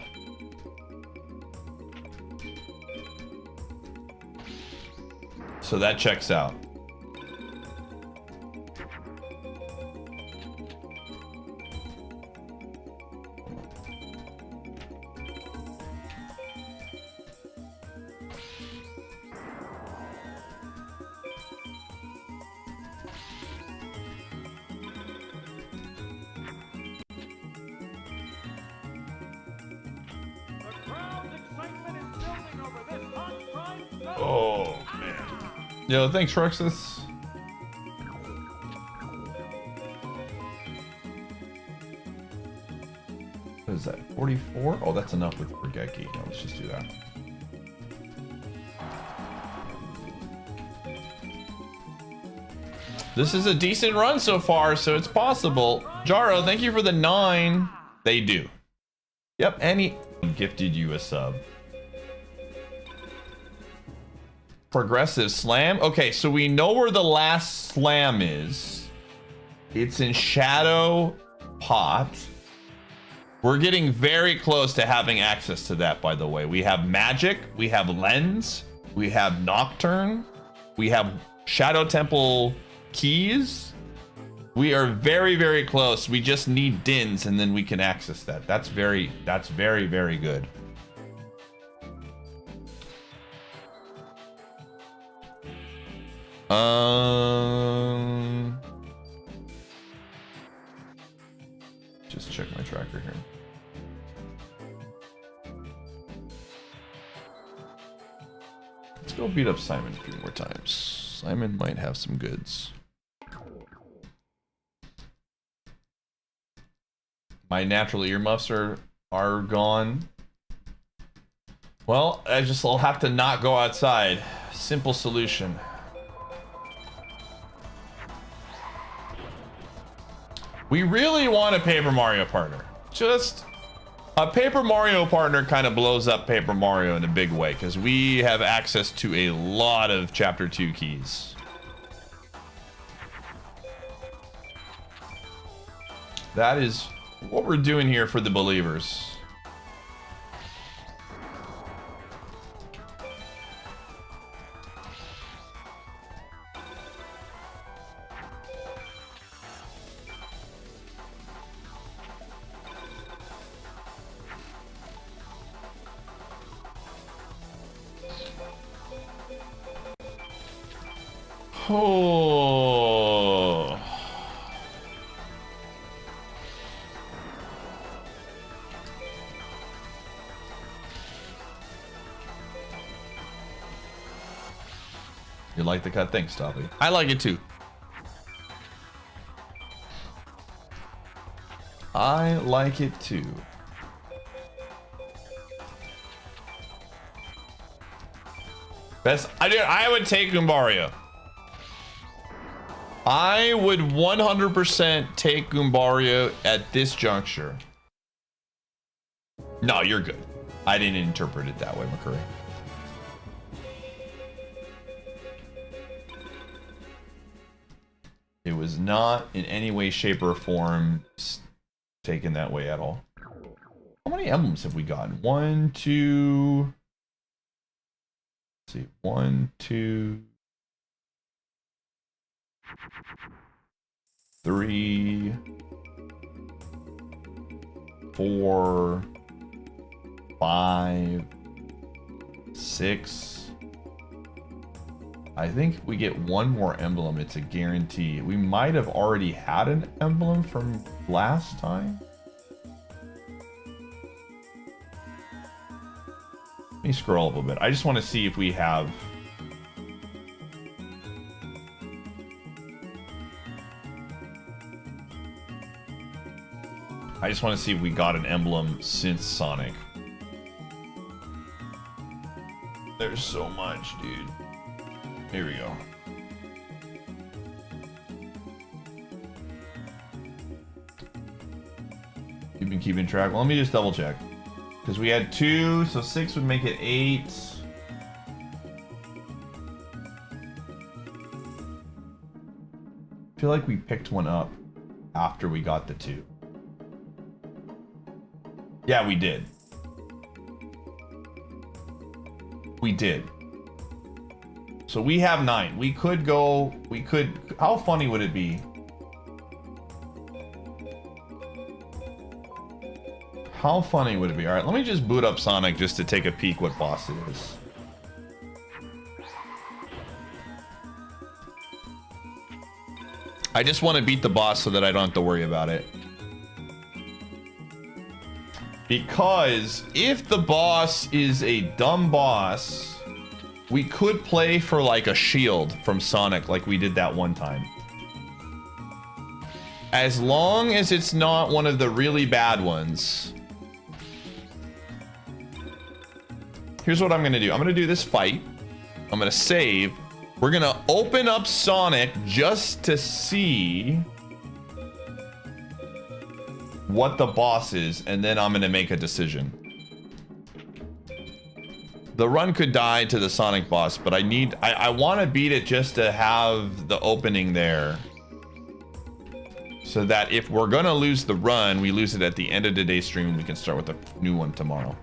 So that checks out. The crowd's excitement is building over this hot prime sub. Oh, man. Yo, thanks, Ruxus. What is that? 44? Oh, that's enough with Brigeki. No, let's just do that. This is a decent run so far, so it's possible. Jaro, thank you for the 9. They do. Yep, Annie gifted you a sub. Progressive slam. Okay, so we know where the last slam is. It's in Shadow Pot. We're getting very close to having access to that, by the way. We have Magic, we have Lens, we have Nocturne, we have Shadow Temple keys. We are very, very close. We just need Dins and then we can access that. That's very, very good. Just check my tracker here. Let's go beat up Simon a few more times. Simon might have some goods. My natural earmuffs are gone. Well, I'll have to not go outside. Simple solution. We really want a Paper Mario partner. Just a Paper Mario partner kind of blows up Paper Mario in a big way because we have access to a lot of Chapter 2 keys. That is what we're doing here for the believers. Oh. You like the cut? Thanks, Toppy. I like it too. I like it too. Best, I would take Goombario. I would 100% take Goombario at this juncture. No, you're good. I didn't interpret it that way, McCurry. It was not in any way, shape, or form taken that way at all. How many emblems have we gotten? 1, 2... Let's see. 1, 2... 3... 4... 5... 6... I think if we get one more emblem, it's a guarantee. We might have already had an emblem from last time. Let me scroll a little bit. I just want to see if we have... I just want to see if we got an emblem since Sonic. There's so much, dude. Here we go. You've been keeping track. Well, let me just double check. Because we had 2, so 6 would make it 8. I feel like we picked one up after we got the 2. Yeah, we did. We did. So we have 9. We could go... We could... How funny would it be? How funny would it be? Alright, let me just boot up Sonic just to take a peek what boss it is. I just want to beat the boss so that I don't have to worry about it. Because if the boss is a dumb boss... We could play for like a shield from Sonic like we did that one time. As long as it's not one of the really bad ones. Here's what I'm gonna do. I'm gonna do this fight. I'm gonna save. We're gonna open up Sonic just to see what the boss is, and then I'm gonna make a decision. The run could die to the Sonic boss, but I want to beat it just to have the opening there. So that if we're gonna lose the run, we lose it at the end of today's stream and we can start with a new one tomorrow.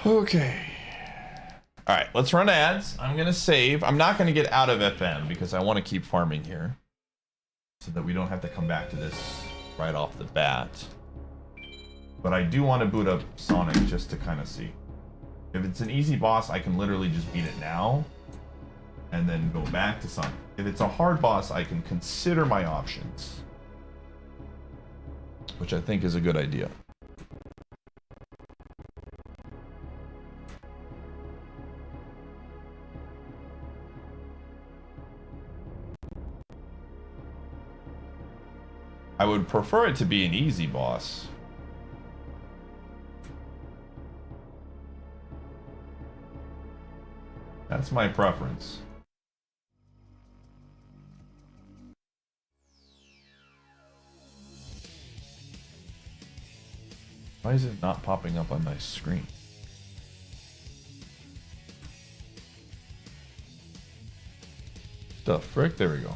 Okay. All right, let's run ads. I'm going to save. I'm not going to get out of FM because I want to keep farming here so that we don't have to come back to this right off the bat. But I do want to boot up Sonic just to kind of see. If it's an easy boss, I can literally just beat it now and then go back to Sonic. If it's a hard boss, I can consider my options, which I think is a good idea. I would prefer it to be an easy boss. That's my preference. Why is it not popping up on my screen? The frick? There we go.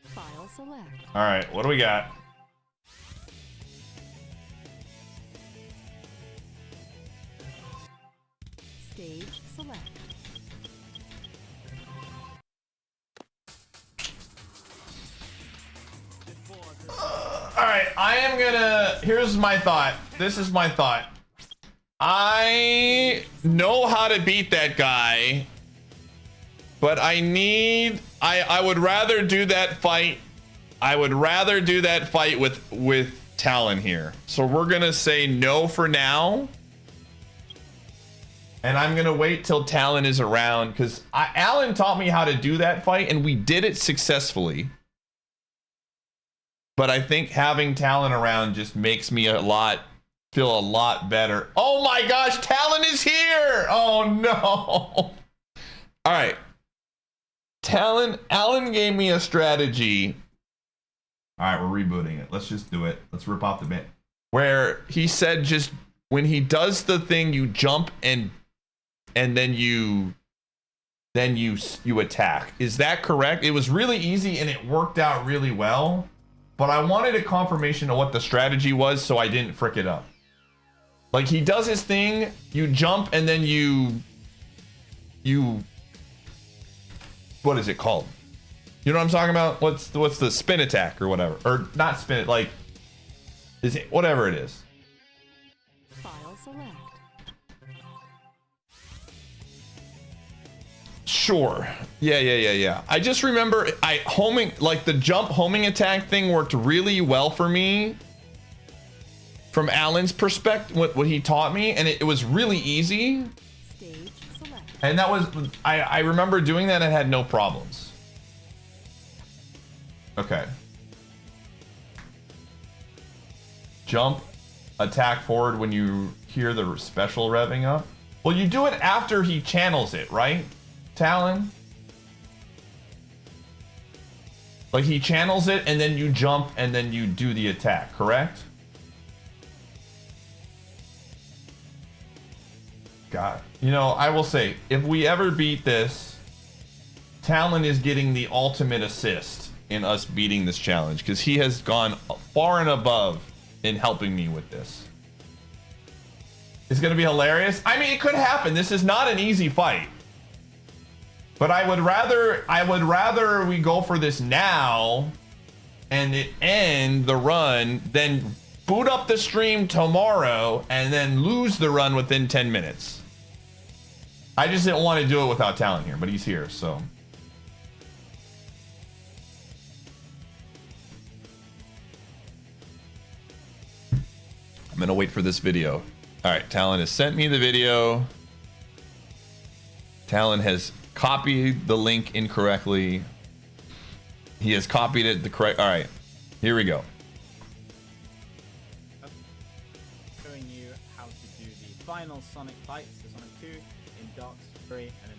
File select. All right, what do we got? Stage select. right, I am gonna. Here's my thought. This is my thought. I know how to beat that guy, but I need. I would rather do that fight. I would rather do that fight with Talon here. So we're gonna say no for now. And I'm gonna wait till Talon is around because Alan taught me how to do that fight and we did it successfully. But I think having Talon around just makes me feel a lot better. Oh my gosh, Talon is here! Oh no! All right, Alan gave me a strategy. All right, we're rebooting it. Let's just do it. Let's rip off the bit. Where he said just when he does the thing, you jump and then you attack. Is that correct? It was really easy and it worked out really well. But I wanted a confirmation of what the strategy was so I didn't frick it up. Like he does his thing, you jump and then you what is it called? You know what I'm talking about? What's the spin attack or whatever? Or not spin it, like is it whatever it is. File select. Sure. Yeah. I just remember like the jump homing attack thing worked really well for me from Alan's perspective, what he taught me, and it was really easy. Stage select. And that was, I remember doing that and had no problems. Okay. Jump, attack forward when you hear the special revving up. Well, you do it after he channels it, right? Talon? Like he channels it and then you jump and then you do the attack, correct? God. You know, I will say, if we ever beat this, Talon is getting the ultimate assist in us beating this challenge because he has gone far and above in helping me with this. It's going to be hilarious. I mean, it could happen. This is not an easy fight. But I would rather we go for this now and it end the run than boot up the stream tomorrow and then lose the run within 10 minutes. I just didn't want to do it without Talon here, but he's here, so. I'm gonna wait for this video. All right, Talon has sent me the video. Talon has copied the link incorrectly. He has copied it the correct. All right, here we go. Showing you how to do the final Sonic fights, so Sonic 2 in Darks 3, and then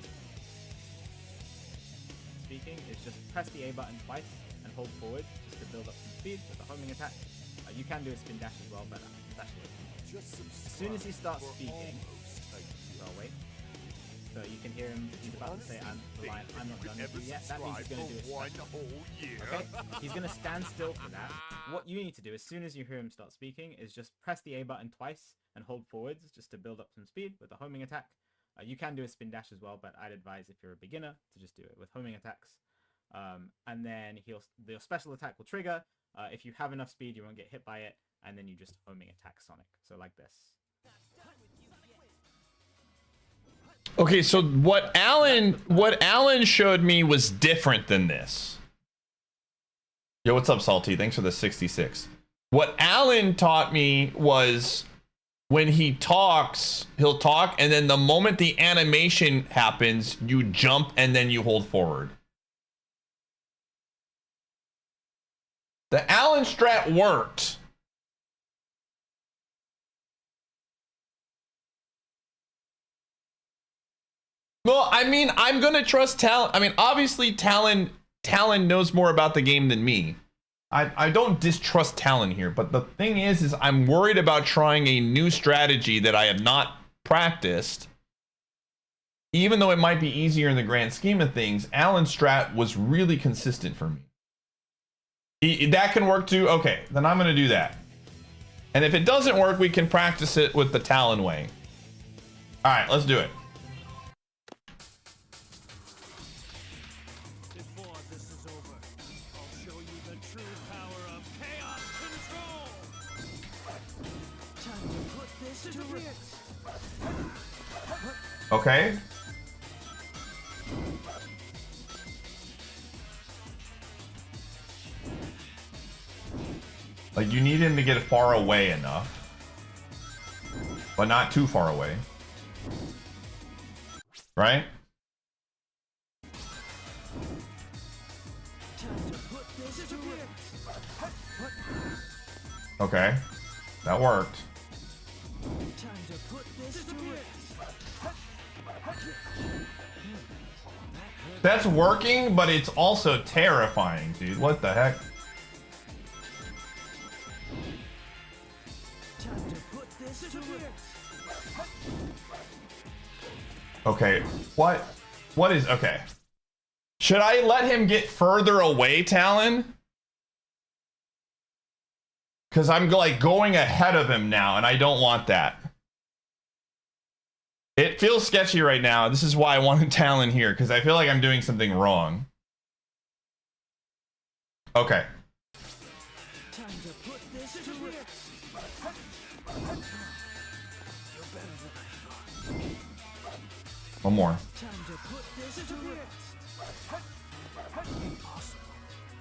speaking is just press the A button twice and hold forward just to build up some speed with the homing attack. You can do a spin dash as well, but that's as soon as he starts speaking, so wait. So you can hear him, he's about to say, I'm not done with you yet. That means he's going to do a okay? He's going to stand still for that. What you need to do as soon as you hear him start speaking is just press the A button twice and hold forwards just to build up some speed with the homing attack. You can do a spin dash as well, but I'd advise if you're a beginner to just do it with homing attacks. And then the special attack will trigger. If you have enough speed, you won't get hit by it, and then you just homing attack Sonic. So like this. Okay, so what Alan showed me was different than this. Yo, what's up, Salty? Thanks for the 66. What Alan taught me was when he talks, he'll talk, and then the moment the animation happens, you jump and then you hold forward. The Alan strat worked. Well, I mean, I'm gonna trust Talon. I mean, obviously Talon knows more about the game than me. I don't distrust Talon here, but the thing is I'm worried about trying a new strategy that I have not practiced. Even though it might be easier in the grand scheme of things, Alan's strat was really consistent for me. That can work too. Okay, then I'm gonna do that. And if it doesn't work, we can practice it with the Talon way. All right, let's do it. Before this is over, I'll show you the true power of chaos Okay. Like, you need him to get far away enough, but not too far away. Right? Okay. That worked. That's working, but it's also terrifying, dude. What the heck? Okay, what is, okay. Should I let him get further away, Talon? Because I'm like going ahead of him now, and I don't want that. It feels sketchy right now. This is why I wanted Talon here, because I feel like I'm doing something wrong. Okay. One more.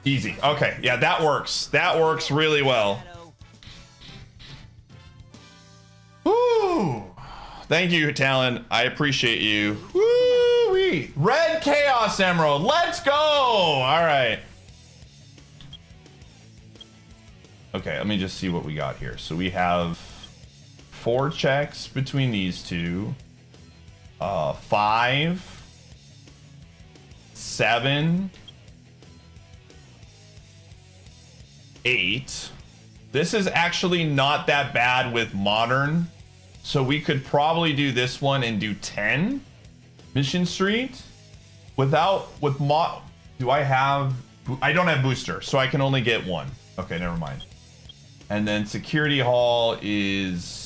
Easy. Okay, yeah, that works. That works really well. Woo! Thank you, Talon. I appreciate you. Woo-wee! Red Chaos Emerald. Let's go! All right. Okay, let me just see what we got here. So we have 4 checks between these two. 5, 7, 8. This is actually not that bad with modern, so we could probably do this one and do 10 Mission Street with mod. Do I have? I don't have booster, so I can only get 1. Okay, never mind. And then Security Hall is.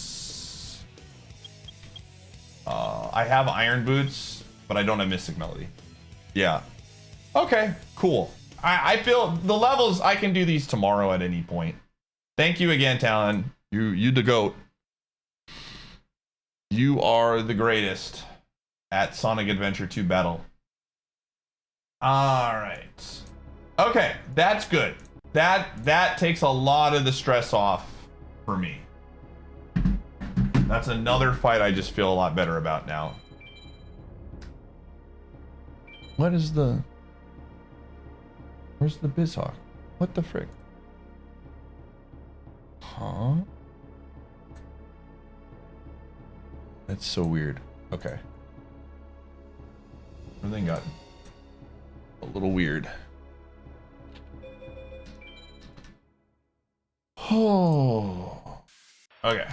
I have Iron Boots, but I don't have Mystic Melody. Yeah. Okay, cool. I feel the levels, I can do these tomorrow at any point. Thank you again, Talon. You the GOAT. You are the greatest at Sonic Adventure 2 Battle. All right. Okay, that's good. That takes a lot of the stress off for me. That's another fight I just feel a lot better about now. What is the... Where's the Bizhawk? What the frick? Huh? That's so weird. Okay. Everything got a little weird. Oh. Okay.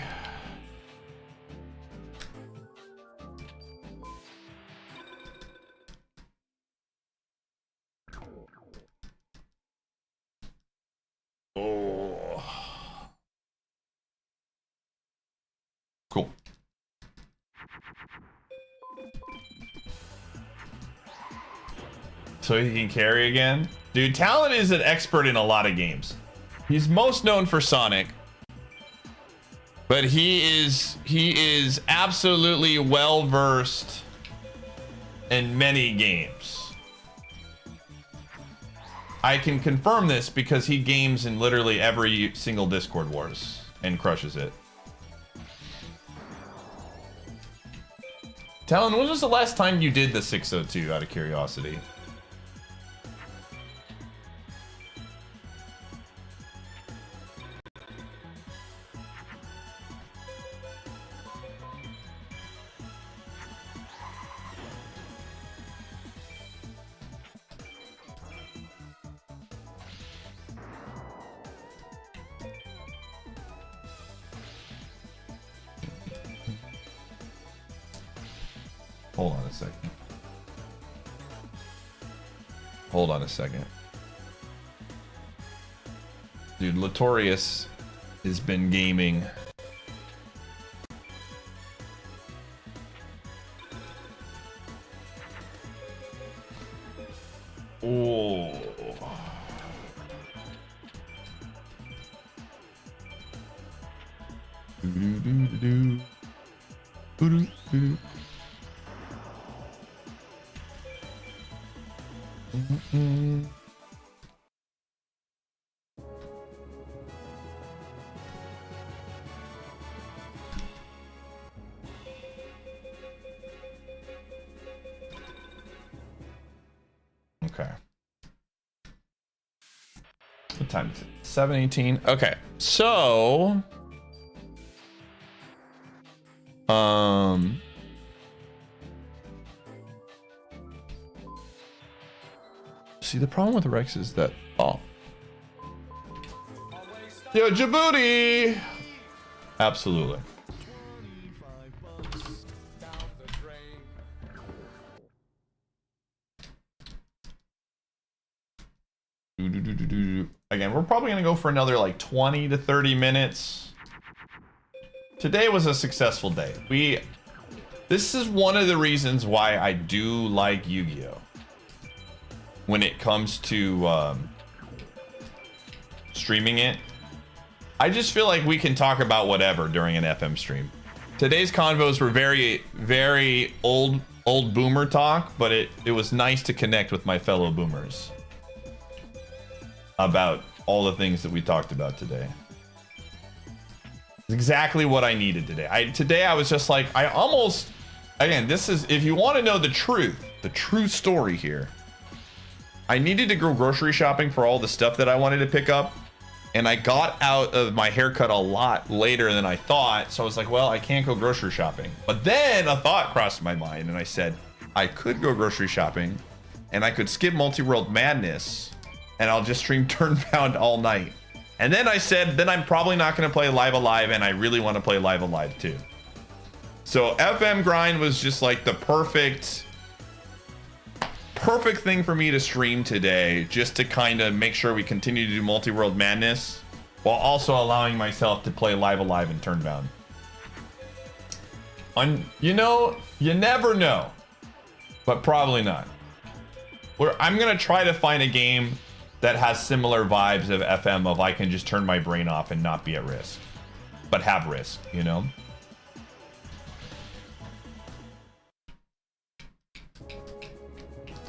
Oh. Cool. So he can carry again? Dude, Talon is an expert in a lot of games. He's most known for Sonic. But he is absolutely well versed in many games. I can confirm this because he games in literally every single Discord Wars and crushes it. Talon, when was the last time you did the 602 out of curiosity? Hold on a second. Hold on a second. Dude, Latorius has been gaming. Oh. Do-do-do-do-do. Okay. What time is it? 7:18. Okay. So see, the problem with Rex is that yo, Djibouti. Absolutely. Again, we're probably gonna go for another like 20 to 30 minutes. Today was a successful day. This is one of the reasons why I do like Yu-Gi-Oh! When it comes to streaming it. I just feel like we can talk about whatever during an FM stream. Today's convos were very, very old boomer talk, but it was nice to connect with my fellow boomers about all the things that we talked about today. It's exactly what I needed today. Today I was just like, I almost, again, this is, if you want to know the true story here, I needed to go grocery shopping for all the stuff that I wanted to pick up, and I got out of my haircut a lot later than I thought, so I was like, well, I can't go grocery shopping. But then a thought crossed my mind, and I said, I could go grocery shopping, and I could skip Multiworld Madness, and I'll just stream Turnbound all night. And then I said, then I'm probably not going to play Live Alive, and I really want to play Live Alive too. So FM grind was just like the perfect thing for me to stream today, just to kind of make sure we continue to do Multiworld Madness while also allowing myself to play Live Alive and Turnbound. You know, you never know, but probably not. I'm going to try to find a game that has similar vibes of FM, of I can just turn my brain off and not be at risk, but have risk, you know?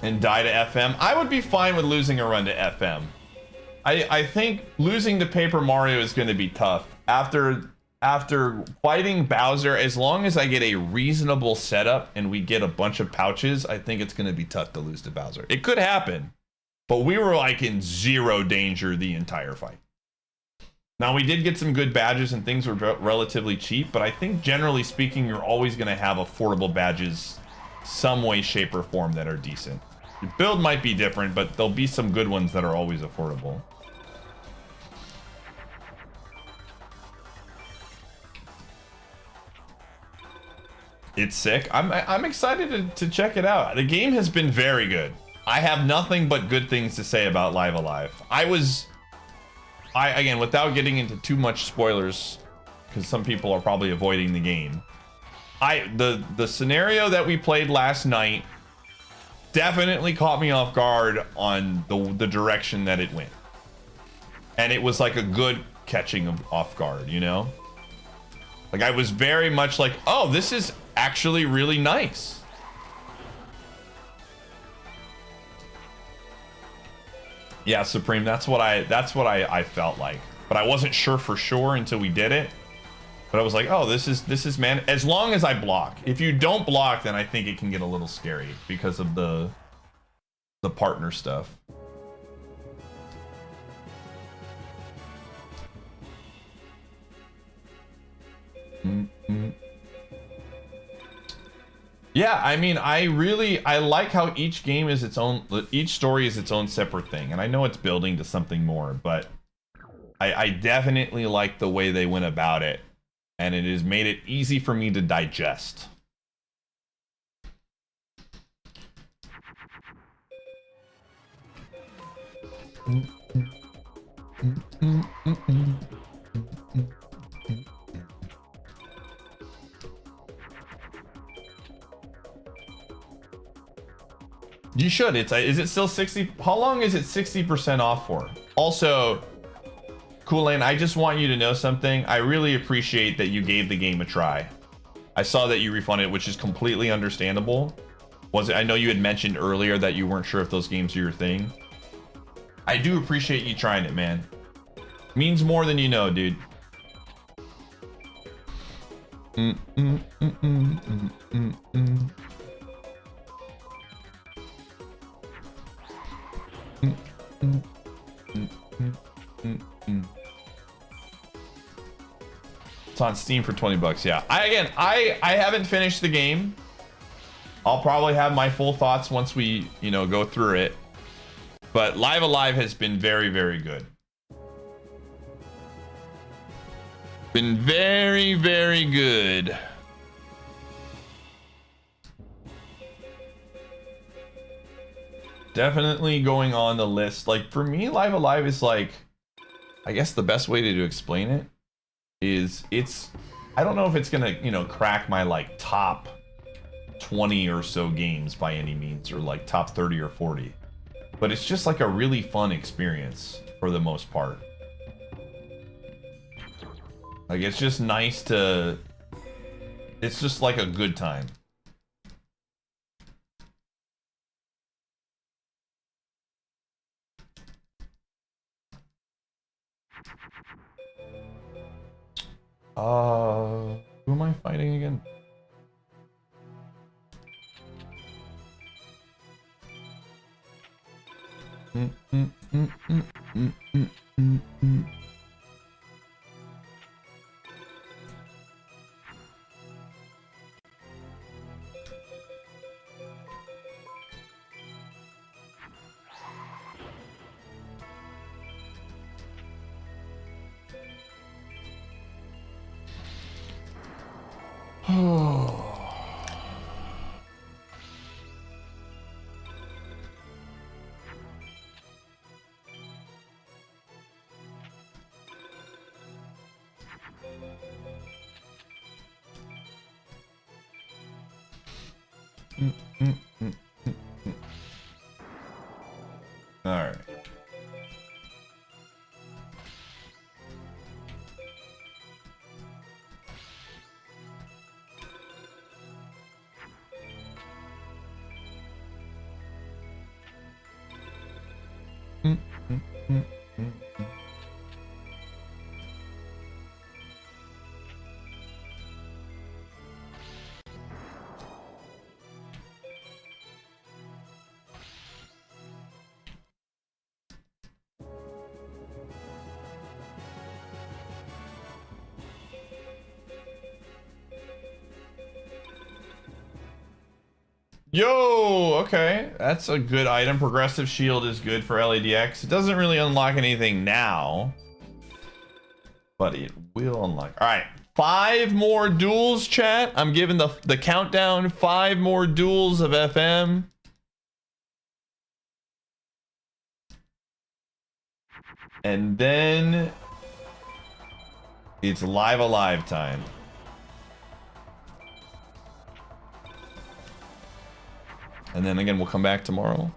And die to FM. I would be fine with losing a run to FM. I think losing to Paper Mario is going to be tough. After fighting Bowser, as long as I get a reasonable setup and we get a bunch of pouches, I think it's going to be tough to lose to Bowser. It could happen, but we were like in zero danger the entire fight. Now, we did get some good badges and things were relatively cheap, but I think generally speaking, you're always going to have affordable badges some way, shape, or form that are decent. Your build might be different, but there'll be some good ones that are always affordable. It's sick. I'm excited to check it out. The game has been very good. I have nothing but good things to say about Live Alive. Again, without getting into too much spoilers, because some people are probably avoiding the game. The scenario that we played last night definitely caught me off guard on the direction that it went. And it was like a good catching of off guard, you know? Like, I was very much like, oh, this is actually really nice. Yeah, Supreme, that's what I felt like. But I wasn't sure for sure until we did it. But I was like, oh, this is man, as long as I block. If you don't block, then I think it can get a little scary because of the partner stuff. Yeah, I mean, I like how each game is its own, each story is its own separate thing. And I know it's building to something more, but I definitely like the way they went about it. And it has made it easy for me to digest. You should. Is it still 60? How long is it 60% off for? Also, Kool-Aid, I just want you to know something. I really appreciate that you gave the game a try. I saw that you refunded, which is completely understandable. Was it? I know you had mentioned earlier that you weren't sure if those games are your thing. I do appreciate you trying it, man. Means more than you know, dude. It's on Steam for 20 bucks. Yeah. I haven't finished the game. I'll probably have my full thoughts once we, you know, go through it. But Live Alive has been very, very good. Been very, very good. Definitely going on the list. Like for me, Live Alive is like, I guess the best way to explain it is I don't know if it's gonna, you know, crack my like top 20 or so games by any means, or like top 30 or 40, but it's just like a really fun experience for the most part. Like it's just nice to, it's just like a good time. Who am I fighting again? All right. Yo, okay, that's a good item. Progressive shield is good for LADX. It doesn't really unlock anything now, but it will unlock. All right, 5 more duels, chat. I'm giving the countdown. 5 more duels of FM. And then it's Live Alive time. And then again, we'll come back tomorrow.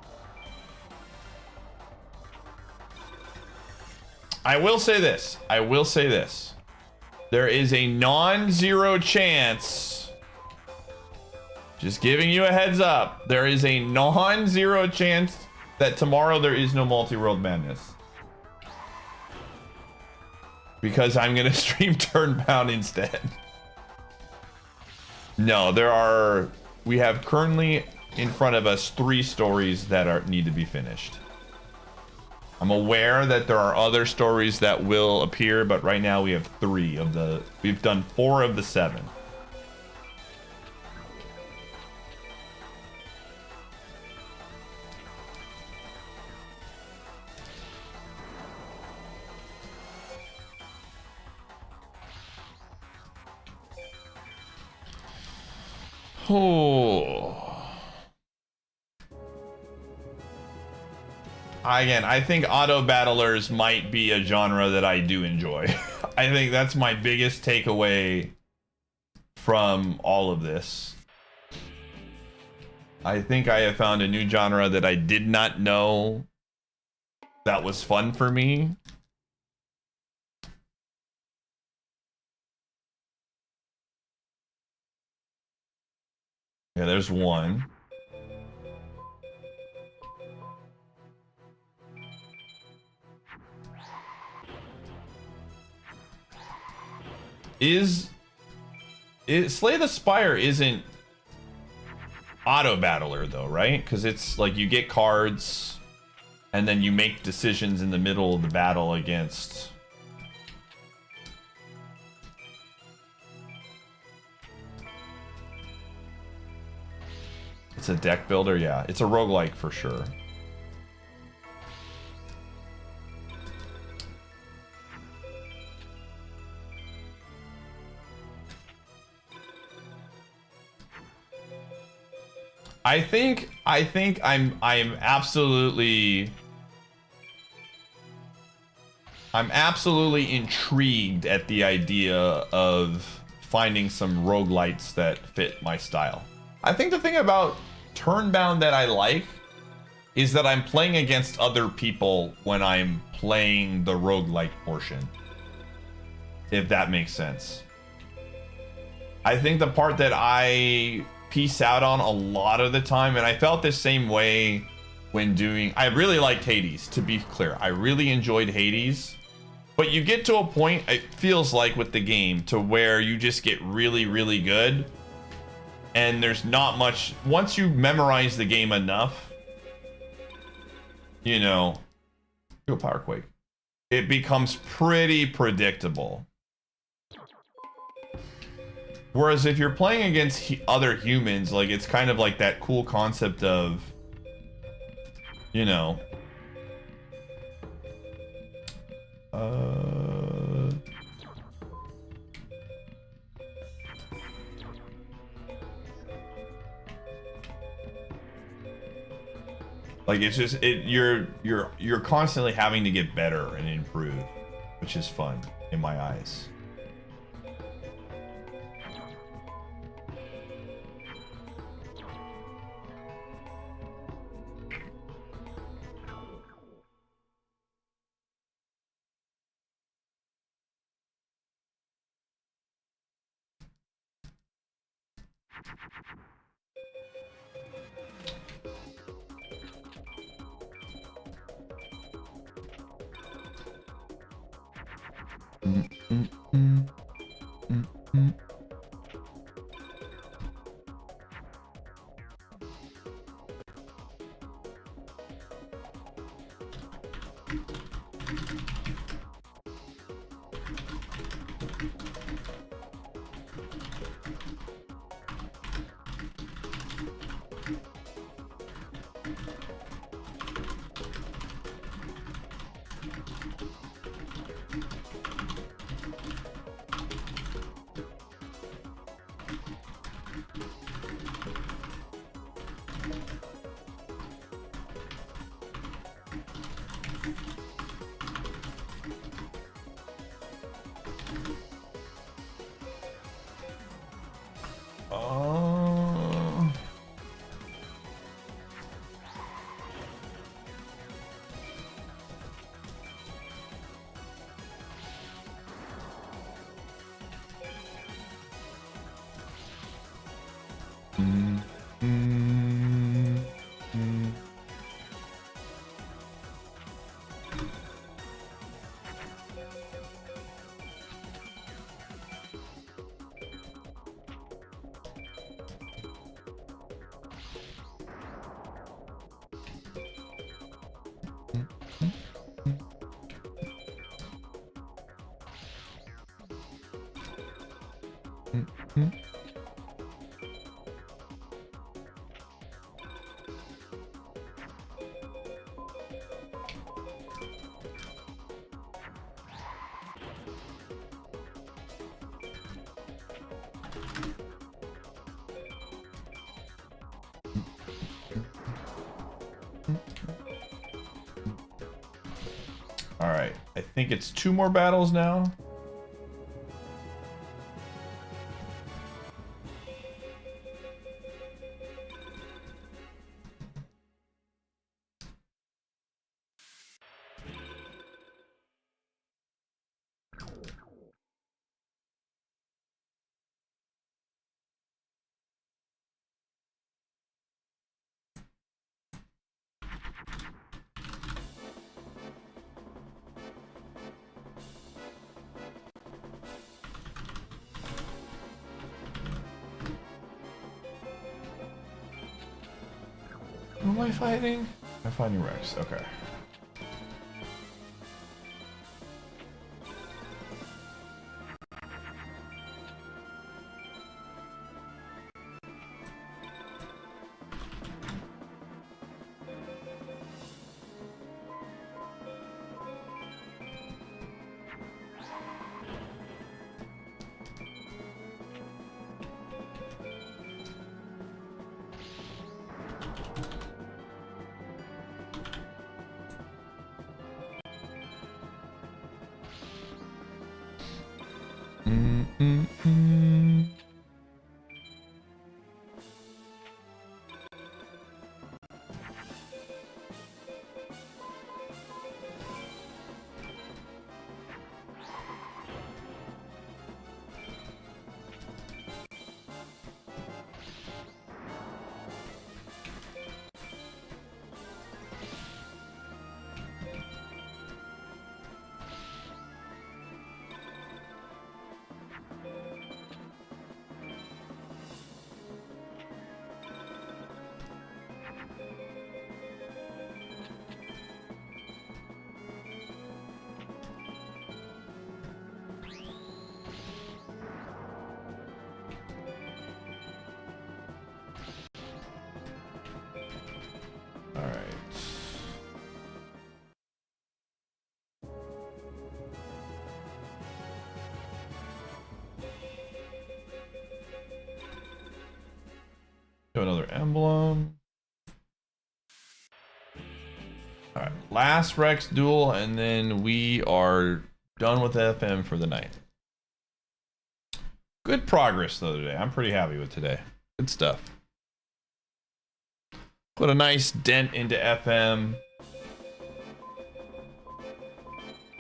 I will say this. I will say this. There is a non-zero chance. Just giving you a heads up. There is a non-zero chance that tomorrow there is no Multiworld Madness. Because I'm going to stream Turnbound instead. No, we have currently in front of us 3 stories that need to be finished. I'm aware that there are other stories that will appear, but right now we have 3 of we've done 4 of the 7. Oh. Again, I think auto battlers might be a genre that I do enjoy. I think that's my biggest takeaway from all of this. I think I have found a new genre that I did not know that was fun for me. Yeah, there's one. Slay the Spire isn't auto battler though, right? Because it's like you get cards and then you make decisions in the middle of the battle against. It's a deck builder, yeah. It's a roguelike for sure. I think I'm absolutely intrigued at the idea of finding some roguelites that fit my style. I think the thing about Turnbound that I like is that I'm playing against other people when I'm playing the roguelike portion. If that makes sense. I think the part that I piece out on a lot of the time, and I felt the same way when doing, I really liked Hades, to be clear. I really enjoyed Hades, but you get to a point, it feels like with the game, to where you just get really, really good, and there's not much, once you memorize the game enough, you know, do a power quake, it becomes pretty predictable. Whereas if you're playing against other humans, like it's kind of like that cool concept of, you know, like it's just you're constantly having to get better and improve, which is fun in my eyes. All right, I think it's 2 more battles now. am I fighting? I'm fighting Rex. Okay. All right. Do another emblem. All right, last Rex duel, and then we are done with FM for the night. Good progress though today. I'm pretty happy with today. Good stuff. Put a nice dent into FM.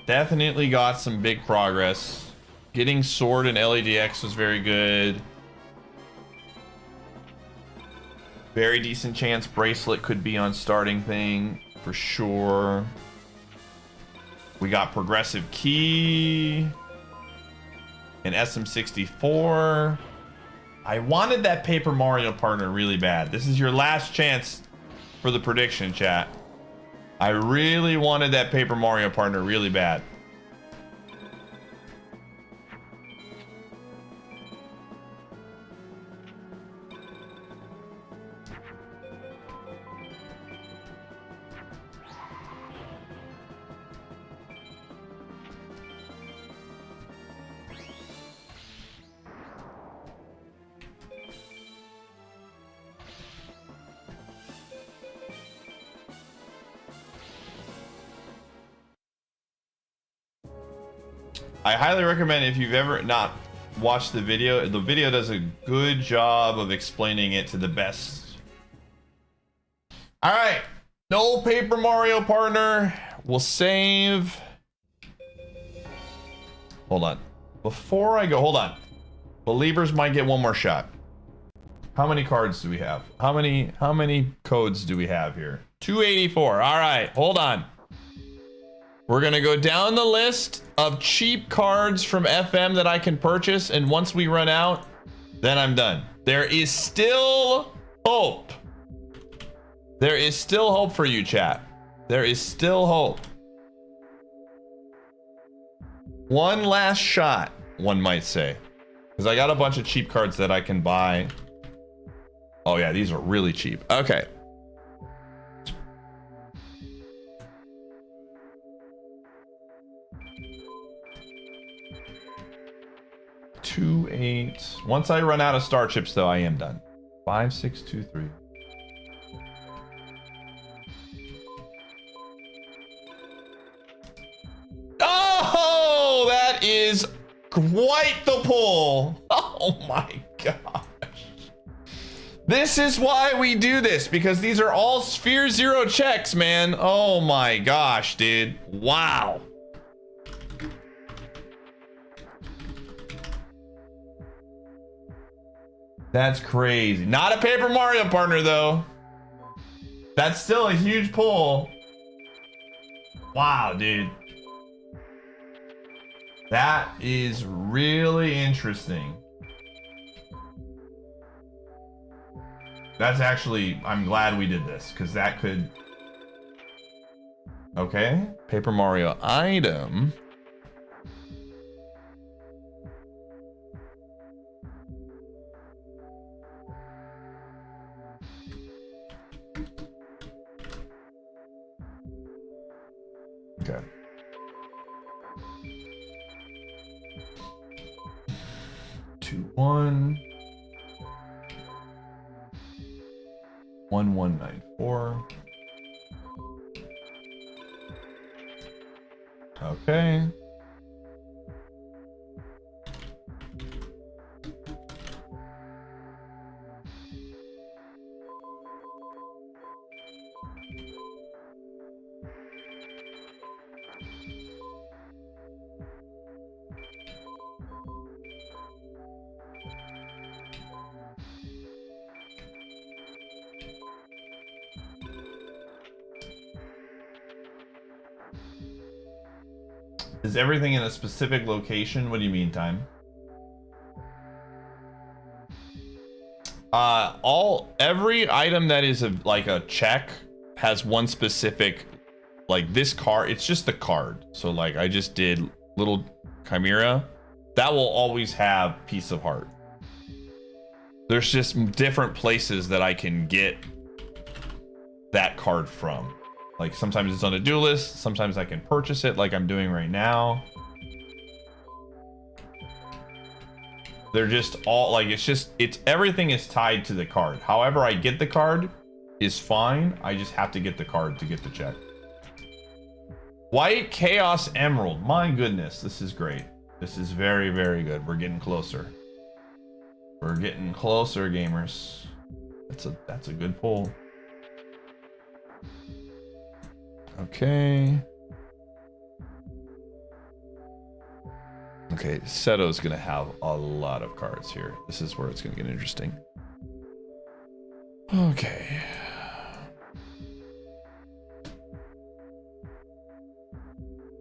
Definitely got some big progress. Getting Sword and LADX was very good. Very decent chance Bracelet could be on starting thing for sure. We got Progressive Key and SM64. I wanted that Paper Mario partner really bad. This is your last chance for the prediction, chat. I really wanted that Paper Mario partner really bad. I highly recommend, if you've ever not watched the video does a good job of explaining it to the best. All right, no Paper Mario partner. We'll save. Hold on. Before I go, hold on. Believers might get one more shot. How many cards do we have? How many codes do we have here? 284. All right, hold on. We're gonna go down the list of cheap cards from FM that I can purchase, and once we run out, then I'm done. There is still hope. There is still hope for you, chat. There is still hope. One last shot, one might say. Because I got a bunch of cheap cards that I can buy. Oh yeah, these are really cheap. Okay. 2-8. Once I run out of star chips, though, I am done. 5, 6, 2, 3. Oh, that is quite the pull. Oh my gosh. This is why we do this, because these are all Sphere Zero checks, man. Oh my gosh, dude. Wow. That's crazy. Not a Paper Mario partner, though. That's still a huge pull. Wow, dude. That is really interesting. That's actually, I'm glad we did this, because that could... Okay, Paper Mario item. Okay. Two, 1194. Okay. Is everything in a specific location? What do you mean, time? Every item that is like a check has one specific, like this card. It's just the card. So like I just did little chimera. That will always have piece of heart. There's just different places that I can get that card from. Like sometimes it's on a duel list, sometimes I can purchase it like I'm doing right now. They're just all like, it's everything is tied to the card. However I get the card is fine. I just have to get the card to get the check. White Chaos Emerald. My goodness, this is great. This is very, very good. We're getting closer. We're getting closer, gamers. That's a good pull. Okay. Okay, Seto's gonna have a lot of cards here. This is where it's gonna get interesting. Okay.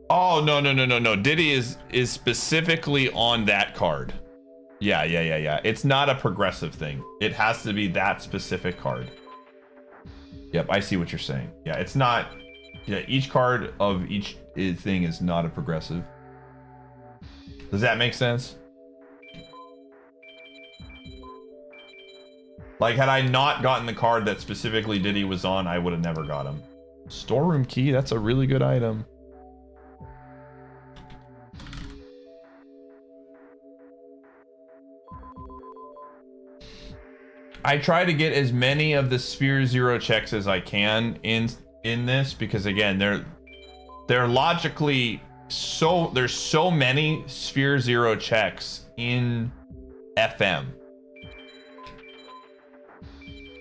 Oh, no. Diddy is specifically on that card. Yeah. It's not a progressive thing. It has to be that specific card. Yep, I see what you're saying. Yeah, it's not... Yeah, each card of each thing is not a progressive. Does that make sense? Like, had I not gotten the card that specifically Diddy was on, I would have never got him. Storeroom key, that's a really good item. I try to get as many of the Sphere Zero checks as I can in this, because again, they're logically so, there's so many Sphere Zero checks in FM.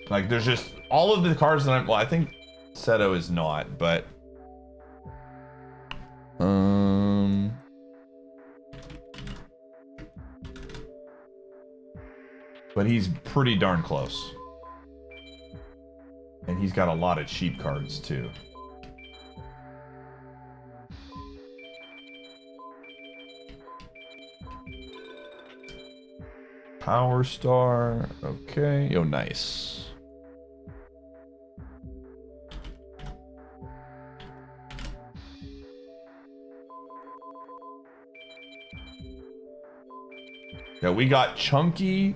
Like there's just all of the cards that well, I think Seto is not, but he's pretty darn close. And he's got a lot of cheap cards too. Power Star. Okay. Yo, nice. Yeah, we got Chunky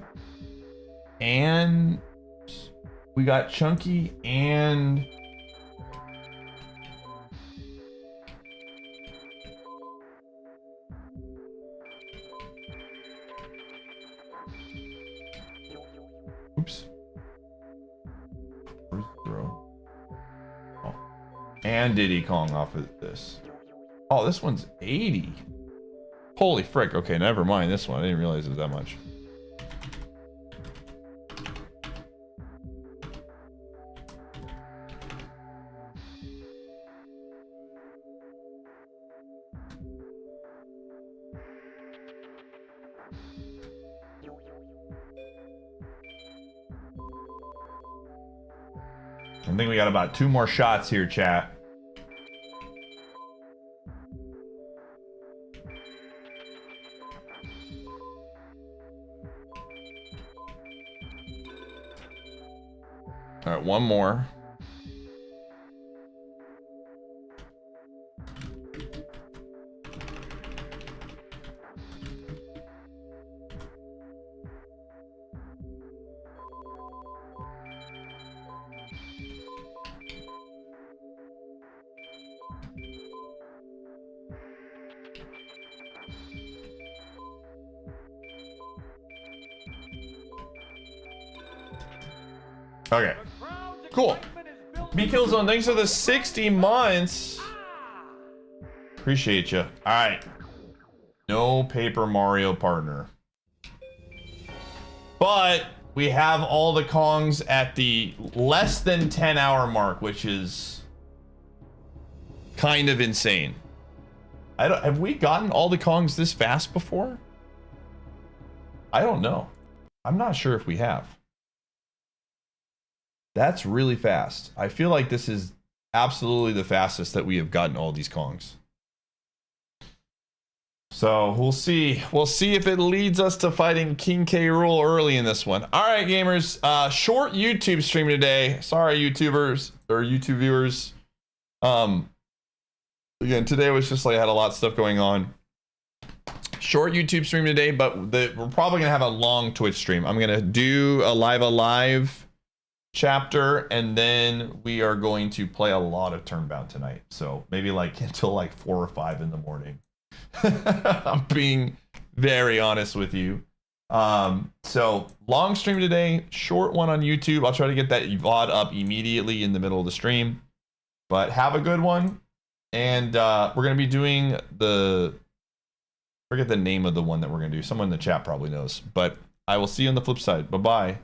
and oops. Where's the throw? Oh. And Diddy Kong off of this. Oh, this one's 80. Holy frick. Okay, never mind this one. I didn't realize it was that much. I think we got about 2 more shots here, chat. All right, one more. Okay. Cool. B-Killzone, thanks for the 60 months. Appreciate you. All right. No Paper Mario partner. But we have all the Kongs at the less than 10-hour mark, which is kind of insane. Have we gotten all the Kongs this fast before? I don't know. I'm not sure if we have. That's really fast. I feel like this is absolutely the fastest that we have gotten all these Kongs. So we'll see. We'll see if it leads us to fighting King K. Rool early in this one. All right, gamers. Short YouTube stream today. Sorry, YouTubers or YouTube viewers. Again, today was just like I had a lot of stuff going on. Short YouTube stream today, but we're probably gonna have a long Twitch stream. I'm gonna do a live chapter, and then we are going to play a lot of Turnbound tonight. So maybe like until like 4 or 5 in the morning. I'm being very honest with you. So long stream today, short one on YouTube. I'll try to get that VOD up immediately in the middle of the stream. But have a good one. And we're gonna be doing forget the name of the one that we're gonna do. Someone in the chat probably knows. But I will see you on the flip side. Bye-bye.